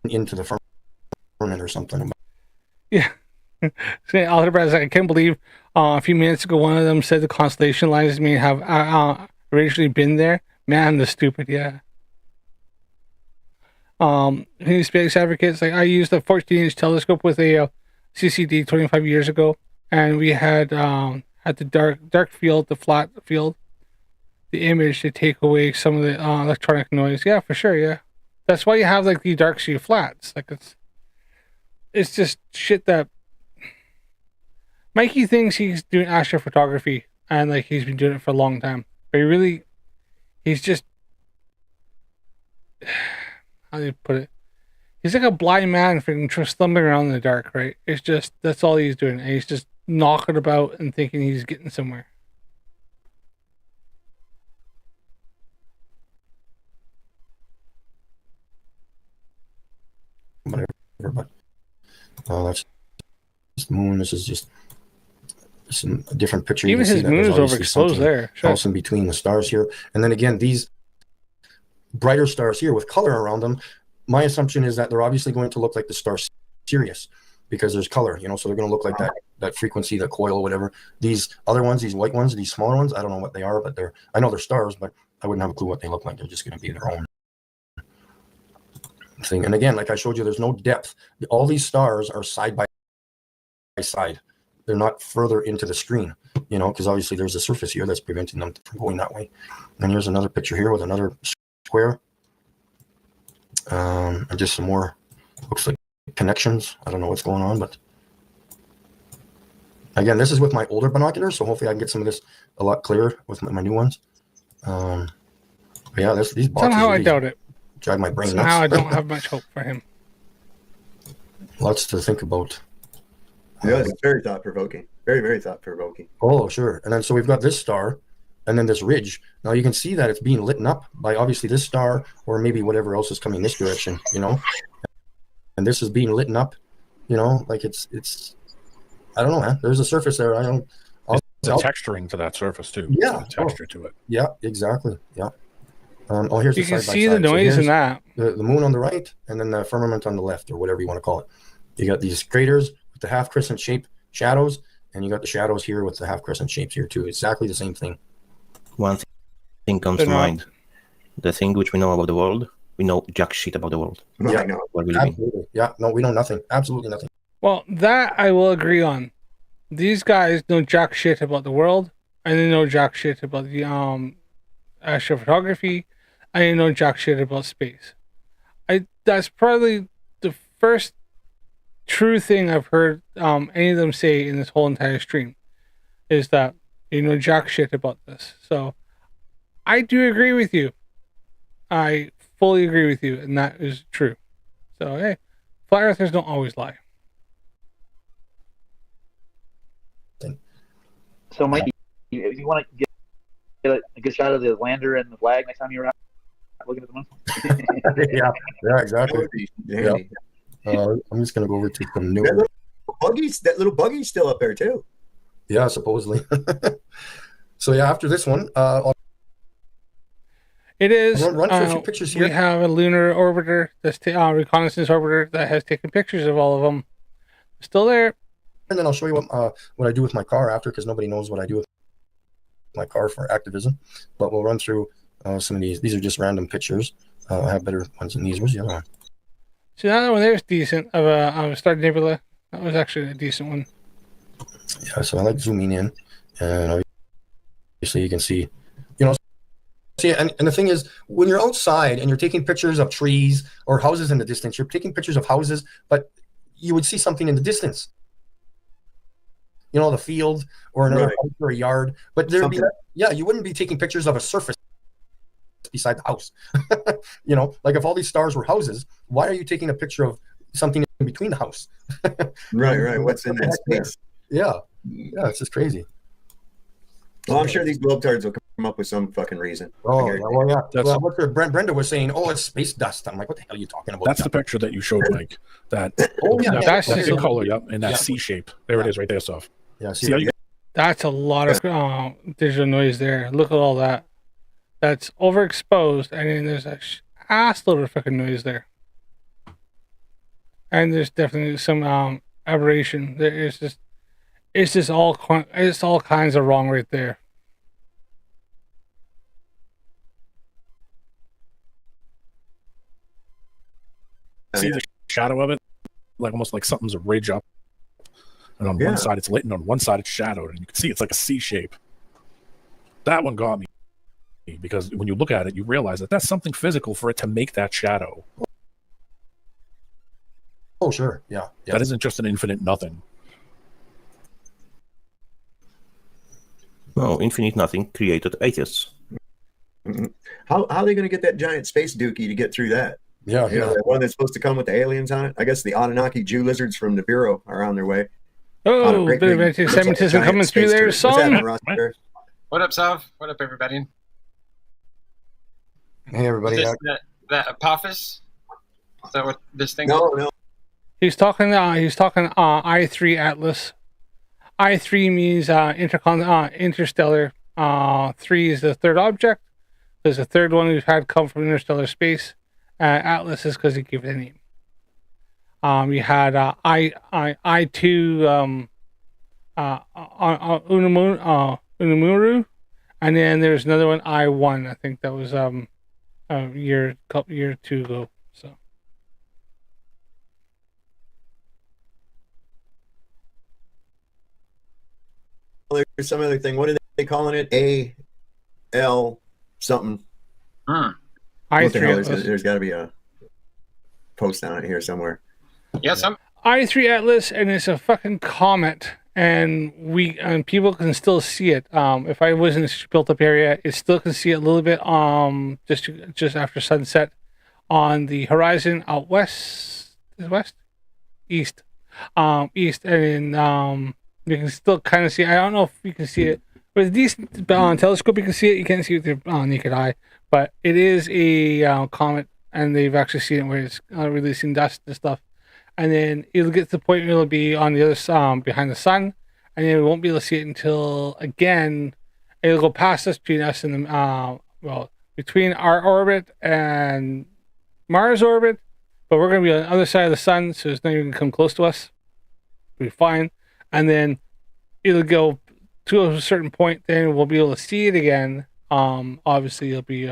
Into the firmament or something. Yeah. Algebra, I can't believe a few minutes ago one of them said the constellation lines may have originally been there. Man, the stupid, yeah. Any space advocates, like I used a 14-inch telescope with a CCD 25 years ago, and we had the dark field, the flat field, the image to take away some of the electronic noise. Yeah, for sure, yeah. That's why you have like the dark sea flats. Like it's just shit that Mikey thinks he's doing astrophotography, and like he's been doing it for a long time. But he's just, how do you put it? He's like a blind man freaking stumbling around in the dark, right? It's just, that's all he's doing. And he's just knocking about and thinking he's getting somewhere. Whatever, but that's the moon. This is just some different picture. Even his moon is overexposed there. Sure. Else in between the stars here, and then again these brighter stars here with color around them. My assumption is that they're obviously going to look like the star Sirius because there's color, you know. So they're going to look like that frequency, that coil, whatever. These other ones, these white ones, these smaller ones, I don't know what they are, but I know they're stars, but I wouldn't have a clue what they look like. They're just going to be their own thing. And again, like I showed you, there's no depth. All these stars are side by side. They're not further into the screen, you know, because obviously there's a surface here that's preventing them from going that way. And here's another picture here with another square, and just some more, looks like connections. I don't know what's going on, but again, this is with my older binoculars, so hopefully I can get some of this a lot clearer with my new ones. But yeah, these boxes somehow I doubt it. Drive my brain nuts. Somehow I don't have much hope for him. Lots to think about. Yeah, it's very thought-provoking. Very, very thought-provoking. Oh, sure. And then so we've got this star and then this ridge. Now you can see that it's being lit up by obviously this star or maybe whatever else is coming this direction, you know. And this is being lit up, you know, like it's I don't know, man. There's a surface there. There's a texturing to that surface too. Yeah. Texture to it. Yeah, exactly. Yeah. Here's you the can side see by the side. noise in that. The moon on the right, and then the firmament on the left, or whatever you want to call it. You got these craters with the half crescent shape shadows, and you got the shadows here with the half crescent shapes here too. Exactly the same thing. One thing comes to mind: the thing which we know about the world. We know jack shit about the world. Yeah, no, absolutely. Yeah, no, we know nothing. Absolutely nothing. Well, that I will agree on. These guys know jack shit about the world, and they know jack shit about the astrophotography. I didn't know jack shit about space. That's probably the first true thing I've heard any of them say in this whole entire stream, is that you know jack shit about this. So I do agree with you. I fully agree with you, and that is true. So hey, flat earthers don't always lie. So Mikey, if you want to get a good shot of the lander and the flag next time you're out looking at the moon. yeah, exactly. Yeah. I'm just gonna go over to some new. That little buggy's still up there too. Yeah, supposedly. So yeah, after this one, it is. Run through a few pictures here. We have a lunar orbiter, that's reconnaissance orbiter that has taken pictures of all of them. Still there. And then I'll show you what I do with my car after, because nobody knows what I do with my car for activism. But we'll run through some of these. These are just random pictures. I have better ones than these. Where's the other one? See, that one there's decent of a star nebula. That was actually a decent one. Yeah, so I like zooming in, and you can see, see, and the thing is, when you're outside and you're taking pictures of trees or houses in the distance, you're taking pictures of houses, but you would see something in the distance. The field or another house or a yard, but there'd be, you wouldn't be taking pictures of a surface beside the house. Like if all these stars were houses, why are you taking a picture of something in between the house? Right. What's in that space? Yeah, it's just crazy. Well, I'm sure these globetards will come up with some fucking reason. Oh, yeah. Well, what Brenda was saying, it's space dust. I'm like, what the hell are you talking about? That's the picture that you showed, Mike. That's the color, in that C shape. There it is, right there, Soph. Yeah, see how you... That's a lot of digital noise there. Look at all that. That's overexposed, and then there's a ass load of fucking noise there. And there's definitely some aberration. It's all kinds of wrong right there. See the shadow of it? Almost like something's a ridge up. And on one side it's lit, and on one side it's shadowed. And you can see it's like a C shape. That one got me. Because when you look at it, you realize that that's something physical for it to make that shadow. Oh, sure. Yeah. That isn't just an infinite nothing. No, infinite nothing created atheists. How are they going to get that giant space dookie to get through that? Yeah. The one that's supposed to come with the aliens on it. I guess the Anunnaki Jew lizards from the Bureau are on their way. Oh, bit of anti-Semitism coming through there, son. What up, Sav? What up, everybody? Hey, everybody. Is this that Apophis? Is that what this thing is? No. He's talking I3 Atlas. I3 means interstellar. 3 is the third object. There's a third one we've had come from interstellar space. Atlas is because he gave it a name. You had I2 Unamuru, and then there's another one I1. I think that was a year or two ago. So there's some other thing. What are they calling it? AL something. I3 there's got to be a post on it here somewhere. Yes, I3 Atlas, and it's a fucking comet, and people can still see it. If I was in a built up area, it still can see it a little bit. Just after sunset, on the horizon out west, east, and then you can still kind of see. I don't know if you can see it with a decent telescope. You can see it. You can't see it with your naked eye, but it is a comet, and they've actually seen it where it's releasing dust and stuff. And then it'll get to the point where it'll be on the other side, behind the sun, and then we won't be able to see it until, again, it'll go past us, between us and the, between our orbit and Mars orbit, but we're going to be on the other side of the sun, so it's not even going to come close to us. It'll be fine. And then it'll go to a certain point, then we'll be able to see it again. Obviously, it'll be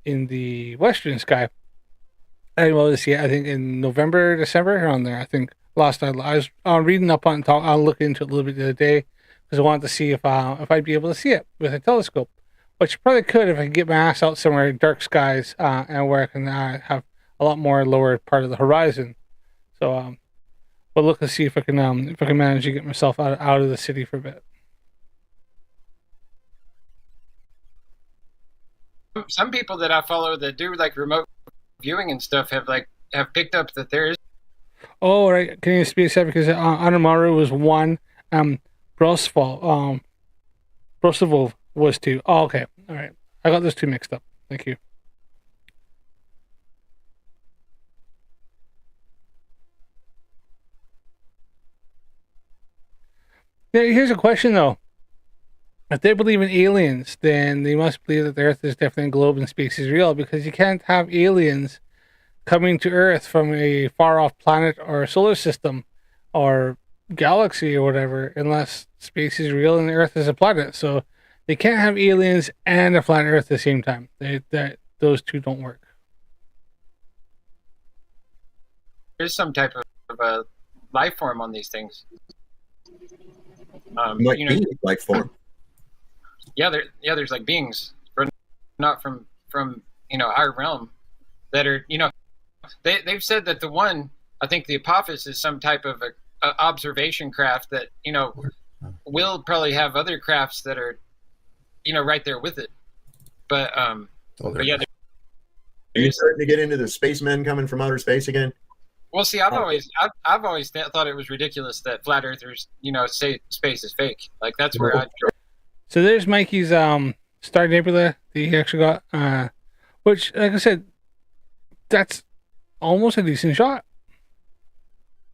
in the western sky. And we'll see it, I think, in November, December, around there. I think last night I was reading up on it. I'll look into it a little bit the other day because I wanted to see if I'd be able to see it with a telescope, which I probably could if I could get my ass out somewhere in dark skies and where I can have a lot more lower part of the horizon. So we'll look to see if I can manage to get myself out of the city for a bit. Some people that I follow that do like remote viewing and stuff have picked up that there is. Oh, right. Can you speak that because Anamaru was one, Brosval was two. Oh, okay. All right. I got those two mixed up. Thank you. Now, here's a question though. If they believe in aliens, then they must believe that the Earth is definitely a globe and space is real, because you can't have aliens coming to Earth from a far-off planet or solar system or galaxy or whatever unless space is real and the Earth is a planet. So they can't have aliens and a flat Earth at the same time. Those two don't work. There's some type of a life form on these things. Might be life form. there's like beings, but not from our realm that are they've said that the one, I think the Apophis is some type of a observation craft that will probably have other crafts that are right there with it, but yeah. Are you starting to get into the spacemen coming from outer space again? Well, see, I've always thought it was ridiculous that flat earthers, say space is fake. Like that's where I. So there's Mikey's Star Nebula that he actually got, which, like I said, that's almost a decent shot.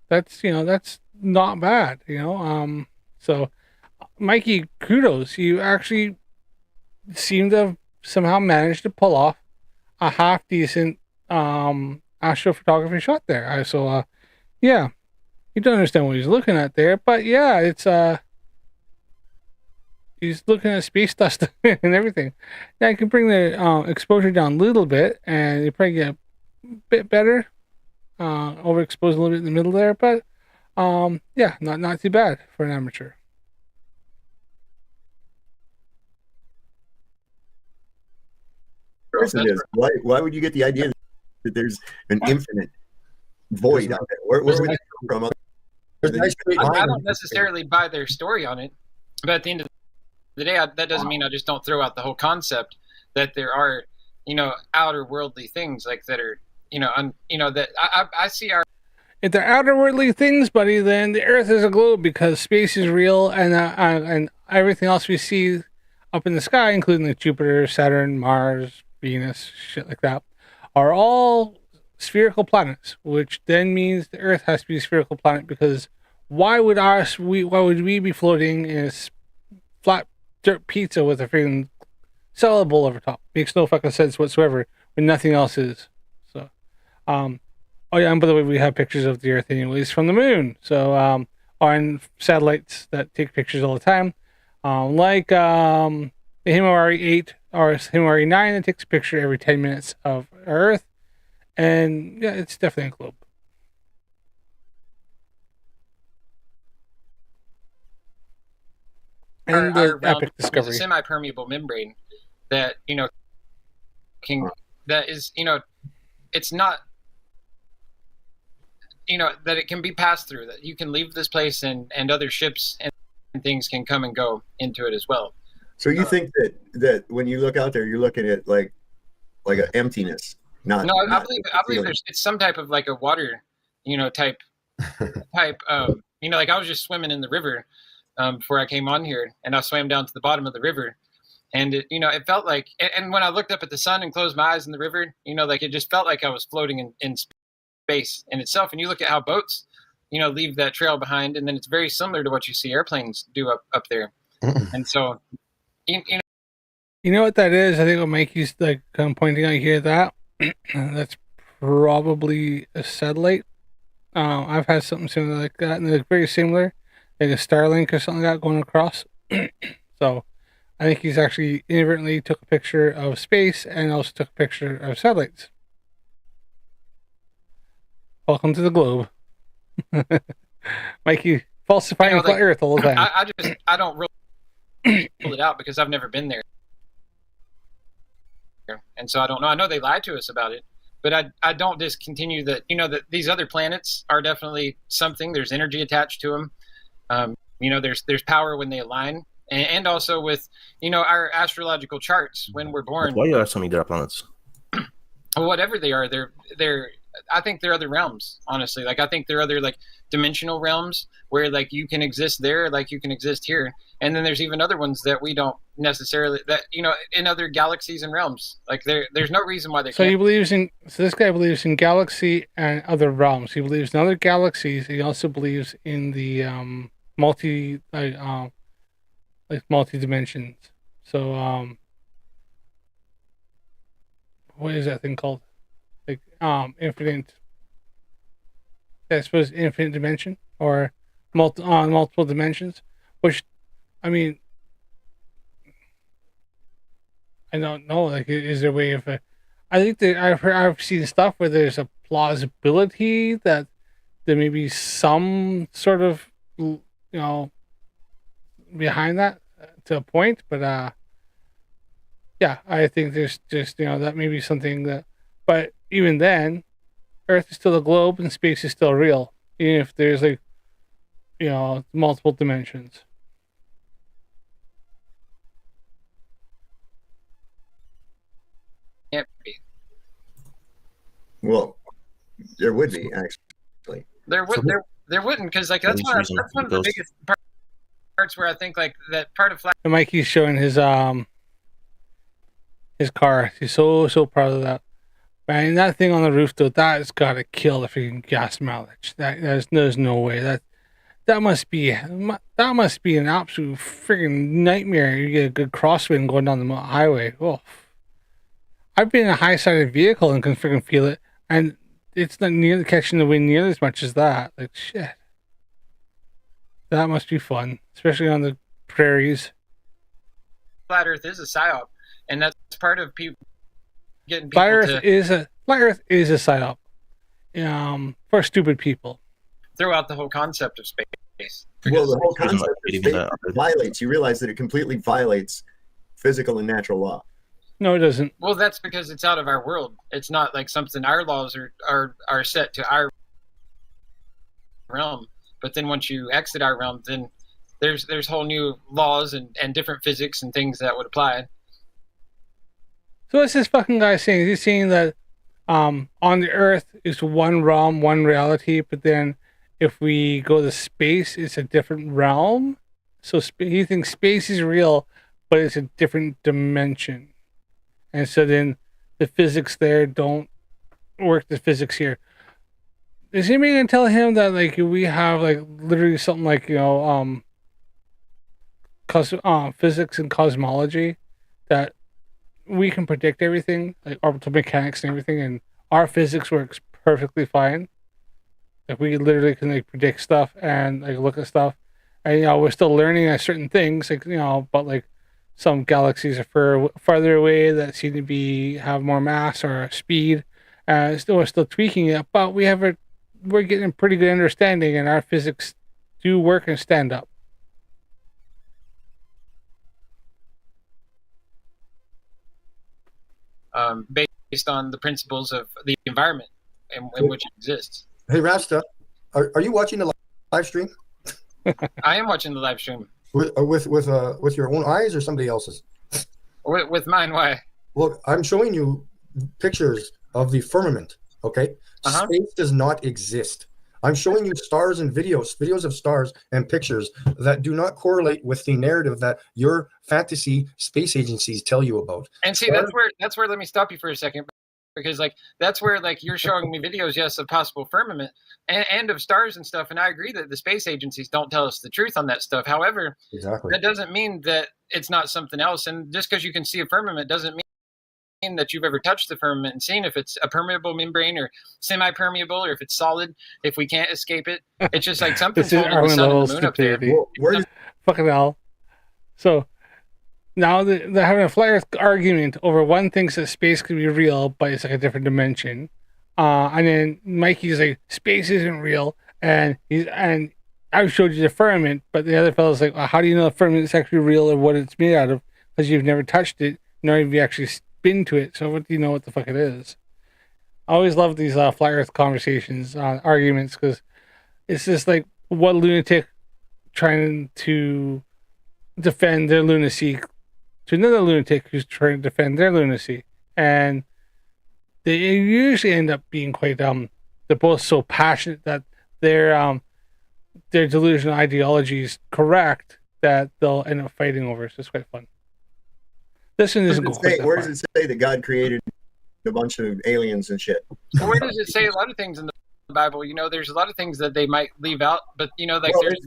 That's that's not bad, So, Mikey, kudos. You actually seem to have somehow managed to pull off a half decent astrophotography shot there. So yeah, you don't understand what he's looking at there, but yeah, it's he's looking at space dust and everything. Yeah, I can bring the exposure down a little bit, and you probably get a bit better. Overexposed a little bit in the middle there, but yeah, not too bad for an amateur. Why would you get the idea that there's an infinite void out there? Where would that come from? I don't necessarily buy their story on it, but at the end of the day, that doesn't mean I just don't throw out the whole concept that there are, outer worldly things like that are, that I see our. If they're outer worldly things, buddy, then the Earth is a globe because space is real, and everything else we see up in the sky, including like Jupiter, Saturn, Mars, Venus, shit like that, are all spherical planets, which then means the Earth has to be a spherical planet, because why would we be floating in a flat dirt pizza with a freaking salad bowl over top? Makes no fucking sense whatsoever when nothing else is. So, oh yeah, and by the way, we have pictures of the Earth anyways from the moon. So, on satellites that take pictures all the time, like the Himawari 8 or Himawari 9 that takes a picture every 10 minutes of Earth. And yeah, it's definitely a globe. And the epic discovery. It's a semi-permeable membrane that that is it's not that it can be passed through, that you can leave this place and other ships and things can come and go into it as well. So you think that when you look out there, you're looking at like an emptiness? I believe it's some type of like a water, type, like I was just swimming in the river before I came on here, and I swam down to the bottom of the river, and it felt like, and when I looked up at the sun and closed my eyes in the river, like it just felt like I was floating in space in itself. And you look at how boats, leave that trail behind, and then it's very similar to what you see airplanes do up there. And so, you know what that is? I think what Mikey's like kind of pointing out here, that's probably a satellite. I've had something similar like that, and they're very similar, like a Starlink or something like that going across. So I think he's actually inadvertently took a picture of space and also took a picture of satellites. Welcome to the globe. Mikey falsifying flat Earth all the time. I don't really pull it out because I've never been there. And so I don't know. I know they lied to us about it, but I don't discontinue that, that these other planets are definitely something. There's energy attached to them. There's power when they align, and also with, our astrological charts when we're born. But why are some other planets? Whatever they are, I think they're other realms, honestly. Like, I think they're other, like, dimensional realms where, like, you can exist there like you can exist here. And then there's even other ones that we don't necessarily, that, in other galaxies and realms. Like, there's no reason why they can't. So this guy believes in galaxy and other realms. He believes in other galaxies. He also believes in the multi dimensions. So, what is that thing called? Like infinite, I suppose, infinite dimension or multiple dimensions. Which, I mean, I don't know. Like, is there a way of? I think that I've seen stuff where there's a plausibility that there may be some sort of behind that to a point, but yeah, I think there's just, that may be something that, but even then, Earth is still a globe and space is still real, even if there's like, multiple dimensions. Can't be. Well, there would be actually. There wouldn't, because like that's one of the biggest parts where I think like that part of Flat. And Mikey's showing his car. He's so proud of that. Man, that thing on the roof though, that's gotta kill the freaking gas mileage. There's no way that must be an absolute freaking nightmare. You get a good crosswind going down the highway. Oh, I've been in a high-sided vehicle and can freaking feel it, and it's not nearly catching the wind nearly as much as that. Like shit, that must be fun, especially on the prairies. Flat Earth is a psyop, and that's part of people getting people Flat Earth is a psyop, for stupid people. Throw out the whole concept of space. Well, the whole concept of space violates. You realize that it completely violates physical and natural law. No, it doesn't. Well, that's because it's out of our world. It's not like something our laws are set to our realm. But then once you exit our realm, then there's whole new laws and different physics and things that would apply. So what's this fucking guy saying? He's saying that on the Earth is one realm, one reality, but then if we go to space, it's a different realm. So he thinks space is real, but it's a different dimension. And so then the physics there don't work the physics here. Is anybody gonna tell him that like we have like literally something like physics and cosmology, that we can predict everything, like orbital mechanics and everything, and our physics works perfectly fine. Like we literally can like predict stuff and like look at stuff, and we're still learning at certain things, like but like some galaxies are farther away that seem to have more mass or speed. We're still tweaking it, but we're getting a pretty good understanding, and our physics do work and stand up. Based on the principles of the environment in which it exists. Hey, Rasta, are you watching the live stream? I am watching the live stream. With your own eyes or somebody else's? With mine, why? Look, I'm showing you pictures of the firmament, okay? Space does not exist. I'm showing you stars and videos of stars and pictures that do not correlate with the narrative that your fantasy space agencies tell you about. And see, that's where let me stop you for a second, because like that's where like you're showing me videos, yes, of possible firmament and of stars and stuff, and I agree that the space agencies don't tell us the truth on that stuff. However, that doesn't mean that it's not something else, and just because you can see a firmament doesn't mean that you've ever touched the firmament and seen if it's a permeable membrane or semi-permeable, or if it's solid, if we can't escape it. It's just like something's holding the sun and the moon up there. Fucking hell. So now they're having a flat Earth argument over one thinks that space could be real, but it's like a different dimension. And then Mikey's like, space isn't real, and I've showed you the firmament, but the other fellow's like, well, how do you know the firmament is actually real or what it's made out of? Because you've never touched it, nor have you actually been to it. So what do you know what the fuck it is? I always love these flat Earth conversations, arguments, because it's just like one lunatic trying to defend their lunacy to another lunatic who's trying to defend their lunacy, and they usually end up being quite they're both so passionate that their delusional ideology is correct that they'll end up fighting over it. So it's quite fun. This one isn't where does it say that God created a bunch of aliens and shit? Where does it say a lot of things in the Bible? There's a lot of things that they might leave out, but like well, there's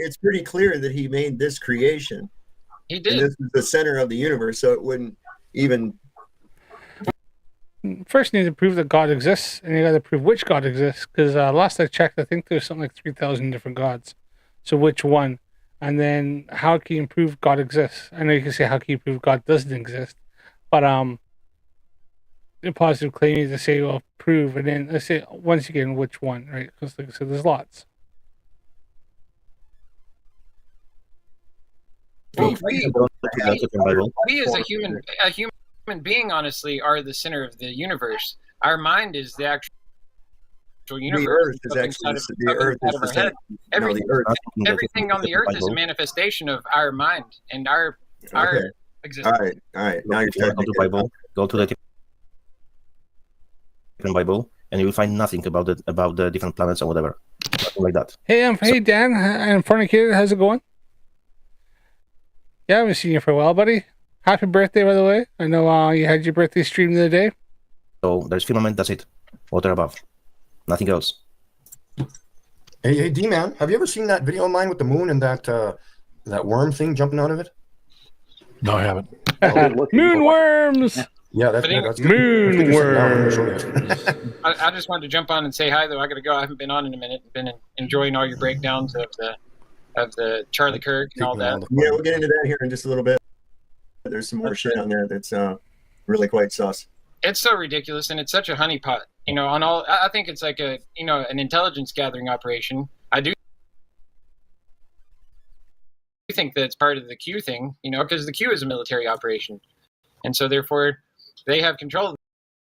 it's pretty clear that he made this creation. He did. And this is the center of the universe, so it wouldn't even. First, you need to prove that God exists, and you got to prove which God exists. Because last I checked, I think there's something like 3,000 different gods. So which one? And then how can you prove God exists? I know you can say how can you prove God doesn't exist, but the positive claim is to say, well, prove, and then let's say once again which one, right? Because like I said, there's lots. Well, we as a human being, honestly, are the center of the universe. Our mind is the actual universe. The Earth is actually the Earth is the center. Everything on the Earth is a manifestation of our mind and our existence. All right. Now you're go to the Bible. Go to the different Bible, and you will find nothing about the different planets or whatever, nothing like that. Hey Dan, and Fornicator, how's it going? Yeah, I haven't seen you for a while, buddy. Happy birthday, by the way. I know you had your birthday stream the other day. So there's firmament. That's it. Water above. Nothing else. Hey, D-Man, have you ever seen that video of mine with the moon and that worm thing jumping out of it? No, I haven't. Moon worms! Yeah, that's moon worms. I just wanted to jump on and say hi, though. I got to go. I haven't been on in a minute. Been enjoying all your breakdowns of the Charlie Kirk and all that. Yeah, we'll get into that here in just a little bit. There's some more shit on there that's really quite sus. It's so ridiculous, and it's such a honeypot. On all, I think it's like an intelligence gathering operation. I do think that it's part of the Q thing, because the Q is a military operation, and so therefore they have control of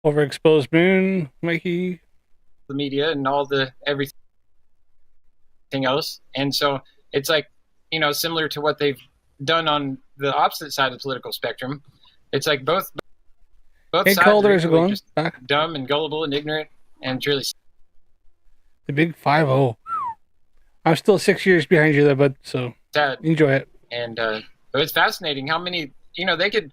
overexposed moon, Mikey, the media, and all the everything else, and so it's like similar to what they've done on the opposite side of the political spectrum. It's like both sides are really just dumb and gullible and ignorant, and it's really the big 5-0. I'm still 6 years behind you there, bud. So sad. Enjoy it. And but it's fascinating how many they could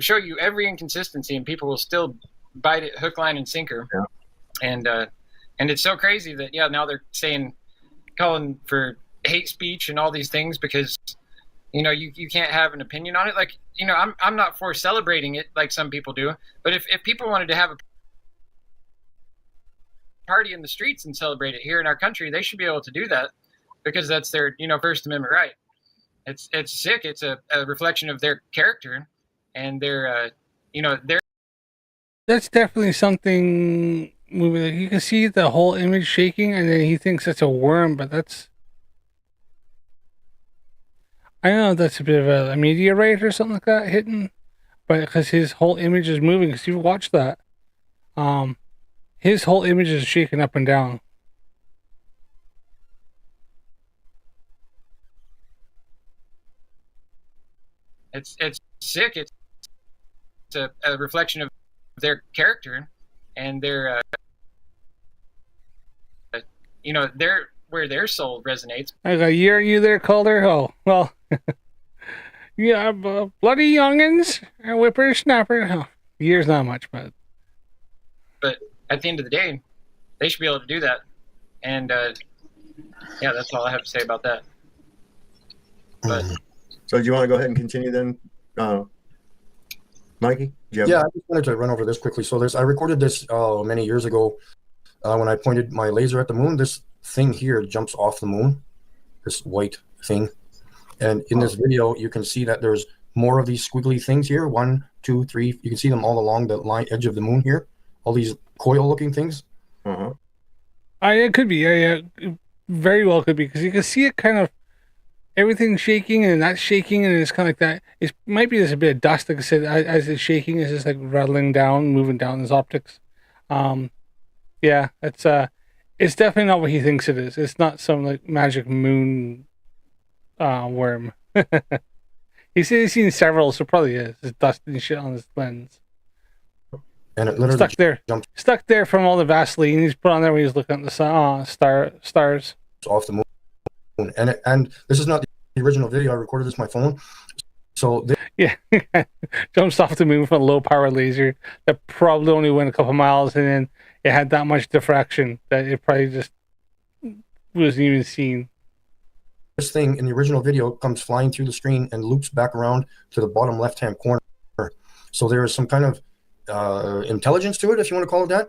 show you every inconsistency, and people will still bite it hook, line, and sinker. Yeah. And it's so crazy that now they're calling for hate speech and all these things because you can't have an opinion on it. Like I'm not for celebrating it like some people do, but if people wanted to have a party in the streets and celebrate it here in our country, they should be able to do that because that's their First Amendment right. It's sick. It's a reflection of their character and their That's definitely something. You can see the whole image shaking, and then he thinks it's a worm, but that's. I know that's a bit of a meteorite or something like that hitting, but because his whole image is moving. Because you watch that, his whole image is shaking up and down. It's sick. It's a reflection of their character and their where their soul resonates. I got a year you there, Calder. Oh well. Yeah, bloody youngins and whippersnapper. Oh, years not much, but at the end of the day, they should be able to do that. And that's all I have to say about that. But so, do you want to go ahead and continue then, Mikey? Yeah, I just wanted to run over this quickly. So, I recorded this many years ago when I pointed my laser at the moon. This thing here jumps off the moon, this white thing. And in this video, you can see that there's more of these squiggly things here. 1, 2, 3. You can see them all along the edge of the moon here. All these coil-looking things. It could be. Yeah. Very well could be. Because you can see it kind of, everything shaking and that's shaking and it's kind of like that. It might be just a bit of dust, like I said, as it's shaking. It's just like rattling down, moving down his optics. Yeah, it's definitely not what he thinks it is. It's not some like magic moon worm. He's seen several, so probably is. There's dust and shit on his lens. And it literally stuck there from all the Vaseline he's put on there when he was looking at the stars. Off the moon. And this is not the original video. I recorded this on my phone. So jumps off the moon from a low power laser that probably only went a couple miles, and then it had that much diffraction that it probably just wasn't even seen. This thing in the original video comes flying through the screen and loops back around to the bottom left-hand corner. So there is some kind of intelligence to it, if you want to call it that,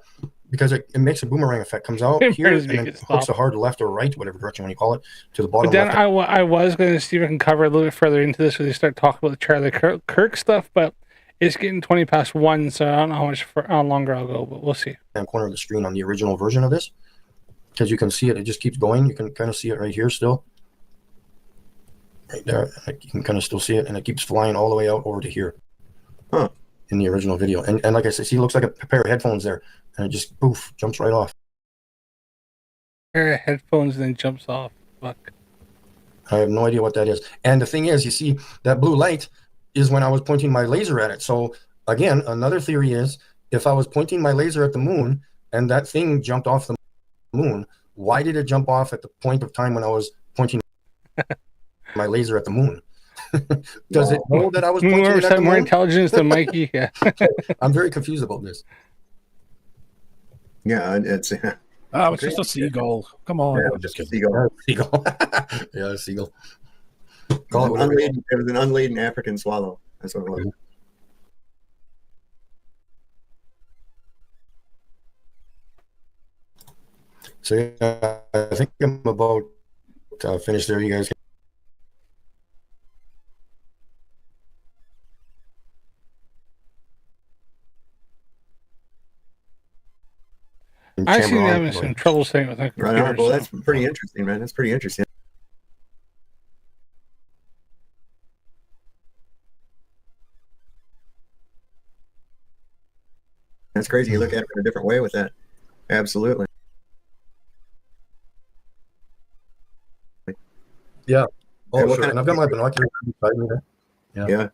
because it makes a boomerang effect. Comes out here and then hooks a hard left or right, whatever direction when you call it, to the bottom. But then I was going to see if I can cover a little bit further into this when they start talking about the Charlie Kirk stuff, but it's getting 20 past 1, so I don't know how longer I'll go, but we'll see. Corner of the screen on the original version of this, because you can see it just keeps going. You can kind of see it right here still. right there. You can kind of still see it, and it keeps flying all the way out over to here. Huh. In the original video. And like I said, see, it looks like a pair of headphones there, and it just poof, jumps right off. Pair of headphones and then jumps off. Fuck. I have no idea what that is. And the thing is, you see, that blue light is when I was pointing my laser at it. So again, another theory is if I was pointing my laser at the moon and that thing jumped off the moon, why did it jump off at the point of time when I was pointing my laser at the moon? Does it know that I was pointing it at the more moon? intelligence than Mikey? Yeah. I'm very confused about this. Yeah, it's Oh, it's just a seagull. Come on. yeah, I'm just kidding. seagull. Seagull. Yeah, seagull. It Call it was, whatever. it was an unladen African swallow. That's what it was. So yeah, I think I'm about finished there. You guys can I chamber seem to be on. having some trouble saying with my computer. Right on. Well, that's so- pretty interesting, man. That's pretty interesting. That's crazy. You look at it in a different way with that. Absolutely. Yeah. Oh, Hey, what sure. kind And of- I've got my binoculars beside me there. Yeah. Yeah.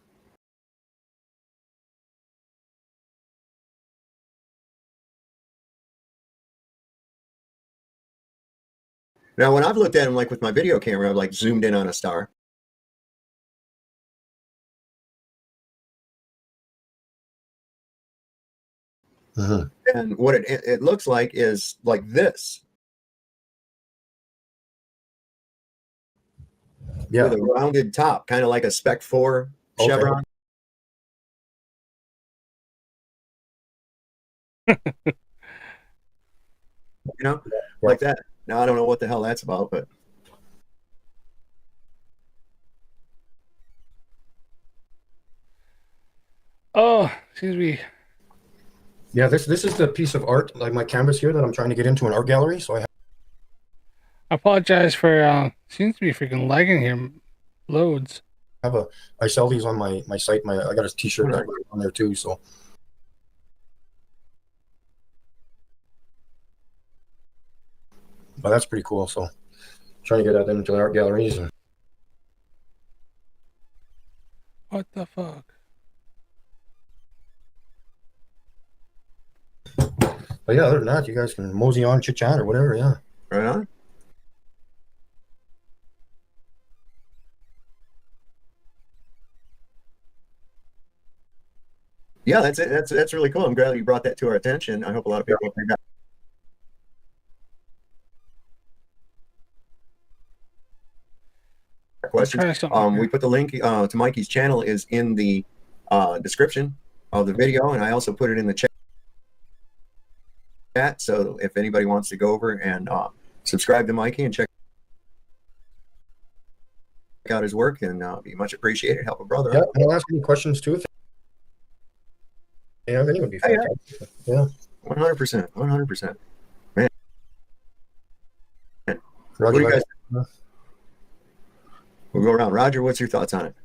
Now, when I've looked at them, like with my video camera, I've like zoomed in on a star. Mhm. And what it looks like is like this. Yeah. With a rounded top, kind of like a Spec 4 Okay. chevron. You know, like that. Now, I don't know what the hell that's about, but Oh, excuse me. Yeah, this is the piece of art, like my canvas here that I'm trying to get into an art gallery. So I I apologize for seems to be freaking lagging here. Loads. I sell these on my site. I got a t-shirt on there too. So but that's pretty cool. So trying to get that into art galleries. And What the fuck? but yeah, other than that, you guys can mosey on, chit chat or whatever. Yeah. right on. Yeah, that's it. That's really cool. I'm glad you brought that to our attention. I hope a lot of people have picked up. Questions. Try something We here. put the link to Mikey's channel is in the description of the video, and I also put it in the chat. So if anybody wants to go over and subscribe to Mikey and check out his work, and be much appreciated. Help a brother. Yeah, out. and I'll ask any questions too. If you have any, would be Yeah, yeah. fantastic. Yeah. 100%. 100%. Roger, What do you Roger. guys? We'll go around. Roger, what's your thoughts on it?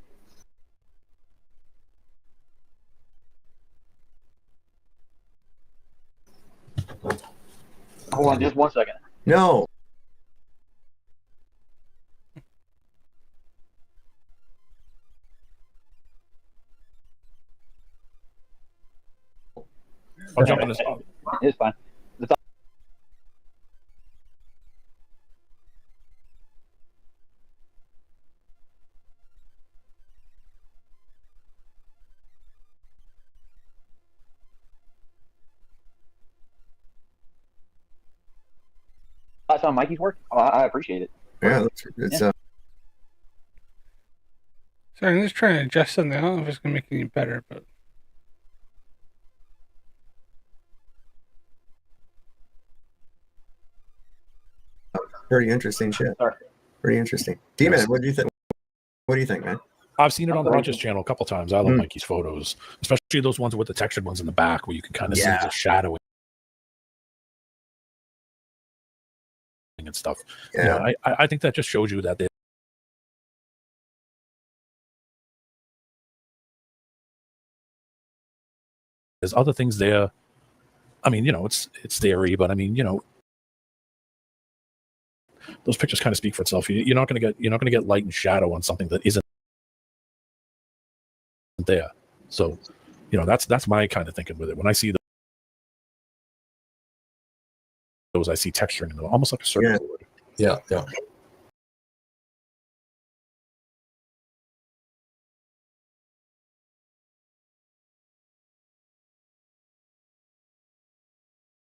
Hold on just 1 second. No. I'll jump in this. It's fine. That's on Mikey's work. Oh, I appreciate it. Yeah, it's Sorry, I'm just trying to adjust something. I don't know if it's gonna make it any better, but pretty interesting shit. Sorry. Pretty interesting. D-Man, what do you think? What do you think, man? I've seen it on Roger's channel a couple times. I love Mikey's photos, especially those ones with the textured ones in the back where you can kind of see the shadowing and stuff. Yeah. I think that just shows you that there's other things there. I mean, it's theory, but I mean, those pictures kind of speak for itself. You're not going to get light and shadow on something that isn't there. So, that's my kind of thinking with it. When I see those, I see texturing in them, almost like a circuit board. Yeah.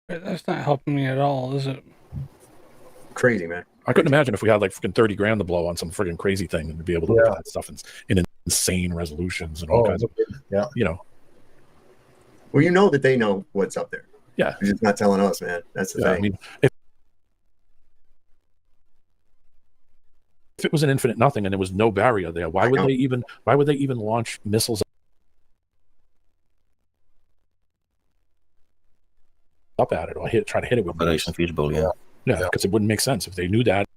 That's not helping me at all, is it? Crazy, man. I couldn't imagine if we had like freaking 30 grand to blow on some freaking crazy thing and to be able to look at that stuff in insane resolutions and all kinds of, Well, you know that they know what's up there. Yeah. They're just not telling us, man. That's the thing. I mean, if it was an infinite nothing and there was no barrier there, why would they even launch missiles up at it or try to hit it with Operation Fishbowl, yeah. Yeah, because it wouldn't make sense if they knew that.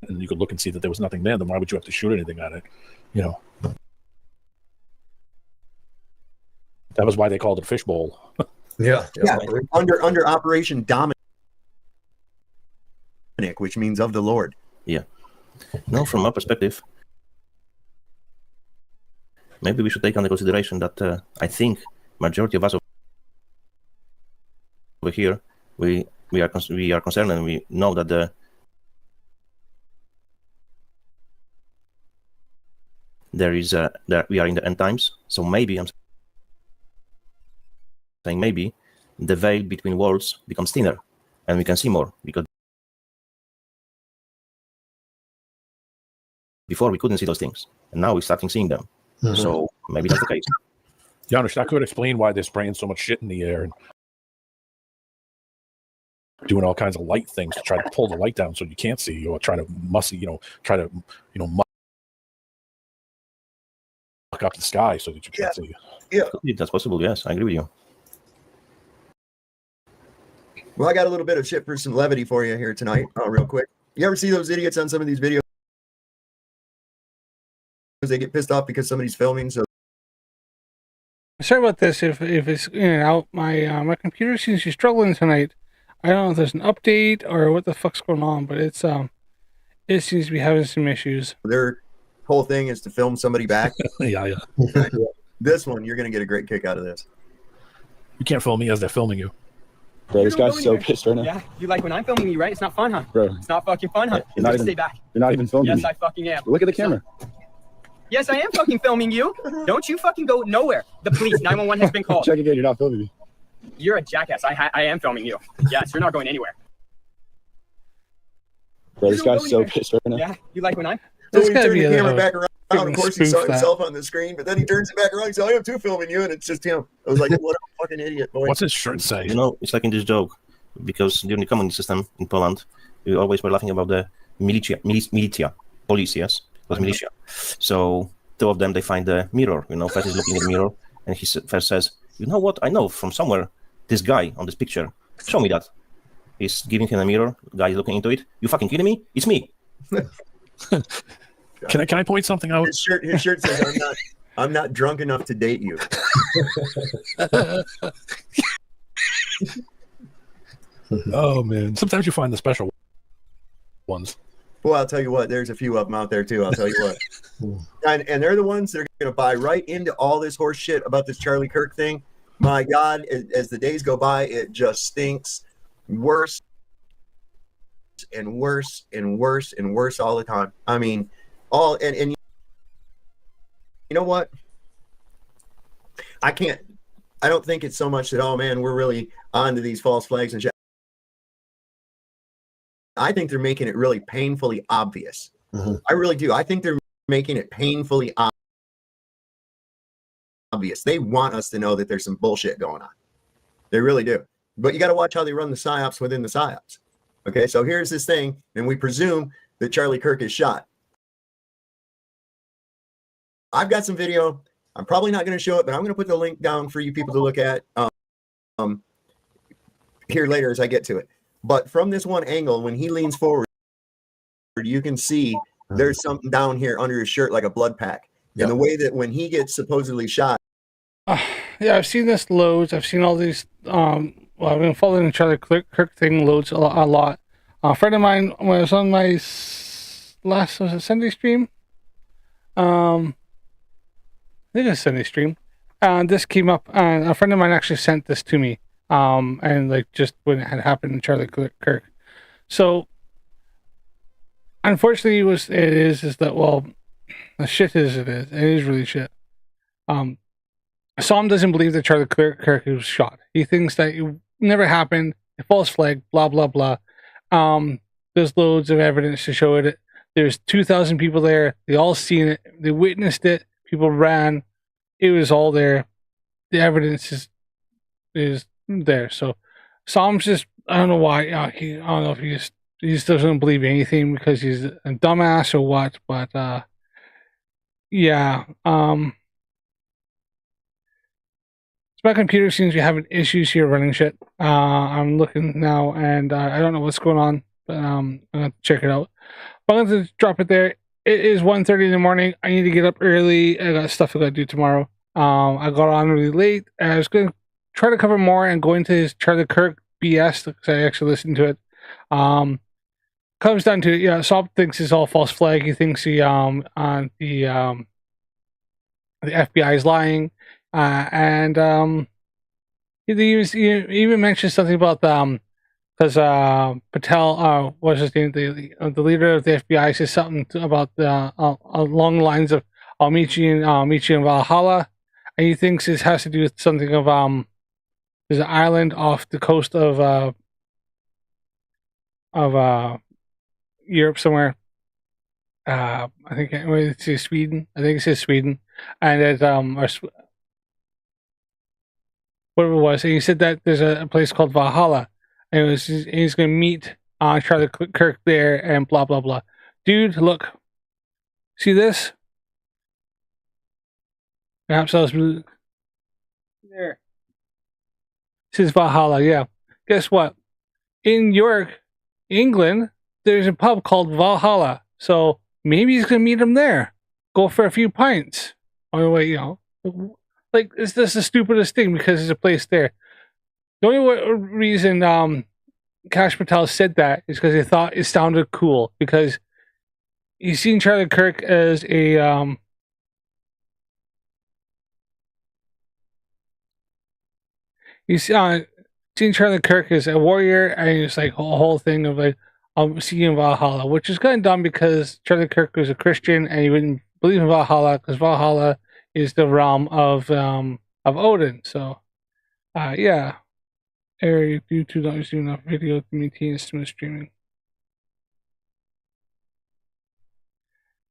And you could look and see that there was nothing there, then why would you have to shoot anything at it? That was why they called it a fishbowl. Yeah. Under Operation Dominic, which means of the Lord. Yeah. No, from my perspective, maybe we should take into consideration that I think majority of us over here, we are concerned and we know that we are in the end times. So maybe I'm saying maybe the veil between worlds becomes thinner and we can see more, because before we couldn't see those things and now we're starting seeing them. So maybe that's the case. Janusz, that could explain why they're spraying so much shit in the air and doing all kinds of light things to try to pull the light down so you can't see, or try to muck up the sky so that you can't see. Yeah, that's possible. Yes, I agree with you. Well, I got a little bit of shit for some levity for you here tonight, real quick. You ever see those idiots on some of these videos? They get pissed off because somebody's filming. So sorry about this. If it's in and out, my computer seems to be struggling tonight. I don't know if there's an update or what the fuck's going on, but it seems to be having some issues. Their whole thing is to film somebody back. Yeah. This one, you're gonna get a great kick out of this. You can't film me as they're filming you. Bro, this guy's so pissed right now. Yeah, you like when I'm filming you, right? It's not fun, huh? Bro. It's not fucking fun, huh? You're not even, stay back. You're not even filming Yes, me. I fucking am. Look at the camera. Yes, I am fucking filming you. Don't you fucking go nowhere. The police, 911 has been called. Check again, you're not filming me. You're a jackass. I am filming you. Yes, you're not going anywhere. Bro, this guy's so pissed right now. Yeah, you like when I'm... So he turned the camera back around. Of course, he saw himself on the screen, but then he turns it back around and says, I am too filming you, and it's just him. I was like, what a fucking idiot, boy. What's his shirt say? It's like in this joke, because during the communist system in Poland, we always were laughing about the militia, police, yes? It was militia. So two of them, they find the mirror, first he's looking at the mirror, and he first says, you know what, I know from somewhere, this guy on this picture, show me that. He's giving him a mirror, the guy is looking into it. You fucking kidding me? It's me. Can I point something out? His shirt says, I'm not drunk enough to date you. Oh man, sometimes you find the special ones. Well, I'll tell you what, there's a few of them out there too. I'll tell you what. And they're the ones that are going to buy right into all this horse shit about this Charlie Kirk thing. My God, as the days go by, it just stinks worse and worse and worse and worse all the time. I mean, and you know what? I don't think it's so much that, oh man, we're really onto these false flags and shit. I think they're making it really painfully obvious. Mm-hmm. I really do. I think they're making it painfully obvious. They want us to know that there's some bullshit going on. They really do. But you got to watch how they run the psyops within the psyops. Okay, so here's this thing, and we presume that Charlie Kirk is shot. I've got some video. I'm probably not going to show it, but I'm going to put the link down for you people to look at here later as I get to it. But from this one angle, when he leans forward, you can see there's something down here under his shirt like a blood pack. And the way that when he gets supposedly shot. Yeah, I've seen this loads. I've seen all these. Well, I've been following each other Kirk thing loads a lot. A friend of mine was on my last Sunday stream. I think it was Sunday stream. And this came up, and a friend of mine actually sent this to me. And like just when it had happened in Charlie Kirk. So, unfortunately, is that, well, the shit is it is. It is really shit. SCUM doesn't believe that Charlie Kirk was shot. He thinks that it never happened. A false flag, blah, blah, blah. There's loads of evidence to show it. There's 2,000 people there. They all seen it. They witnessed it. People ran. It was all there. The evidence is there. So SCUM's just, I don't know why. I don't know if he just doesn't believe anything because he's a dumbass or what. But yeah. My computer seems to be having issues here running shit. I'm looking now, and I don't know what's going on, but I'm going to check it out. But I'm going to drop it there. It is 1:30 in the morning. I need to get up early. I got stuff I got to do tomorrow. I got on really late. And I was going to try to cover more and go into his Charlie Kirk BS because I actually listened to it. Comes down to it, yeah. SCUM thinks it's all false flag. He thinks the FBI is lying. And he even mentioned something about because Patel, what's his name, the leader of the FBI, says something about along the lines of I'll meet you in Valhalla, and he thinks it has to do with something of there's an island off the coast of Europe somewhere. I think it says Sweden. I think it says Sweden, and it whatever it was. And he said that there's a place called Valhalla, and he's going to meet Charlie Kirk there, and blah blah blah. Dude, look, see this? Perhaps I was there. This is Valhalla, yeah. Guess what? In York, England, there's a pub called Valhalla, so maybe he's going to meet him there. Go for a few pints on the way, you know. Like, it's just the stupidest thing because there's a place there. The only reason Kash Patel said that is because he thought it sounded cool. Because he's seen Charlie Kirk as a he's seen Charlie Kirk as a warrior, and it's like a whole thing of like I'll see you in Valhalla, which is kind of dumb because Charlie Kirk was a Christian and he wouldn't believe in Valhalla because Valhalla is the realm of Odin. So yeah. Area YouTube not doing enough video to maintain smooth streaming.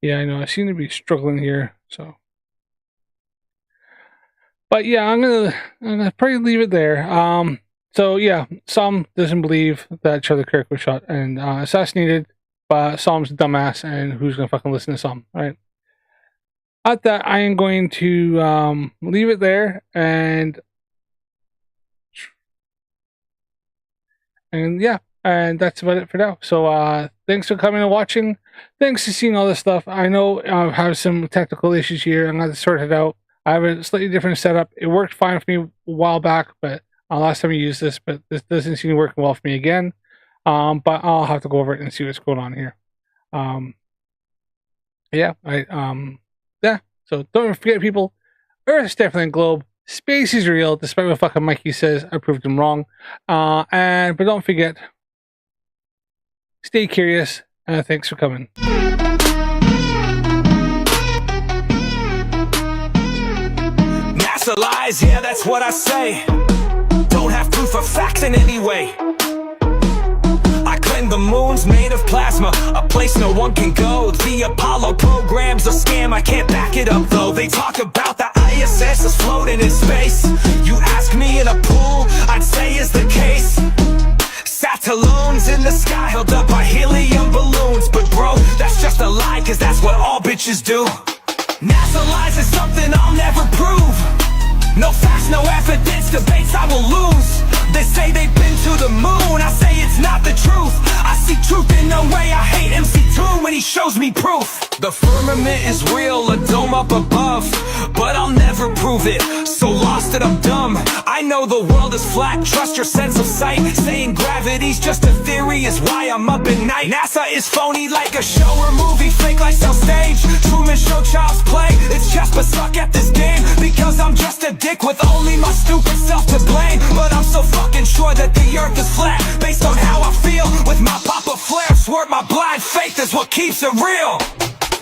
Yeah, I know. I seem to be struggling here, so. But yeah, I'm gonna probably leave it there. So yeah, SCUM doesn't believe that Charlie Kirk was shot and assassinated, but SCUM's a dumbass, and who's gonna fucking listen to SCUM, right? At that, I am going to leave it there, and yeah, and that's about it for now. So thanks for coming and watching. Thanks for seeing all this stuff. I know I have some technical issues here. I'm going to sort it out. I have a slightly different setup. It worked fine for me a while back, but last time I used this, but this doesn't seem to work well for me again. But I'll have to go over it and see what's going on here. Yeah, yeah. So don't forget, people, Earth's definitely a globe. Space is real, despite what fucking Mikey says. I proved him wrong. But don't forget, stay curious, and thanks for coming. NASA lies, yeah, that's what I say. Don't have proof or facts in any way. I claim the moon's made of plasma, a place no one can go. The Apollo program's a scam, I can't back it up though. They talk about the ISS is floating in space. You ask me in a pool, I'd say is the case. Satelloons in the sky held up by helium balloons. But bro, that's just a lie, cause that's what all bitches do. NASA lies is something I'll never prove. No facts, no evidence, debates I will lose. They say they've been to the moon, I say it's not the truth. I see truth in no way, I hate MC2 when he shows me proof. The firmament is real, a dome up above, but I'll never prove it, so lost that I'm dumb. I know the world is flat, trust your sense of sight. Saying gravity's just a theory is why I'm up at night. NASA is phony like a show or movie, fake like some stage. Truman Show, child's play, it's just but suck at this game, because I'm just a dick with only my stupid self to blame. But I'm so fucking sure that the earth is flat, based on how I feel with my pop of flerfs. Swear my blind faith is what keeps it real.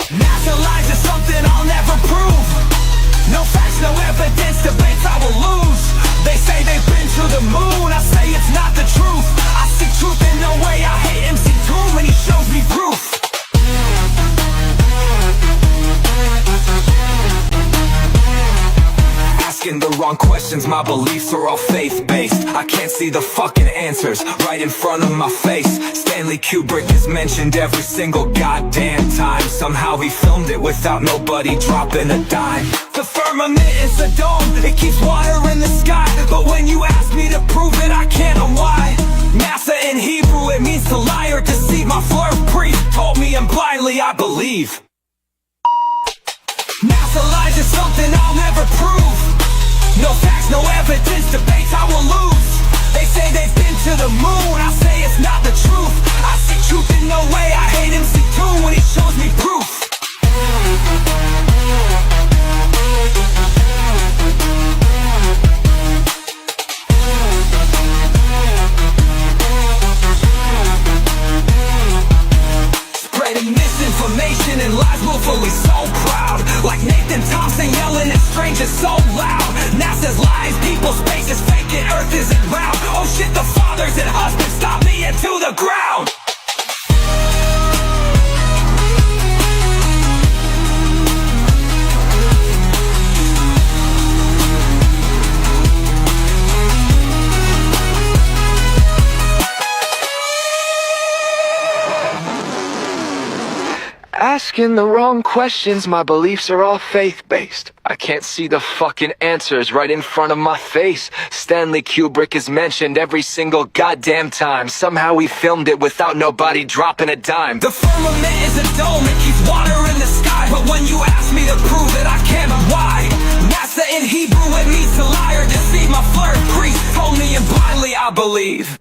NASA lies is something I'll never prove. No facts, no evidence, debates I will lose. They say they've been to the moon, I say it's not the truth. I see truth in no way, I hate MC Doom when he shows me proof. Asking the wrong questions, my beliefs are all faith-based. I can't see the fucking answers right in front of my face. Stanley Kubrick is mentioned every single goddamn time. Somehow he filmed it without nobody dropping a dime. The firmament is a dome, it keeps water in the sky, but when you ask me to prove it, I can't know why. NASA in Hebrew, it means to lie or deceive. My flerf priest told me and blindly I believe. NASA lies is something I'll never prove. No facts, no evidence, debates I will lose. They say they've been to the moon, I say it's not the truth. I see truth in no way, I hate MC Doom when he shows me proof. Spreading misinformation and lies willfully, so proud. Like Nathan Thompson yelling at strangers so loud. NASA's lies, people, space is fake and Earth isn't round. Oh shit, the fathers and husbands stop me into the ground. Asking the wrong questions, my beliefs are all faith-based. I can't see the fucking answers right in front of my face. Stanley Kubrick is mentioned every single goddamn time. Somehow he filmed it without nobody dropping a dime. The firmament is a dome, it keeps water in the sky, but when you ask me to prove it, I can't know why. NASA in Hebrew, it means to lie or deceive. My flerf priest told me and blindly I believe.